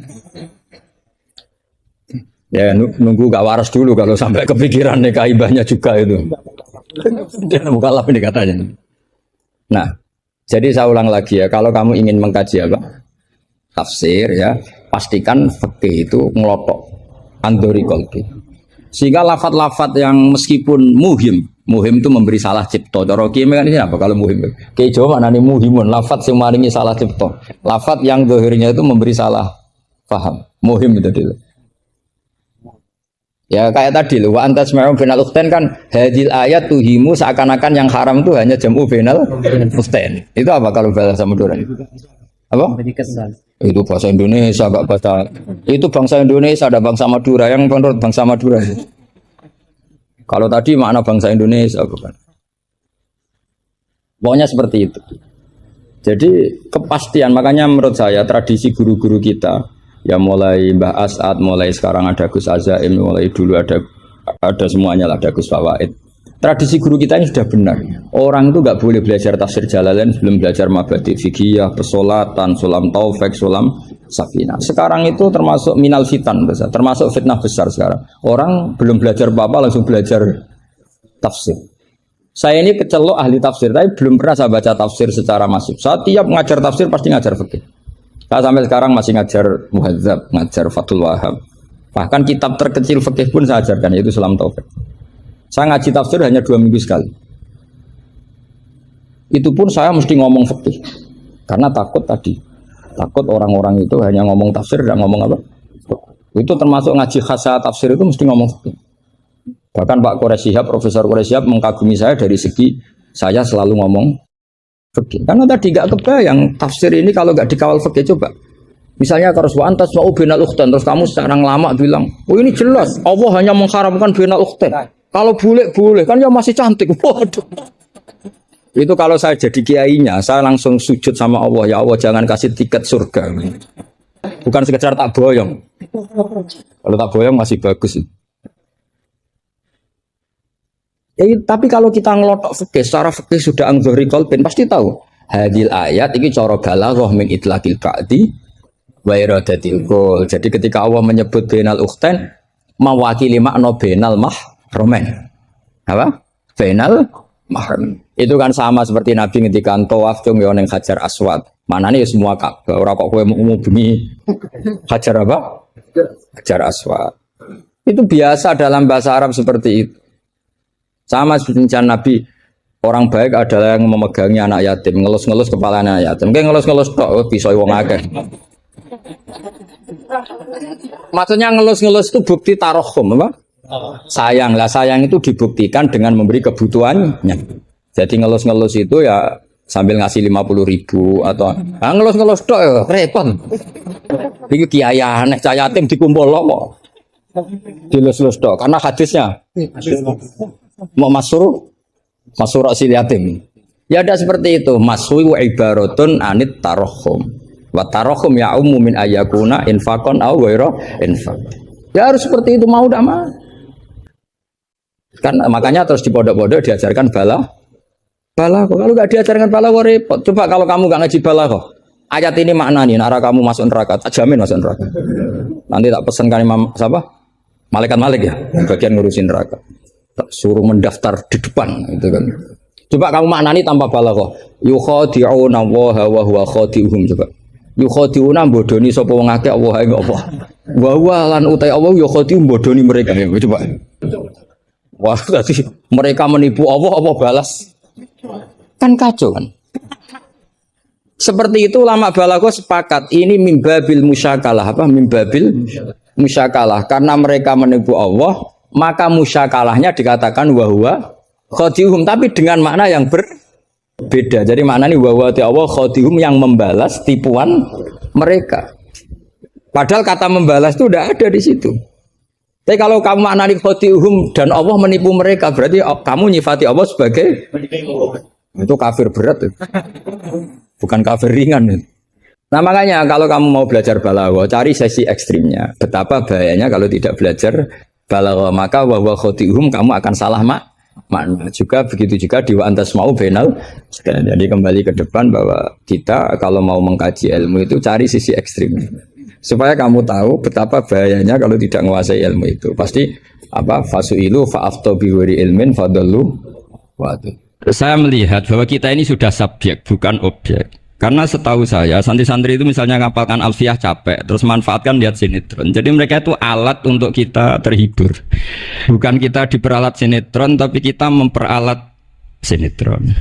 Ya nunggu nggak waras dulu kalau sampai kepikiran nikah ibahnya juga itu. Dia mukalaf ini katanya. Nah, jadi saya ulang lagi ya, kalau kamu ingin mengkaji apa? Tafsir ya. Pastikan fikih itu ngelotok andori kolbi. Sehingga lafat-lafat yang meskipun muhim itu memberi salah cipta. Cara kiai kan ini apa kalau muhim? Kiai Jawa mana nih muhimun? Lafat yang maringi salah cipta. Lafat yang dohirnya itu memberi salah paham. Muhim itu dulu. Ya kayak tadi loh. Wa antas ma'um bainal ukhtain kan hadil ayat tuhimu seakan-akan yang haram itu hanya jam'u bainal ukhtain. Itu apa kalau bahasa Madura? Apa? Itu bahasa Indonesia, gak bahasa. Itu bangsa Indonesia, ada bangsa Madura yang menurut bangsa Madura. Kalau tadi makna bangsa Indonesia bukan. Pokoknya seperti itu. Jadi kepastian, makanya menurut saya tradisi guru-guru kita, ya mulai Mbah As'ad, mulai sekarang ada Gus Azaim, mulai dulu ada semuanya lah, ada Gus Fawaid. Tradisi guru kita ini sudah benar. Orang itu nggak boleh belajar tafsir Jalalain sebelum belajar mabadi fikih, pesolatan, sulam taufik, sulam safina. Sekarang itu termasuk minal fitan besar, termasuk fitnah besar sekarang. Orang belum belajar apa-apa langsung belajar tafsir. Saya ini kecelok ahli tafsir, tapi belum pernah saya baca tafsir secara masif. Saya tiap ngajar tafsir pasti ngajar fikih. Saya sampai sekarang masih ngajar muhadzab, ngajar Fathul Wahab. Bahkan kitab terkecil fikih pun saya ajarkan, yaitu sulam taufik. Saya ngaji tafsir hanya 2 minggu sekali. Itu pun saya mesti ngomong fikih. Karena takut orang-orang itu hanya ngomong tafsir dan ngomong apa? Itu termasuk ngaji khasa tafsir itu mesti ngomong fikih. Bahkan Pak Quraisyihab, Profesor Quraisyihab mengagumi saya dari segi saya selalu ngomong fikih. Karena tadi gak kebayang tafsir ini kalau gak dikawal fikih. Coba misalnya kalau wa antas ma'u bainal ukhtain, terus kamu sekarang lama bilang, oh ini jelas Allah hanya mengharamkan bainal ukhtain. Kalau boleh kan ya masih cantik. Waduh. Itu kalau saya jadi kiainya, saya langsung sujud sama Allah, ya Allah jangan kasih tiket surga. Bukan sekedar tak boyong. Kalau tak boyong masih bagus. Tapi kalau kita ngelotok fikih, secara fikih sudah angzori kolbin pasti tahu. Hadil ayat ini cara balaghah min itlaqil ba'di wa iradatil qul. Jadi ketika Allah menyebut bainal ukhtain mewakili makna bainal mahramin. Apa? Bainal mahram. Itu kan sama seperti Nabi ngendikan tawaf cung yo ning Hajar Aswad. Manane ya semua Ka'bah. Ora kok kowe mau bengi Hajar apa? Hajar Aswad. Itu biasa dalam bahasa Arab seperti itu. Sama seperti Nabi, orang baik adalah yang memegangi anak yatim, ngelus-ngelus kepala anak yatim. Kayak ngelus-ngelus tok bisa wong akeh. Maksudnya ngelus-ngelus itu bukti tarohum, apa? Sayang lah, sayang itu dibuktikan dengan memberi kebutuhannya. Jadi ngelus-ngelus itu ya sambil ngasih 50.000 atau ngelus-ngelus tok ya repot. Iki kiai aneh cah yatim dikumpul loh. dilus-lus tok karena hadisnya mau masur sil yatim. Ya ada seperti itu. Masui wa ibaratun anit tarohum. Wa tarohum ya min ayakuna infakon au ghaira infak. Ya harus seperti itu mau tidak mau. Kan makanya terus di pondok-pondok diajarkan balaghah. Kalau nggak diajarkan balaghah repot. Coba kalau kamu nggak ngaji balaghah. Ayat ini maknanya arah kamu masuk neraka, tak jamin masuk neraka. Nanti tak pesankan Imam siapa? Malaikat Malik ya, bagian ngurusin neraka. Tak suruh mendaftar di depan itu kan. Coba kamu maknani tanpa balaghah. Yukhadi'una wa huwa khadi'uhum coba. Yukhadi'una bodoni sapa wong akeh Allah ing apa. Wa huwa lan utai Allah yukhadi'u bodoni mereka. Coba. Wah, tadi mereka menipu Allah apa balas? Kan kacau kan. Seperti itu ulama balaghah sepakat ini mimbabil musyakalah apa mimbabil musyakalah karena mereka menipu Allah maka musyakalahnya dikatakan wahwa khadihum tapi dengan makna yang berbeda. Jadi maknanya wahwa Allah khadihum yang membalas tipuan mereka. Padahal kata membalas itu udah ada di situ. Tapi kalau kamu maknani khadihum dan Allah menipu mereka berarti kamu nyifati Allah sebagai itu kafir berat. Bukan kafir ringan. Nah makanya kalau kamu mau belajar balaghah, cari sesi ekstrimnya. Betapa bahayanya kalau tidak belajar balaghah, maka wahwa khotihum kamu akan salah makna. Juga begitu juga di wa antas mau benal. Jadi kembali ke depan bahwa kita kalau mau mengkaji ilmu itu cari sisi ekstrimnya. Supaya kamu tahu betapa bahayanya kalau tidak menguasai ilmu itu. Pasti apa fasuilu fa'afto biwiri ilmin fadallu wa'adu. Saya melihat bahwa kita ini sudah subjek, bukan objek. Karena setahu saya, santri-santri itu misalnya ngapalkan alfiah capek, terus manfaatkan lihat sinetron. Jadi mereka itu alat untuk kita terhibur. Bukan kita diperalat sinetron, tapi kita memperalat sinetron.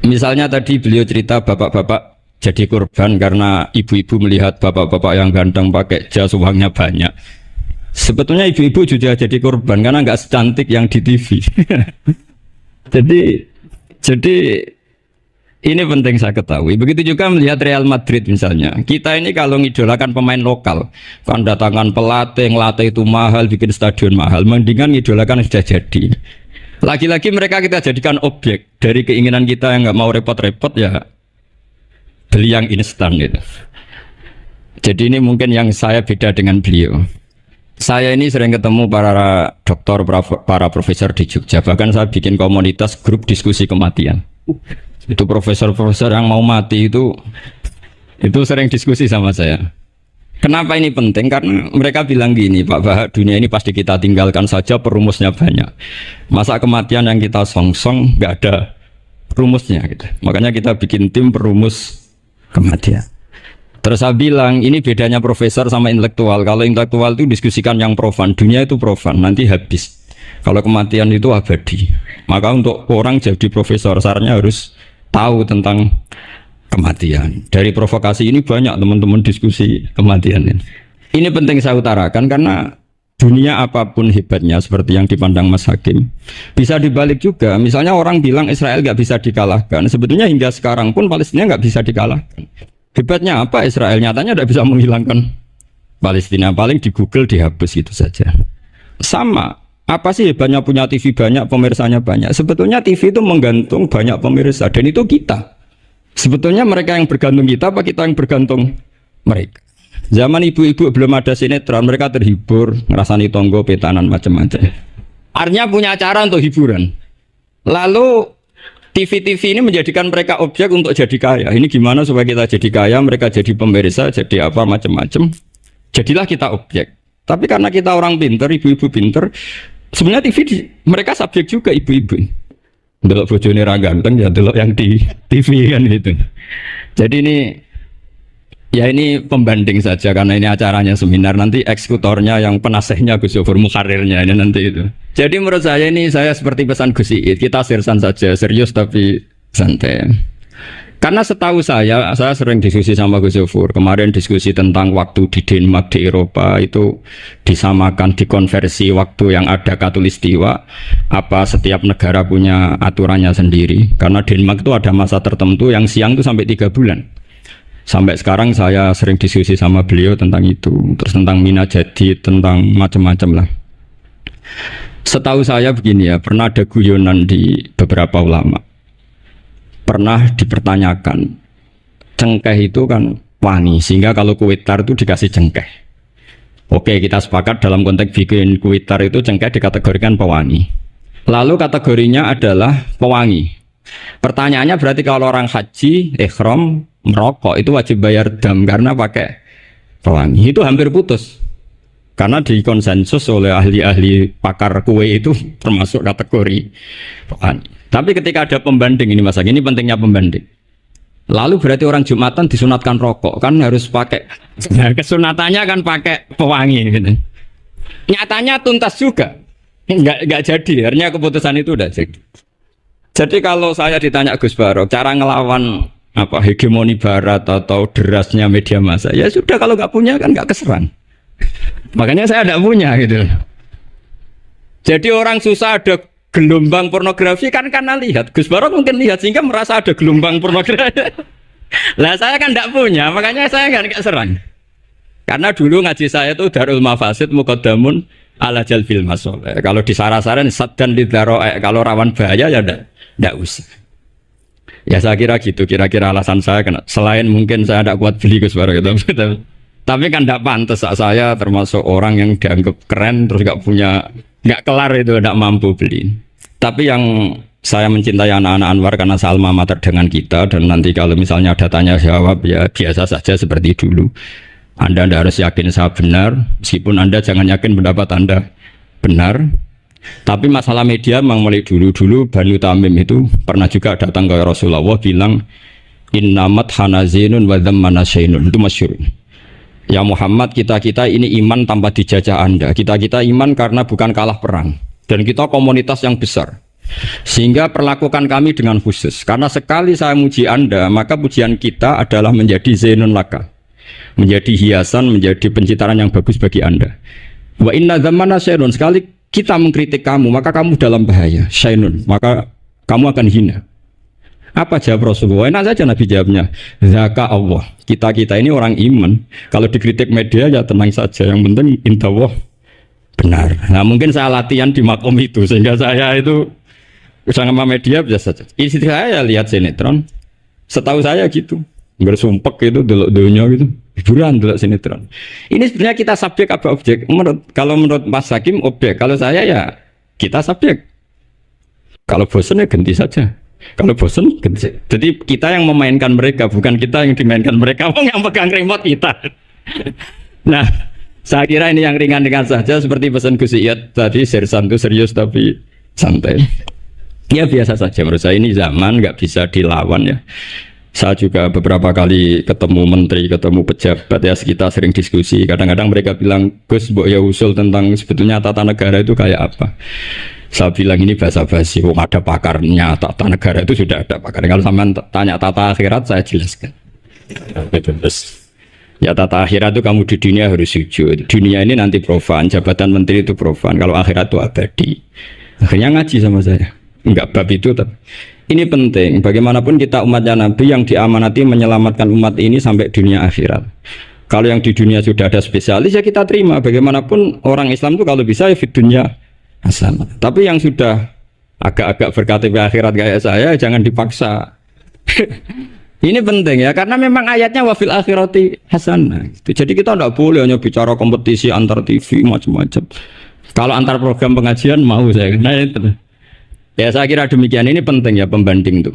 Misalnya tadi beliau cerita bapak-bapak jadi korban karena ibu-ibu melihat bapak-bapak yang ganteng pakai jas uangnya banyak. Sebetulnya ibu-ibu juga jadi korban karena nggak secantik yang di TV. Jadi ini penting saya ketahui. Begitu juga melihat Real Madrid misalnya. Kita ini kalau ngidolakan pemain lokal, kan datangkan pelatih, ngelatih itu mahal, bikin stadion mahal. Mendingan ngidolakan sudah jadi. Lagi-lagi mereka kita jadikan objek dari keinginan kita yang nggak mau repot-repot ya beli yang instan gitu. Jadi ini mungkin yang saya beda dengan beliau. Saya ini sering ketemu para dokter, para profesor di Jogja. Bahkan saya bikin komunitas grup diskusi kematian. Itu profesor-profesor yang mau mati itu sering diskusi sama saya. Kenapa ini penting? Karena mereka bilang gini, Pak Bahak, dunia ini pasti kita tinggalkan saja, perumusnya banyak. Masa kematian yang kita songsong nggak ada rumusnya gitu. Makanya kita bikin tim perumus kematian. Terus saya bilang, ini bedanya profesor sama intelektual. Kalau intelektual itu diskusikan yang profan, dunia itu profan, nanti habis. Kalau kematian itu abadi. Maka untuk orang jadi profesor, sarannya harus tahu tentang kematian. Dari provokasi ini banyak teman-teman diskusi kematian ini. Ini penting saya utarakan karena dunia apapun hebatnya, seperti yang dipandang Mas Hakim, bisa dibalik juga. Misalnya orang bilang Israel nggak bisa dikalahkan. Sebetulnya hingga sekarang pun Palestina nggak bisa dikalahkan. Hebatnya apa Israel? Nyatanya tidak bisa menghilangkan Palestina. Paling di Google dihapus gitu saja. Sama, apa sih hebatnya punya TV banyak, pemirsanya banyak? Sebetulnya TV itu menggantung banyak pemirsa, dan itu kita. Sebetulnya mereka yang bergantung kita, apa kita yang bergantung mereka? Zaman ibu-ibu belum ada sinetron, mereka terhibur, ngerasani tonggo, petanan, macam-macam. Artinya punya cara untuk hiburan. Lalu TV-TV ini menjadikan mereka objek untuk jadi kaya. Ini gimana supaya kita jadi kaya, mereka jadi pemirsa, jadi apa macam-macam. Jadilah kita objek. Tapi karena kita orang pinter, ibu-ibu pinter, sebenarnya TV mereka subjek juga ibu-ibu. Delok bojone ra ganteng ya delok yang di TV kan gitu. Jadi ini pembanding saja karena ini acaranya seminar, nanti eksekutornya yang penasehnya Gus Yofur, mukarirnya ini nanti itu. Jadi menurut saya ini saya seperti pesan Gus Iid, kita sersan saja, serius tapi santai. Karena setahu saya sering diskusi sama Gus Yofur, kemarin diskusi tentang waktu di Denmark, di Eropa itu disamakan, dikonversi waktu yang ada Katulistiwa, apa setiap negara punya aturannya sendiri. Karena Denmark itu ada masa tertentu yang siang itu sampai 3 bulan. Sampai sekarang saya sering diskusi sama beliau tentang itu, terus tentang mina jadi, tentang macam-macam lah. Setahu saya begini ya, pernah ada guyonan di beberapa ulama. Pernah dipertanyakan, cengkeh itu kan wangi, sehingga kalau kue tar itu dikasih cengkeh. Oke, kita sepakat dalam konteks bikin kue tar itu cengkeh dikategorikan pewangi. Lalu kategorinya adalah pewangi. Pertanyaannya berarti kalau orang haji, ihram, merokok itu wajib bayar dam karena pakai pewangi. Itu hampir putus. Karena dikonsensus oleh ahli-ahli pakar kue itu termasuk kategori pewangi. Tapi ketika ada pembanding ini Mas, ini pentingnya pembanding. Lalu berarti orang Jumatan disunatkan rokok kan harus pakai. Nah, kesunatannya kan pakai pewangi gitu. Nyatanya tuntas juga. Enggak jadi. Akhirnya keputusan itu udah jadi. Jadi kalau saya ditanya Gus Barok, cara ngelawan apa hegemoni Barat atau derasnya media massa, ya sudah kalau nggak punya kan nggak keserang. Makanya saya tidak punya gitu. Jadi orang susah ada gelombang pornografi kan karena lihat. Gus Barok mungkin lihat sehingga merasa ada gelombang pornografi. Lah saya kan tidak punya, makanya saya nggak serang. Karena dulu ngaji saya itu Darul Mafasid Muqaddamun ala Jalbil Masoleh. Kalau di saran-saran saddan lidaro, kalau rawan bahaya ya tidak usah. Ya saya kira gitu, kira-kira alasan saya kena. Selain mungkin saya tidak kuat beli Gus Barok gitu. Tapi kan tidak pantas saya termasuk orang yang dianggap keren terus nggak kelar itu, tidak mampu beli. Tapi yang saya mencintai anak-anak Anwar karena saya alma mater dengan kita, dan nanti kalau misalnya ada tanya jawab ya biasa saja seperti dulu. Anda tidak harus yakin saya benar, meskipun Anda jangan yakin pendapat Anda benar. Tapi masalah media memang mulai dulu Banu Tamim itu pernah juga datang ke Rasulullah bilang innamat hanazinun wa dhammana syainun, itu masyhur. Ya Muhammad, kita ini iman tanpa dijajah Anda. Kita iman karena bukan kalah perang. Dan kita komunitas yang besar. Sehingga perlakukan kami dengan khusus. Karena sekali saya muji Anda, maka pujian kita adalah menjadi zainun laka. Menjadi hiasan, menjadi pencitraan yang bagus bagi Anda. Wa inna dhammana syainun, sekali kita mengkritik kamu, maka kamu dalam bahaya. Syainun, maka kamu akan hina. Apa jawab Rasulullah? Enak saja Nabi jawabnya. Zaka Allah. Kita ini orang iman. Kalau dikritik media ya tenang saja. Yang penting intawah benar. Nah mungkin saya latihan di makom itu sehingga saya itu sama media biasa saja. Istri saya lihat sinetron. Setahu saya gitu. Bersumpek gitu, delok dunia gitu. Hiburan delok sinetron. Ini sebenarnya kita subjek apa objek? Kalau menurut Mas Hakim objek. Kalau saya ya kita subjek. Kalau bosan ya ganti saja. Kalau bosan, jadi kita yang memainkan mereka, bukan kita yang dimainkan mereka. Yang pegang remote kita. Nah, saya kira ini yang ringan-ringan saja, seperti pesan Gus Iyad tadi, sersan itu serius tapi santai. Ya biasa saja menurut saya, ini zaman nggak bisa dilawan ya. Saya juga beberapa kali ketemu menteri, ketemu pejabat ya, kita sering diskusi. Kadang-kadang mereka bilang, Gus, mbok ya usul tentang sebetulnya tata negara itu kayak apa. Saya bilang ini basa-basi, ada pakarnya, tata negara itu sudah ada pakar. Kalau sampean tanya tata akhirat, saya jelaskan. Ya tata akhirat itu kamu di dunia harus sujud. Dunia ini nanti profan, jabatan menteri itu profan. Kalau akhirat itu abadi. Akhirnya ngaji sama saya. Enggak bab itu, tapi ini penting. Bagaimanapun kita umatnya Nabi yang diamanati menyelamatkan umat ini sampai dunia akhirat. Kalau yang di dunia sudah ada spesialis ya kita terima. Bagaimanapun orang Islam itu kalau bisa ya di dunia hasanah. Tapi yang sudah agak-agak berKTP akhirat kayak saya jangan dipaksa. Ini penting ya, karena memang ayatnya wafil akhirati hasanah. Jadi kita tidak boleh hanya bicara kompetisi antar TV macam-macam. Kalau antar program pengajian mau saya. Nah itu. Ya saya kira demikian, ini penting ya pembanding itu.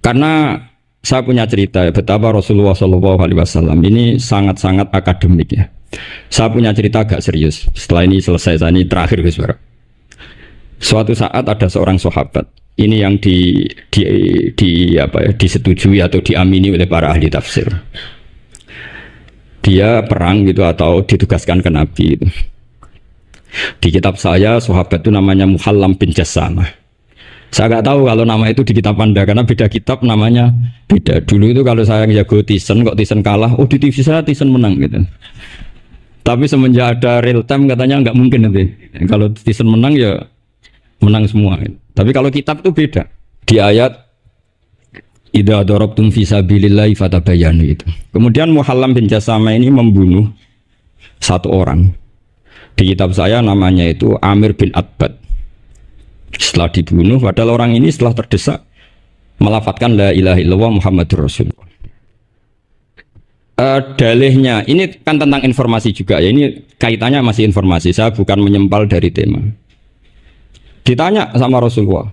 Karena saya punya cerita ya, betapa Rasulullah SAW ini sangat-sangat akademik ya. Saya punya cerita agak serius. Setelah ini selesai, saya ini terakhir Gus Barok. Suatu saat ada seorang sahabat. Ini yang disetujui atau diamini oleh para ahli tafsir. Dia perang gitu atau ditugaskan ke Nabi. Gitu. Di kitab saya sahabat itu namanya Muhallam bin Jassamah. Saya nggak tahu kalau nama itu di kitab Anda karena beda kitab namanya beda. Dulu itu kalau saya jago Tyson, kok Tyson kalah, oh di TV saya Tyson menang gitu. Tapi semenjak ada real time katanya nggak mungkin nanti. Kalau Tyson menang ya menang semua. Tapi kalau kitab itu beda. Di ayat Idza darabtum fi sabilillahi fatabayyanu itu. Kemudian Muhallam bin Jasama ini membunuh satu orang. Di kitab saya namanya itu Amir bin Atbad. Setelah dibunuh, padahal orang ini setelah terdesak melafadzkan la ilaha illallah Muhammadur Rasulullah. Dalihnya ini kan tentang informasi juga ya, ini kaitannya masih informasi, saya bukan menyempal dari tema. Ditanya sama Rasulullah,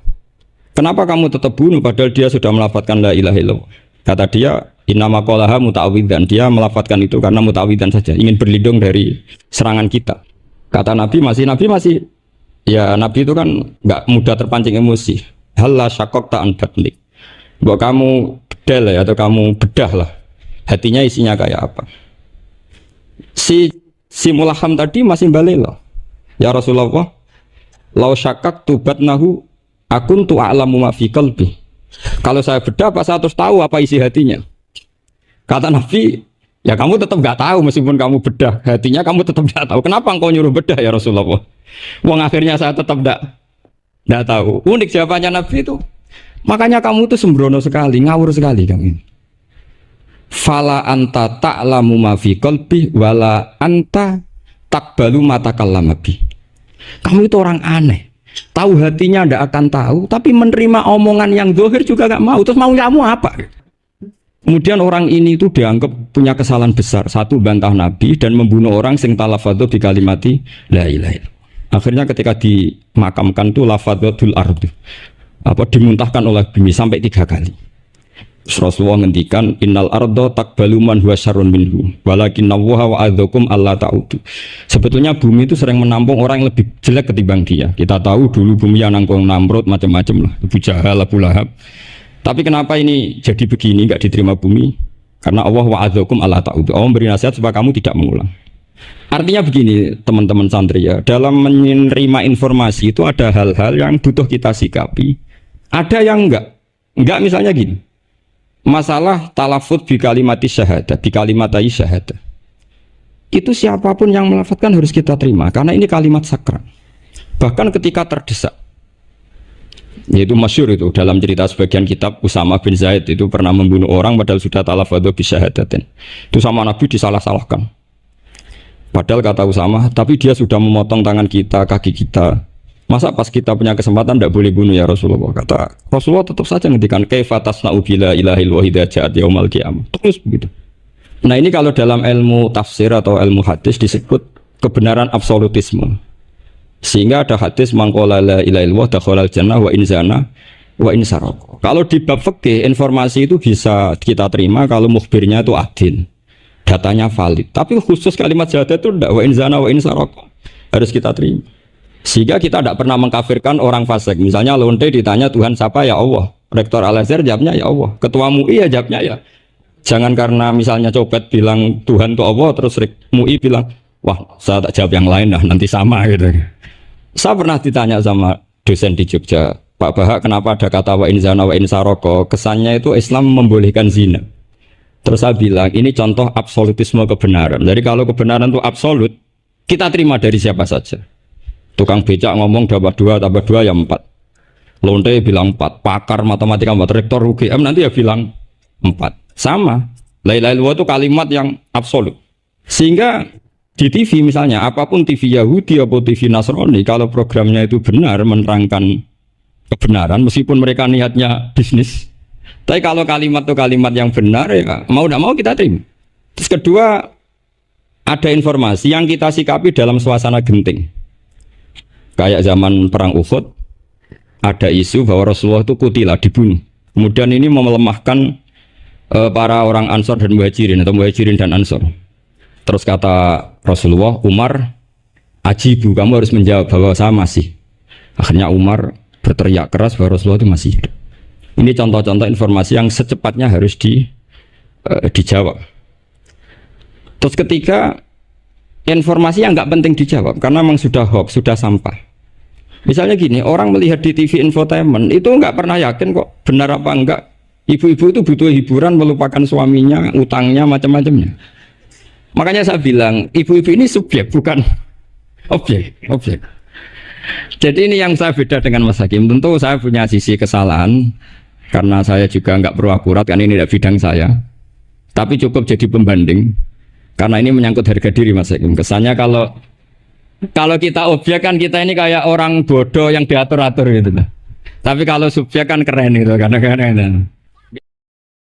kenapa kamu tetap bunuh padahal dia sudah melafadzkan la ilaha illallah? Kata dia, innama qalaha muta'awwidzan, dia melafadzkan itu karena muta'awwidzan saja, ingin berlindung dari serangan kita. Kata Nabi masih ya Nabi itu kan nggak mudah terpancing emosi. Halla syaqaqta an batnik, bahwa kamu bedal ya, atau kamu bedah lah hatinya isinya kayak apa. Si Mulaham tadi masih balik loh, ya Rasulullah, lau syakak tubat nahu akun tu a'lamu ma fi qalbi. Kalau saya bedah apa saya terus tahu apa isi hatinya? Kata Nabi, ya kamu tetap nggak tahu meskipun kamu bedah hatinya, kamu tetap nggak tahu. Kenapa engkau nyuruh bedah ya Rasulullah? Wong akhirnya saya tetap nggak tahu. Unik jawabannya Nabi itu. Makanya kamu itu sembrono sekali, ngawur sekali kamu. Fala anta ta'lamu ma fi qalbi wala anta taqbalu ma takallama bi. Kamu itu orang aneh. Tahu hatinya ndak akan tahu, tapi menerima omongan yang zahir juga nggak mau. Terus mau kamu apa? Kemudian orang ini itu dianggap punya kesalahan besar. Satu, bantah Nabi dan membunuh orang sing talafadhu bi kalimati la ilaha illallah. Akhirnya ketika dimakamkan tuh lafadzatul ardh, dimuntahkan oleh bumi sampai 3 kali. Rasulullah ngendikan innal ardo takbalu man huwa syarrun minhu walakinnallaha wa'adzakum alla ta'udu. Sebetulnya bumi itu sering menampung orang yang lebih jelek ketimbang dia. Kita tahu dulu bumi yang nangkung Namrud macam-macam lah, Abu Jahal, Abu Lahab. Tapi kenapa ini jadi begini, enggak diterima bumi? Karena Allah wa'adzakum alla ta'udu. Allah memberi nasihat supaya kamu tidak mengulang. Artinya begini teman-teman santri ya, dalam menerima informasi itu ada hal-hal yang butuh kita sikapi, ada yang enggak misalnya gini. Masalah talafut bi kalimati syahadah, bi kalimatai syahadah. Itu siapapun yang melafadzkan harus kita terima karena ini kalimat sakral. Bahkan ketika terdesak. Yaitu masyhur itu dalam cerita sebagian kitab, Usama bin Zaid itu pernah membunuh orang padahal sudah talafadhu bi syahadatin. Itu sama Nabi disalah-salahkan. Padahal kata Usama, tapi dia sudah memotong tangan kita, kaki kita. Masa pas kita punya kesempatan tidak boleh bunuh ya Rasulullah? Kata Rasulullah tetap saja ngendikan kaifa tasna'u bila ilahil wahida ja'at yaumal qiyamah. Terus begitu. Nah ini kalau dalam ilmu tafsir atau ilmu hadis disebut kebenaran absolutisme. Sehingga ada hadis mangqala la ilaha illallah dakhalal jannah wa in zana wa in saraq. Kalau di bab fikih informasi itu bisa kita terima kalau mukhbirnya itu adil. Datanya valid. Tapi khusus kalimat syahadat itu tidak, wa in zana wa in saraq. Harus kita terima. Sehingga kita tidak pernah mengkafirkan orang fasik. Misalnya lonte ditanya Tuhan siapa, ya Allah. Rektor Al-Azhar jawabnya ya Allah. Ketua MUI ya jawabnya ya. Jangan karena misalnya copet bilang Tuhan itu Allah, terus MUI bilang, wah saya tak jawab yang lain lah, nanti sama gitu. Saya pernah ditanya sama dosen di Jogja, Pak Bahak kenapa ada kata wa in zana wa in saroko? Kesannya itu Islam membolehkan zina. Terus saya bilang ini contoh absolutisme kebenaran. Jadi kalau kebenaran itu absolut, kita terima dari siapa saja. Tukang becak ngomong dapat 2 tambah 2 ya 4. Lonte bilang 4. Pakar matematika 4. Rektor UGM nanti ya bilang 4. Sama. La ilaha illallah itu kalimat yang absolut. Sehingga di TV misalnya, apapun TV Yahudi atau TV Nasrani, kalau programnya itu benar menerangkan kebenaran, meskipun mereka niatnya bisnis. Tapi kalau kalimat itu kalimat yang benar, ya mau tidak mau kita terima. Terus kedua, ada informasi yang kita sikapi dalam suasana genting. Kayak zaman perang Uhud, ada isu bahwa Rasulullah itu kutilah, dibunuh. Kemudian ini melemahkan para orang Ansor dan Muhajirin atau Muhajirin dan Ansor. Terus kata Rasulullah, Umar, ajibu, kamu harus menjawab bahwa saya masih. Akhirnya Umar berteriak keras bahwa Rasulullah itu masih hidup. Ini contoh-contoh informasi yang secepatnya harus dijawab. Terus ketiga, informasi yang nggak penting dijawab karena memang sudah hoax, sudah sampah. Misalnya gini, orang melihat di TV infotainment itu nggak pernah yakin kok benar apa enggak. Ibu-ibu itu butuh hiburan, melupakan suaminya, utangnya, macam-macamnya. Makanya saya bilang, ibu-ibu ini subjek, bukan objek. Jadi ini yang saya beda dengan Mas Hakim. Tentu saya punya sisi kesalahan. karena saya juga nggak perlu akurat, kan ini tidak bidang saya. Tapi cukup jadi pembanding, karena ini menyangkut harga diri Mas Hakim. Kesannya kalau kita objek kan kita ini kayak orang bodoh yang diatur-atur gitu lah. Tapi kalau subjek kan keren gitu, kadang-kadang.